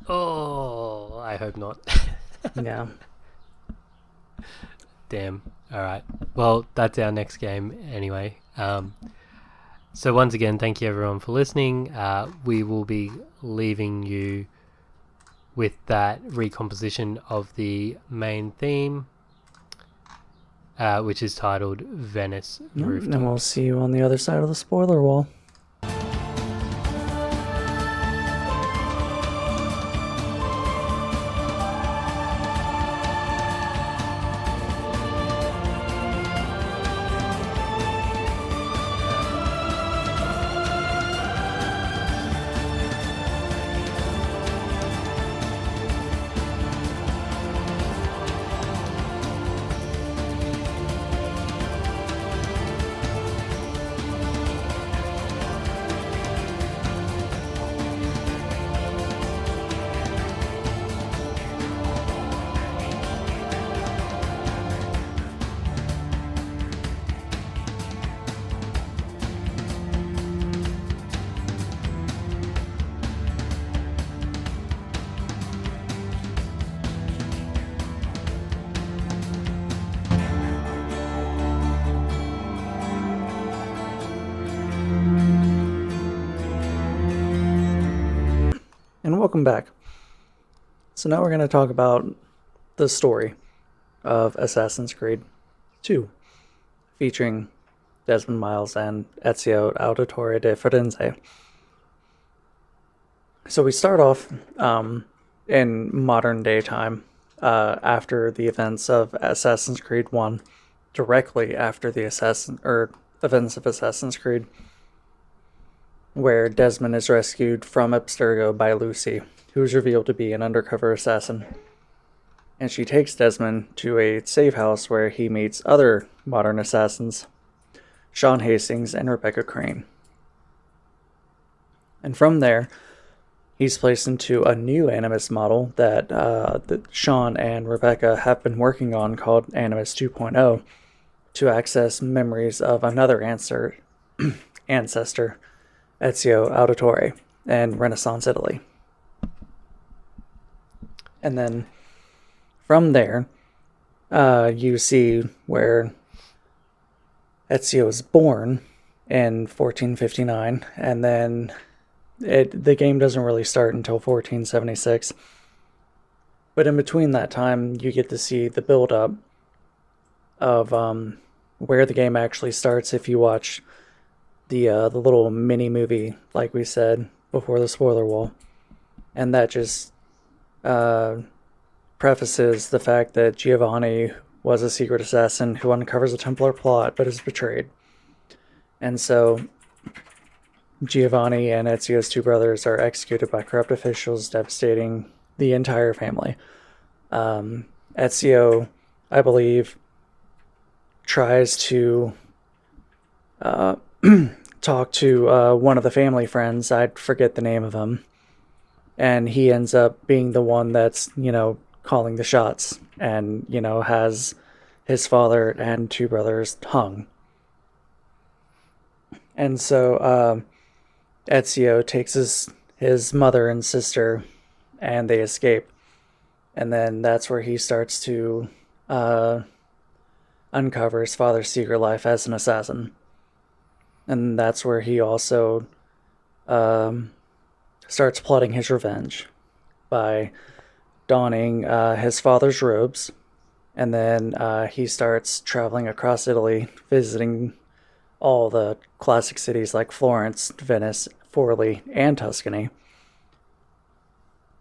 Oh, I hope not. Yeah. Damn. All right. Well, that's our next game anyway. So once again, thank you everyone for listening. We will be leaving you with that recomposition of the main theme, which is titled Venice Rooftop. And we'll see you on the other side of the spoiler wall. And welcome back. So now we're going to talk about the story of Assassin's Creed 2, featuring Desmond Miles and Ezio Auditore de Firenze. So we start off in modern day time, after the events of Assassin's Creed 1, directly after the events of Assassin's Creed, where Desmond is rescued from Abstergo by Lucy, who is revealed to be an undercover assassin. And she takes Desmond to a safe house where he meets other modern assassins, Sean Hastings and Rebecca Crane. And from there, he's placed into a new Animus model that Sean and Rebecca have been working on, called Animus 2.0, to access memories of another ancestor, Ezio Auditore, in Renaissance Italy. And then from there, you see where Ezio is born in 1459, and then the game doesn't really start until 1476. But in between that time, you get to see the build up of where the game actually starts if you watch the little mini movie, like we said before the spoiler wall, and that just prefaces the fact that Giovanni was a secret assassin who uncovers a Templar plot but is betrayed. And so Giovanni and Ezio's two brothers are executed by corrupt officials, devastating the entire family. Ezio, I believe, tries to talk to one of the family friends. I forget the name of him. And he ends up being the one that's, calling the shots and, has his father and two brothers hung. And so Ezio takes his mother and sister and they escape. And then that's where he starts to uncover his father's secret life as an assassin. And that's where he also starts plotting his revenge by donning his father's robes. And then he starts traveling across Italy, visiting all the classic cities like Florence, Venice, Forli, and Tuscany.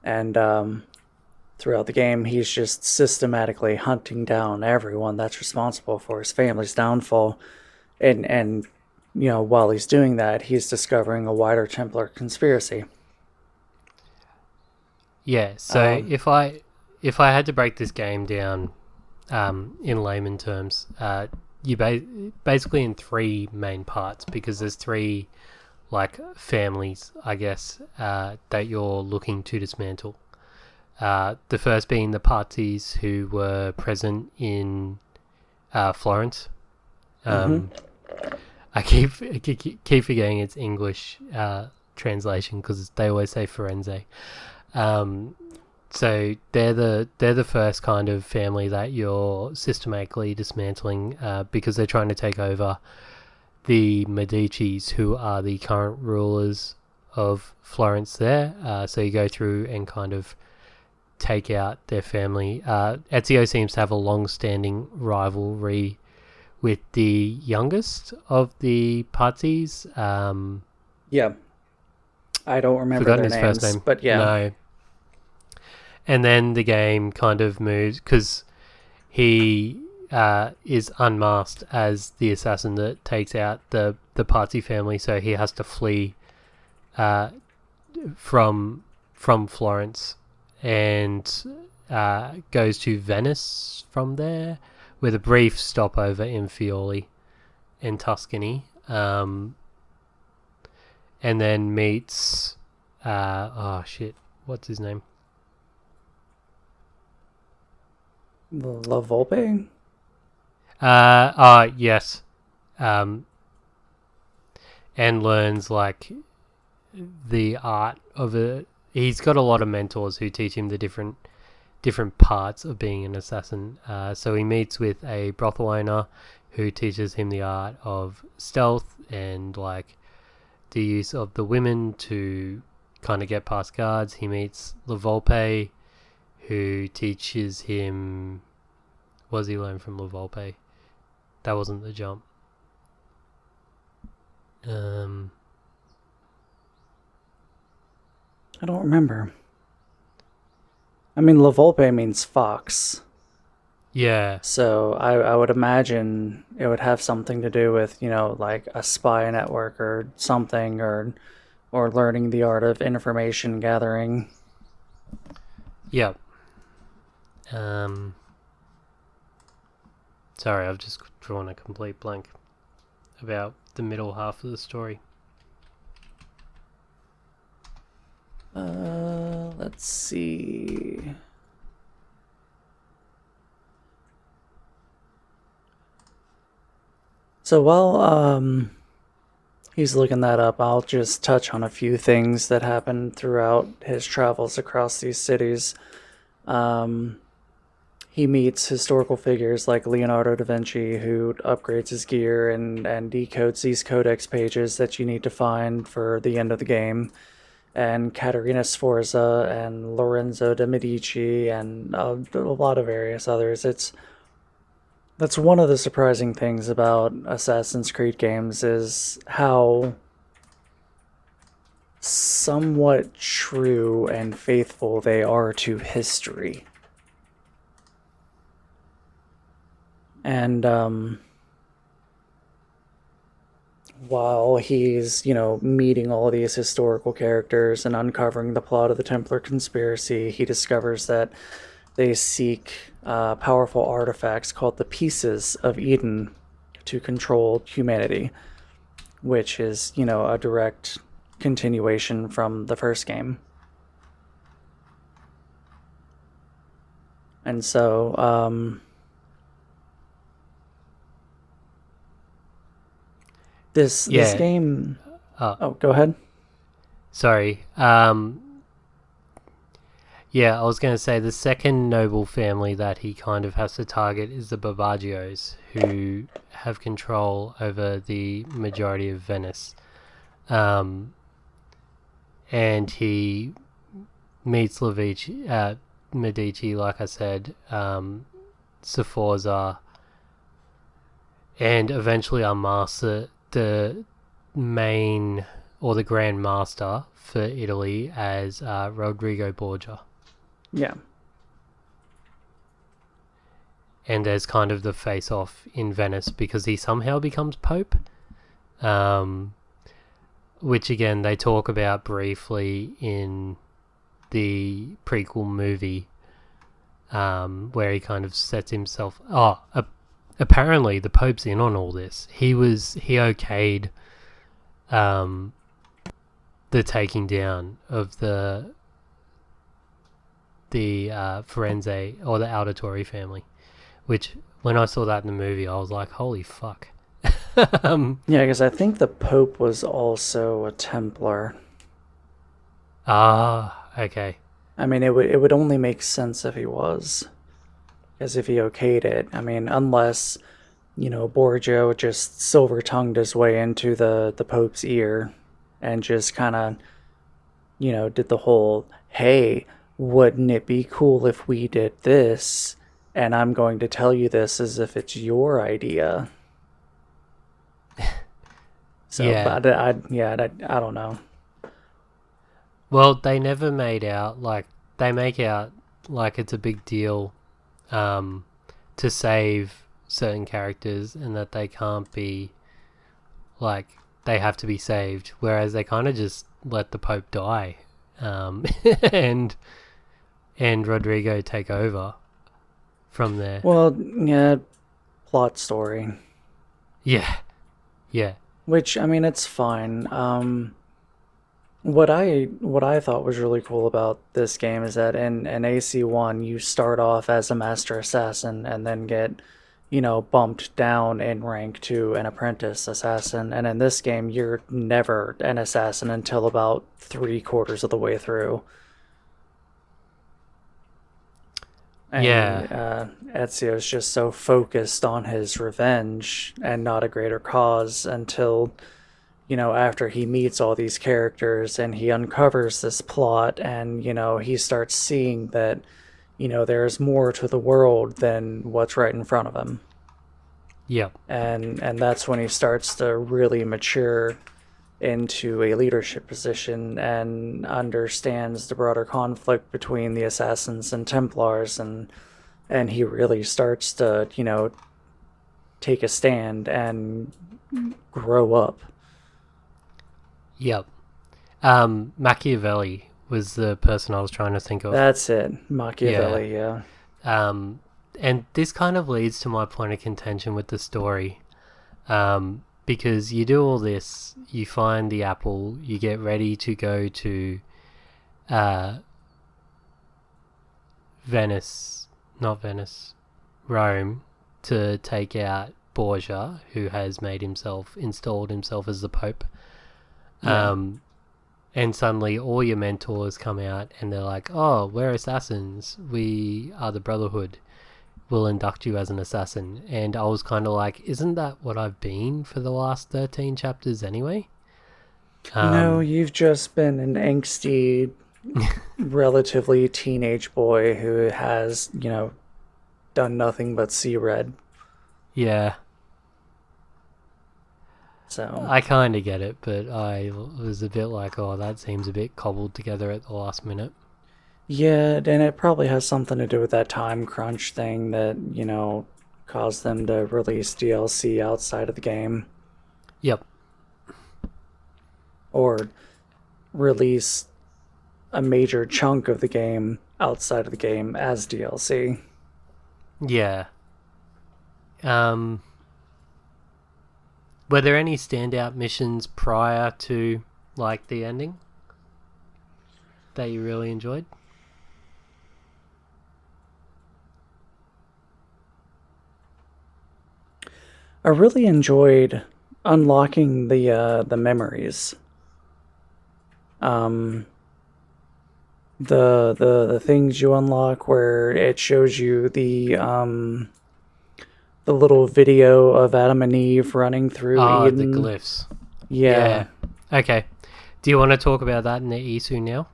And throughout the game, he's just systematically hunting down everyone that's responsible for his family's downfall. And while he's doing that, he's discovering a wider Templar conspiracy. Yeah, so if I had to break this game down in layman terms, you basically in three main parts, because there's three families, I guess, that you're looking to dismantle. The first being the parties who were present in Florence. I keep forgetting its English translation because they always say Firenze. So they're the first kind of family that you're systematically dismantling because they're trying to take over the Medicis, who are the current rulers of Florence there. So you go through and kind of take out their family. Ezio seems to have a long-standing rivalry with the youngest of the parties. Yeah. I don't remember their names, first name. But yeah. No. And then the game kind of moves, because he is unmasked as the assassin that takes out the party family, so he has to flee from Florence and goes to Venice from there, with a brief stopover in Fioli in Tuscany, and then meets what's his name? La Volpe? Yes. And learns the art of it. He's got a lot of mentors who teach him the different parts of being an assassin. So he meets with a brothel owner who teaches him the art of stealth and the use of the women to kind of get past guards. He meets La Volpe, who teaches him... What does he learn from La Volpe? That wasn't the jump. I don't remember. I mean, La Volpe means fox. Yeah. So I would imagine it would have something to do with, a spy network or something, or learning the art of information gathering. Yeah. Sorry, I've just drawn a complete blank about the middle half of the story. Let's see. So while he's looking that up, I'll just touch on a few things that happened throughout his travels across these cities. he meets historical figures like Leonardo da Vinci, who upgrades his gear and decodes these codex pages that you need to find for the end of the game, and Caterina Sforza and Lorenzo de Medici and a lot of various others. That's one of the surprising things about Assassin's Creed games is how somewhat true and faithful they are to history. And while he's, meeting all these historical characters and uncovering the plot of the Templar conspiracy, he discovers that they seek powerful artifacts called the Pieces of Eden to control humanity, which is, a direct continuation from the first game. And so, this game... go ahead. Sorry. Yeah, I was going to say the second noble family that he kind of has to target is the Barbagios, who have control over the majority of Venice. And he meets Medici, like I said, Sforza, and eventually unmaster the main, or the Grand Master for Italy as Rodrigo Borgia. Yeah. And there's kind of the face-off in Venice because he somehow becomes Pope. Which again, they talk about briefly in the prequel movie, where he kind of sets himself... apparently the Pope's in on all this. He okayed the taking down of the Firenze or the Auditore family, which when I saw that in the movie I was like, holy fuck. Yeah, because I think the Pope was also a Templar. Okay. I mean, it would only make sense if he was, as if he okayed it. I mean, unless, Borgia just silver-tongued his way into the Pope's ear and just kind of, did the whole, hey, wouldn't it be cool if we did this? And I'm going to tell you this as if it's your idea. So, yeah. But I don't know. Well, they never made out, they make out like it's a big deal to save certain characters and that they can't be, they have to be saved, whereas they kind of just let the Pope die and Rodrigo take over from there. Well, yeah, plot story. Yeah. Which, I mean, it's fine. What I thought was really cool about this game is that in AC1 you start off as a master assassin and then get, bumped down in rank to an apprentice assassin. And in this game you're never an assassin until about 3/4 of the way through. And, Ezio's just so focused on his revenge and not a greater cause until, after he meets all these characters and he uncovers this plot and, he starts seeing that, there's more to the world than what's right in front of him. Yeah. And that's when he starts to really mature into a leadership position and understands the broader conflict between the assassins and Templars, and he really starts to, take a stand and grow up. Yep. Machiavelli was the person I was trying to think of. That's it. Machiavelli, yeah. And this kind of leads to my point of contention with the story. Because you do all this, you find the apple, you get ready to go to Rome, to take out Borgia, who has installed himself as the Pope. Yeah. And suddenly all your mentors come out and they're like, oh, we're assassins, we are the Brotherhood. will induct you as an assassin. And I was kind of like, isn't that what I've been for the last 13 chapters anyway? No, you've just been an angsty, relatively teenage boy who has, done nothing but see red. Yeah. So I kind of get it, but I was a bit like, oh, that seems a bit cobbled together at the last minute. yeah, and it probably has something to do with that time crunch thing that, caused them to release DLC outside of the game. Yep. Or release a major chunk of the game outside of the game as DLC. Yeah. Were there any standout missions prior to, like, the ending that you really enjoyed? I really enjoyed unlocking the memories. The things you unlock where it shows you the little video of Adam and Eve running through The Eden. glyphs. Yeah. Okay. Do you want to talk about that in the Isu now?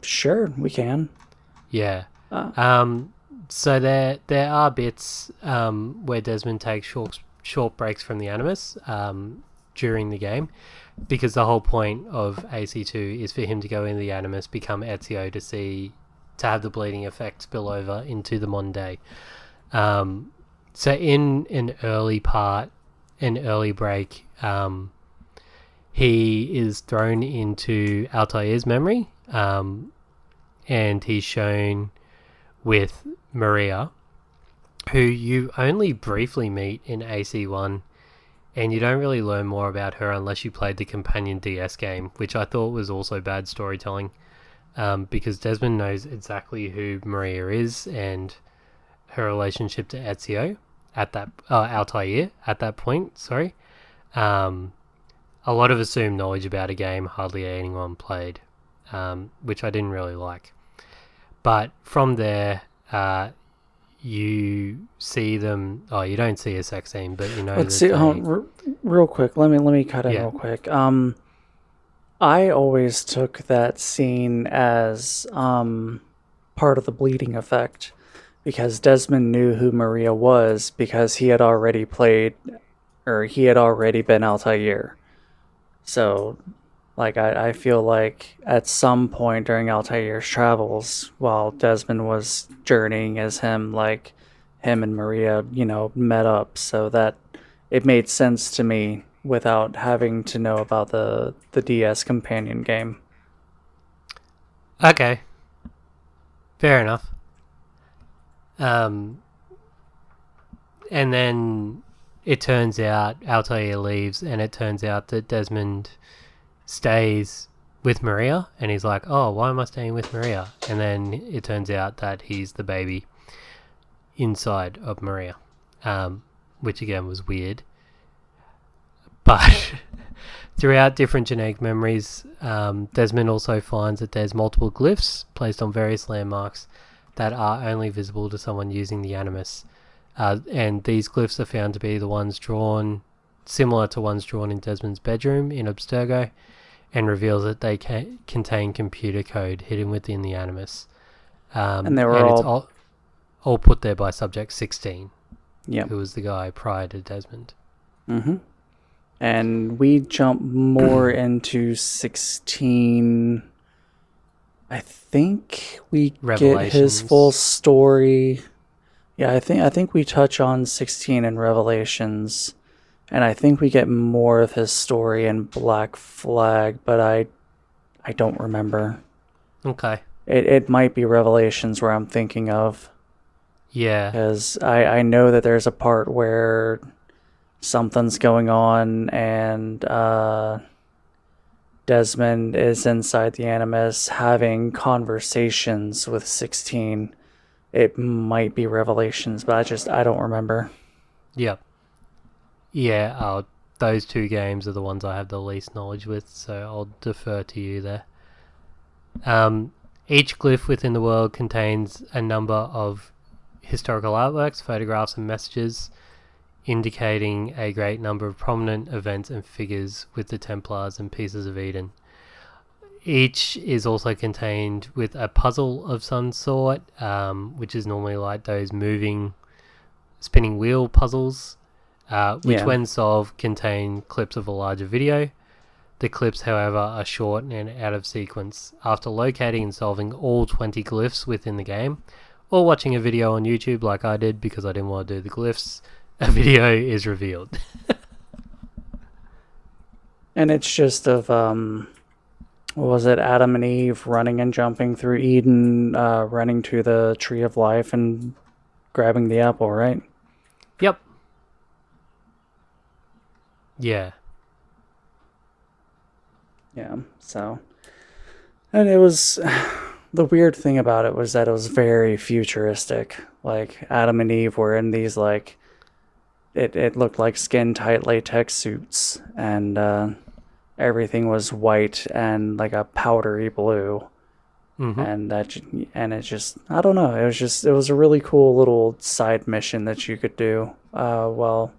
Sure, we can. Yeah. So there are bits where Desmond takes short breaks from the Animus during the game, because the whole point of AC2 is for him to go in the Animus, become Ezio, to have the bleeding effect spill over into the modern day. So in an early break, he is thrown into Altair's memory, and he's shown with Maria, who you only briefly meet in AC1, and you don't really learn more about her unless you played the companion DS game, which I thought was also bad storytelling, because Desmond knows exactly who Maria is and her relationship to Ezio at that Altair at that point. Sorry, a lot of assumed knowledge about a game hardly anyone played, which I didn't really like. But from there, you see them. Oh, you don't see a sex scene, but you know. Let's see. Real quick. Let me cut in real quick. I always took that scene as part of the bleeding effect, because Desmond knew who Maria was because he had already been Altair. So, like, I feel like at some point during Altair's travels, while Desmond was journeying as him and Maria, met up, so that it made sense to me without having to know about the DS companion game. Okay. Fair enough. And then it turns out Altair leaves, and it turns out that Desmond stays with Maria, and he's like, oh, why am I staying with Maria? And then it turns out that he's the baby inside of Maria, which again was weird. But throughout different genetic memories, Desmond also finds that there's multiple glyphs placed on various landmarks that are only visible to someone using the Animus. And these glyphs are found to be the ones similar to ones drawn in Desmond's bedroom in Abstergo, and reveals that they contain computer code hidden within the Animus. And they were it's all put there by Subject 16, who was the guy prior to Desmond. Mm-hmm. And we jump more into 16. I think we get his full story. Yeah, I think we touch on 16 in Revelations, and I think we get more of his story in Black Flag, but I don't remember. Okay. It might be Revelations where I'm thinking of. Yeah. Because I know that there's a part where something's going on, and Desmond is inside the Animus having conversations with 16. It might be Revelations, but I don't remember. Yep. Yeah, those two games are the ones I have the least knowledge with, so I'll defer to you there. Each glyph within the world contains a number of historical artworks, photographs, and messages indicating a great number of prominent events and figures with the Templars and Pieces of Eden. Each is also contained with a puzzle of some sort, which is normally like those moving, spinning wheel puzzles, which when solved contain clips of a larger video. The clips, however, are short and out of sequence. After locating and solving all 20 glyphs within the game, or watching a video on YouTube like I did because I didn't want to do the glyphs, a video is revealed. And it's just of, what was it, Adam and Eve running and jumping through Eden, running to the Tree of Life and grabbing the apple, right? Yep. Yeah. Yeah, so... And it was... The weird thing about it was that it was very futuristic. Like, Adam and Eve were in these, like... It looked like skin-tight latex suits, and everything was white and like a powdery blue. Mm-hmm. And it just, I don't know, it was a really cool little side mission that you could do while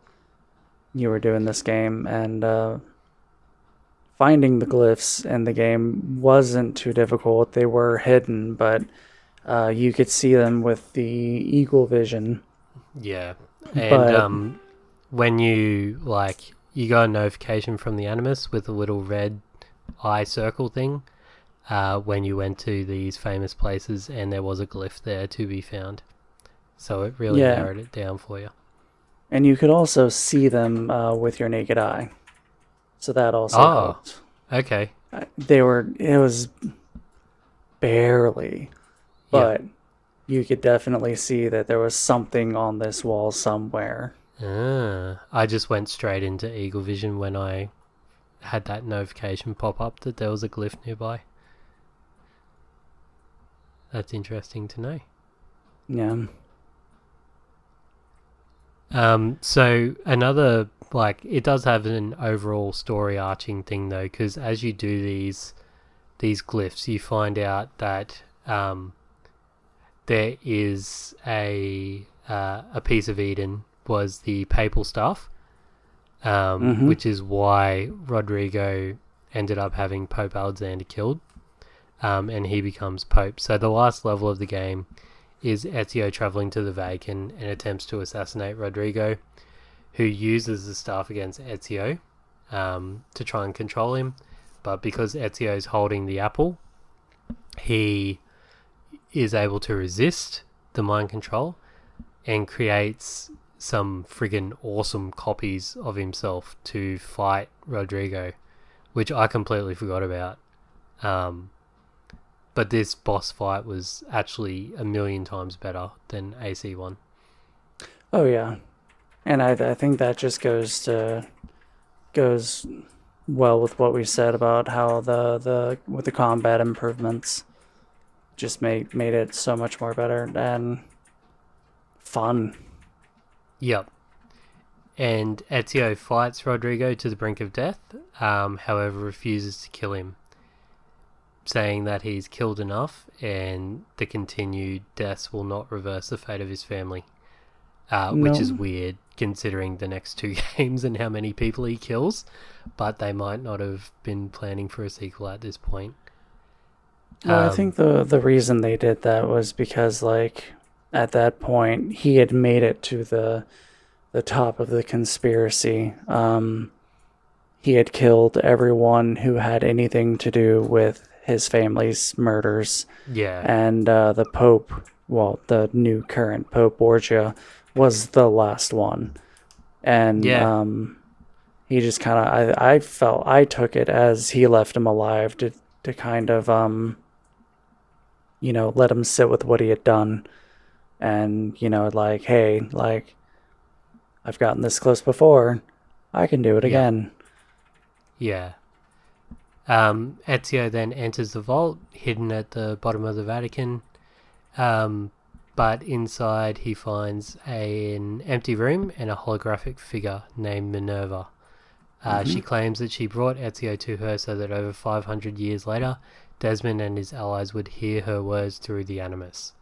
you were doing this game, and finding the glyphs in the game wasn't too difficult. They were hidden, but you could see them with the eagle vision. Yeah, and when you got a notification from the Animus with a little red eye circle thing when you went to these famous places, and there was a glyph there to be found. So it really narrowed it down for you. And you could also see them with your naked eye. So that also helped. Okay. It was barely, but you could definitely see that there was something on this wall somewhere. I just went straight into Eagle Vision when I had that notification pop up that there was a glyph nearby. That's interesting to know. Yeah. So another, it does have an overall story arching thing though, because as you do these glyphs, you find out that there is a piece of Eden was the papal staff, which is why Rodrigo ended up having Pope Alexander killed, and he becomes Pope. So the last level of the game is Ezio traveling to the Vatican and attempts to assassinate Rodrigo, who uses the staff against Ezio to try and control him. But because Ezio's holding the apple, he is able to resist the mind control and creates some friggin' awesome copies of himself to fight Rodrigo, which I completely forgot about. But this boss fight was actually 1,000,000 times better than AC1. Oh yeah, and I think that just goes well with what we said about how with the combat improvements just made it so much more better and fun. Yep. And Ezio fights Rodrigo to the brink of death, however refuses to kill him, saying that he's killed enough and the continued deaths will not reverse the fate of his family. Which is weird considering the next two games and how many people he kills, but they might not have been planning for a sequel at this point. Well, I think the reason they did that was because, at that point, he had made it to the top of the conspiracy. He had killed everyone who had anything to do with his family's murders. Yeah. And the Pope, the new current Pope Borgia, was the last one. And he just kind of, I took it as he left him alive to kind of, let him sit with what he had done. And, hey, I've gotten this close before. I can do it again. Yeah. Ezio then enters the vault, hidden at the bottom of the Vatican. But inside he finds an empty room and a holographic figure named Minerva. She claims that she brought Ezio to her so that over 500 years later, Desmond and his allies would hear her words through the Animus.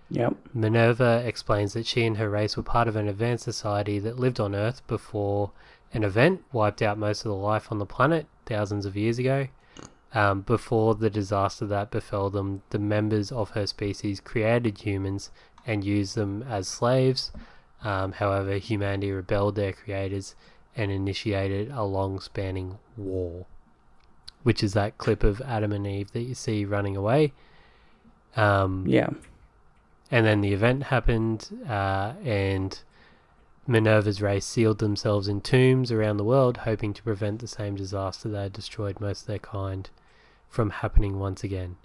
Yep. Minerva explains that she and her race were part of an advanced society that lived on Earth before an event wiped out most of the life on the planet thousands of years ago. Before the disaster that befell them, the members of her species created humans and used them as slaves. However, humanity rebelled their creators and initiated a long-spanning war, which is that clip of Adam and Eve that you see running away. Yeah. And then the event happened, and Minerva's race sealed themselves in tombs around the world, hoping to prevent the same disaster that had destroyed most of their kind from happening once again.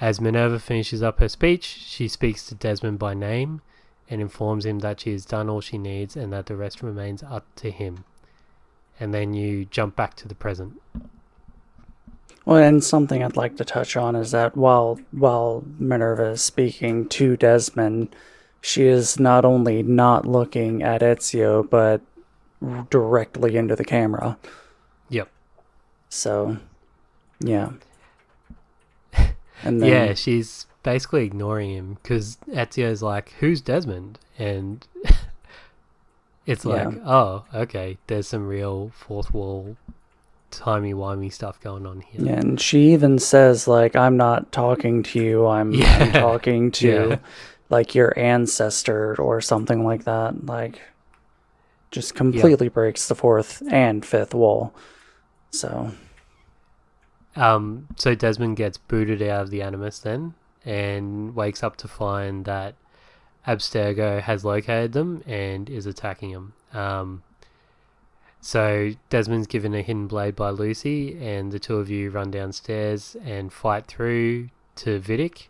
As Minerva finishes up her speech, she speaks to Desmond by name and informs him that she has done all she needs and that the rest remains up to him. And then you jump back to the present. Well, and something I'd like to touch on is that while Minerva is speaking to Desmond, she is not only not looking at Ezio, but directly into the camera. Yep. So, yeah. And then, yeah, she's basically ignoring him because Ezio's like, "Who's Desmond?" And it's like, "Oh, okay, there's some real fourth wall timey-wimey stuff going on here." Yeah, and she even says, like, "I'm not talking to you, I'm talking to, like, your ancestor," or something like that. Like, just completely breaks the fourth and fifth wall. So Desmond gets booted out of the Animus then, and wakes up to find that Abstergo has located them and is attacking them. So Desmond's given a hidden blade by Lucy, and the two of you run downstairs and fight through to Vidic,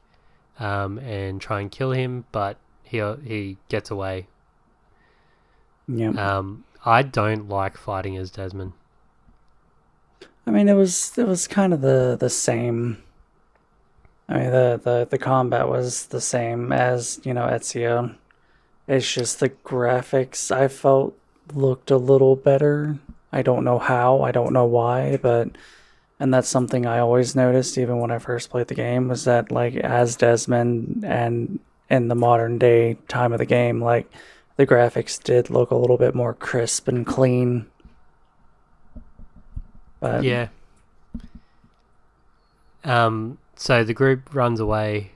and try and kill him, but he gets away. yeah. I don't like fighting as Desmond. I mean, it was kind of the same. I mean, the combat was the same as, Ezio. It's just the graphics I felt looked a little better. I don't know how, I don't know why, and that's something I always noticed even when I first played the game, was that, like, as Desmond and in the modern day time of the game, like, the graphics did look a little bit more crisp and clean. But yeah. So the group runs away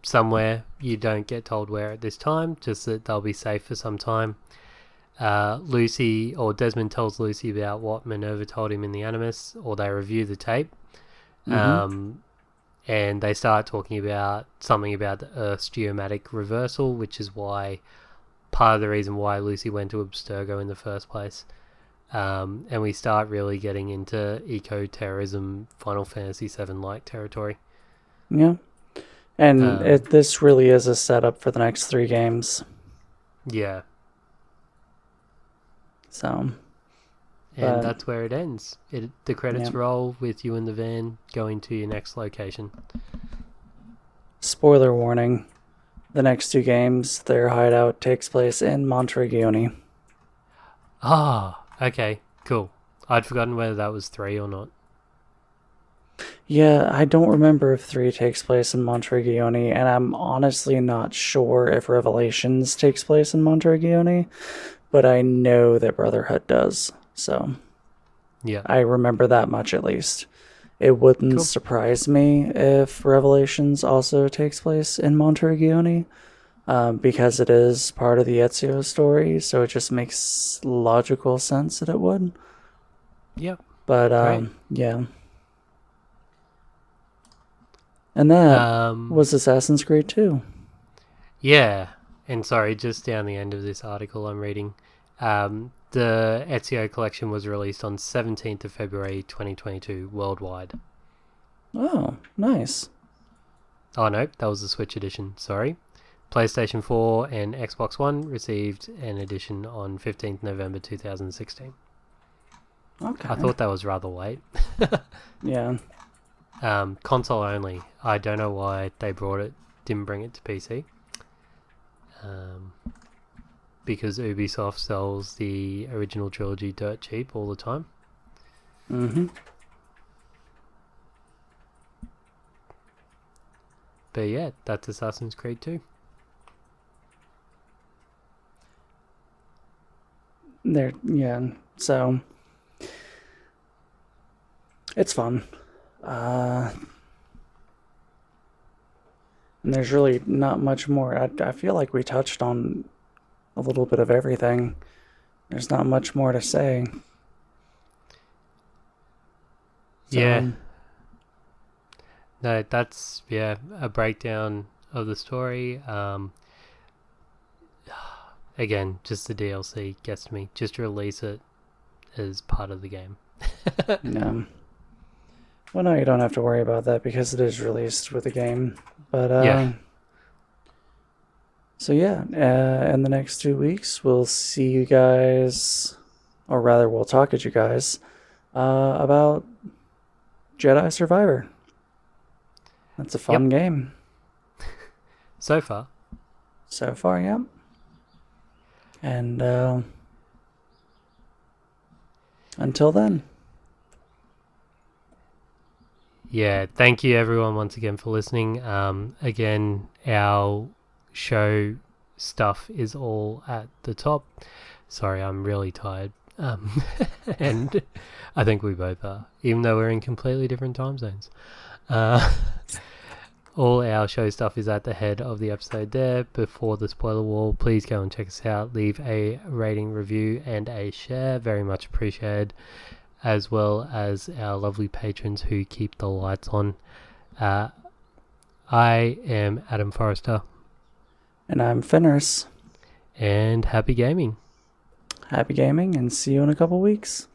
somewhere. You don't get told where at this time, just that they'll be safe for some time. Desmond tells Lucy about what Minerva told him in the Animus, or they review the tape. And they start talking about something about the Earth's geomatic reversal, which is why part of the reason why Lucy went to Abstergo in the first place. And we start really getting into eco-terrorism, Final Fantasy VII-like territory. Yeah. And this really is a setup for the next 3 games. Yeah. So. And that's where it ends. The credits roll with you in the van going to your next location. Spoiler warning. The next 2 games, their hideout takes place in Monteregione. Okay, cool. I'd forgotten whether that was 3 or not. Yeah, I don't remember if 3 takes place in Monteregione, and I'm honestly not sure if Revelations takes place in Monteregione, but I know that Brotherhood does, so yeah, I remember that much at least. It wouldn't surprise me if Revelations also takes place in Monteregione, because it is part of the Ezio story, so it just makes logical sense that it would. Yep. But, yeah. And that was Assassin's Creed 2. Yeah, and sorry, just down the end of this article I'm reading, the Ezio collection was released on 17th of February 2022 worldwide. Oh, nice. Oh no, that was the Switch edition, sorry. PlayStation 4 and Xbox One received an edition on 15th November 2016. Okay. I thought that was rather late. Yeah. Console only. I don't know why they didn't bring it to PC. Because Ubisoft sells the original trilogy dirt cheap all the time. Mm-hmm. But yeah, that's Assassin's Creed 2. So it's fun. And there's really not much more. I feel like we touched on a little bit of everything. There's not much more to say. So, Yeah. No, that's a breakdown of the story. Again, just the DLC gets me. Just release it as part of the game. no. Well, no, you don't have to worry about that because it is released with the game. But So yeah, in the next 2 weeks, we'll see you guys, or rather, we'll talk at you guys about Jedi Survivor. That's a fun game. So far. So far, yeah. And until then. Yeah, thank you everyone once again for listening. Again, our show stuff is all at the top. Sorry, I'm really tired. And I think we both are, even though we're in completely different time zones. All our show stuff is at the head of the episode there. Before the spoiler wall, please go and check us out. Leave a rating, review, and a share. Very much appreciated. As well as our lovely patrons who keep the lights on. I am Adam Forrester. And I'm Fenris. And happy gaming. Happy gaming, and see you in a couple weeks.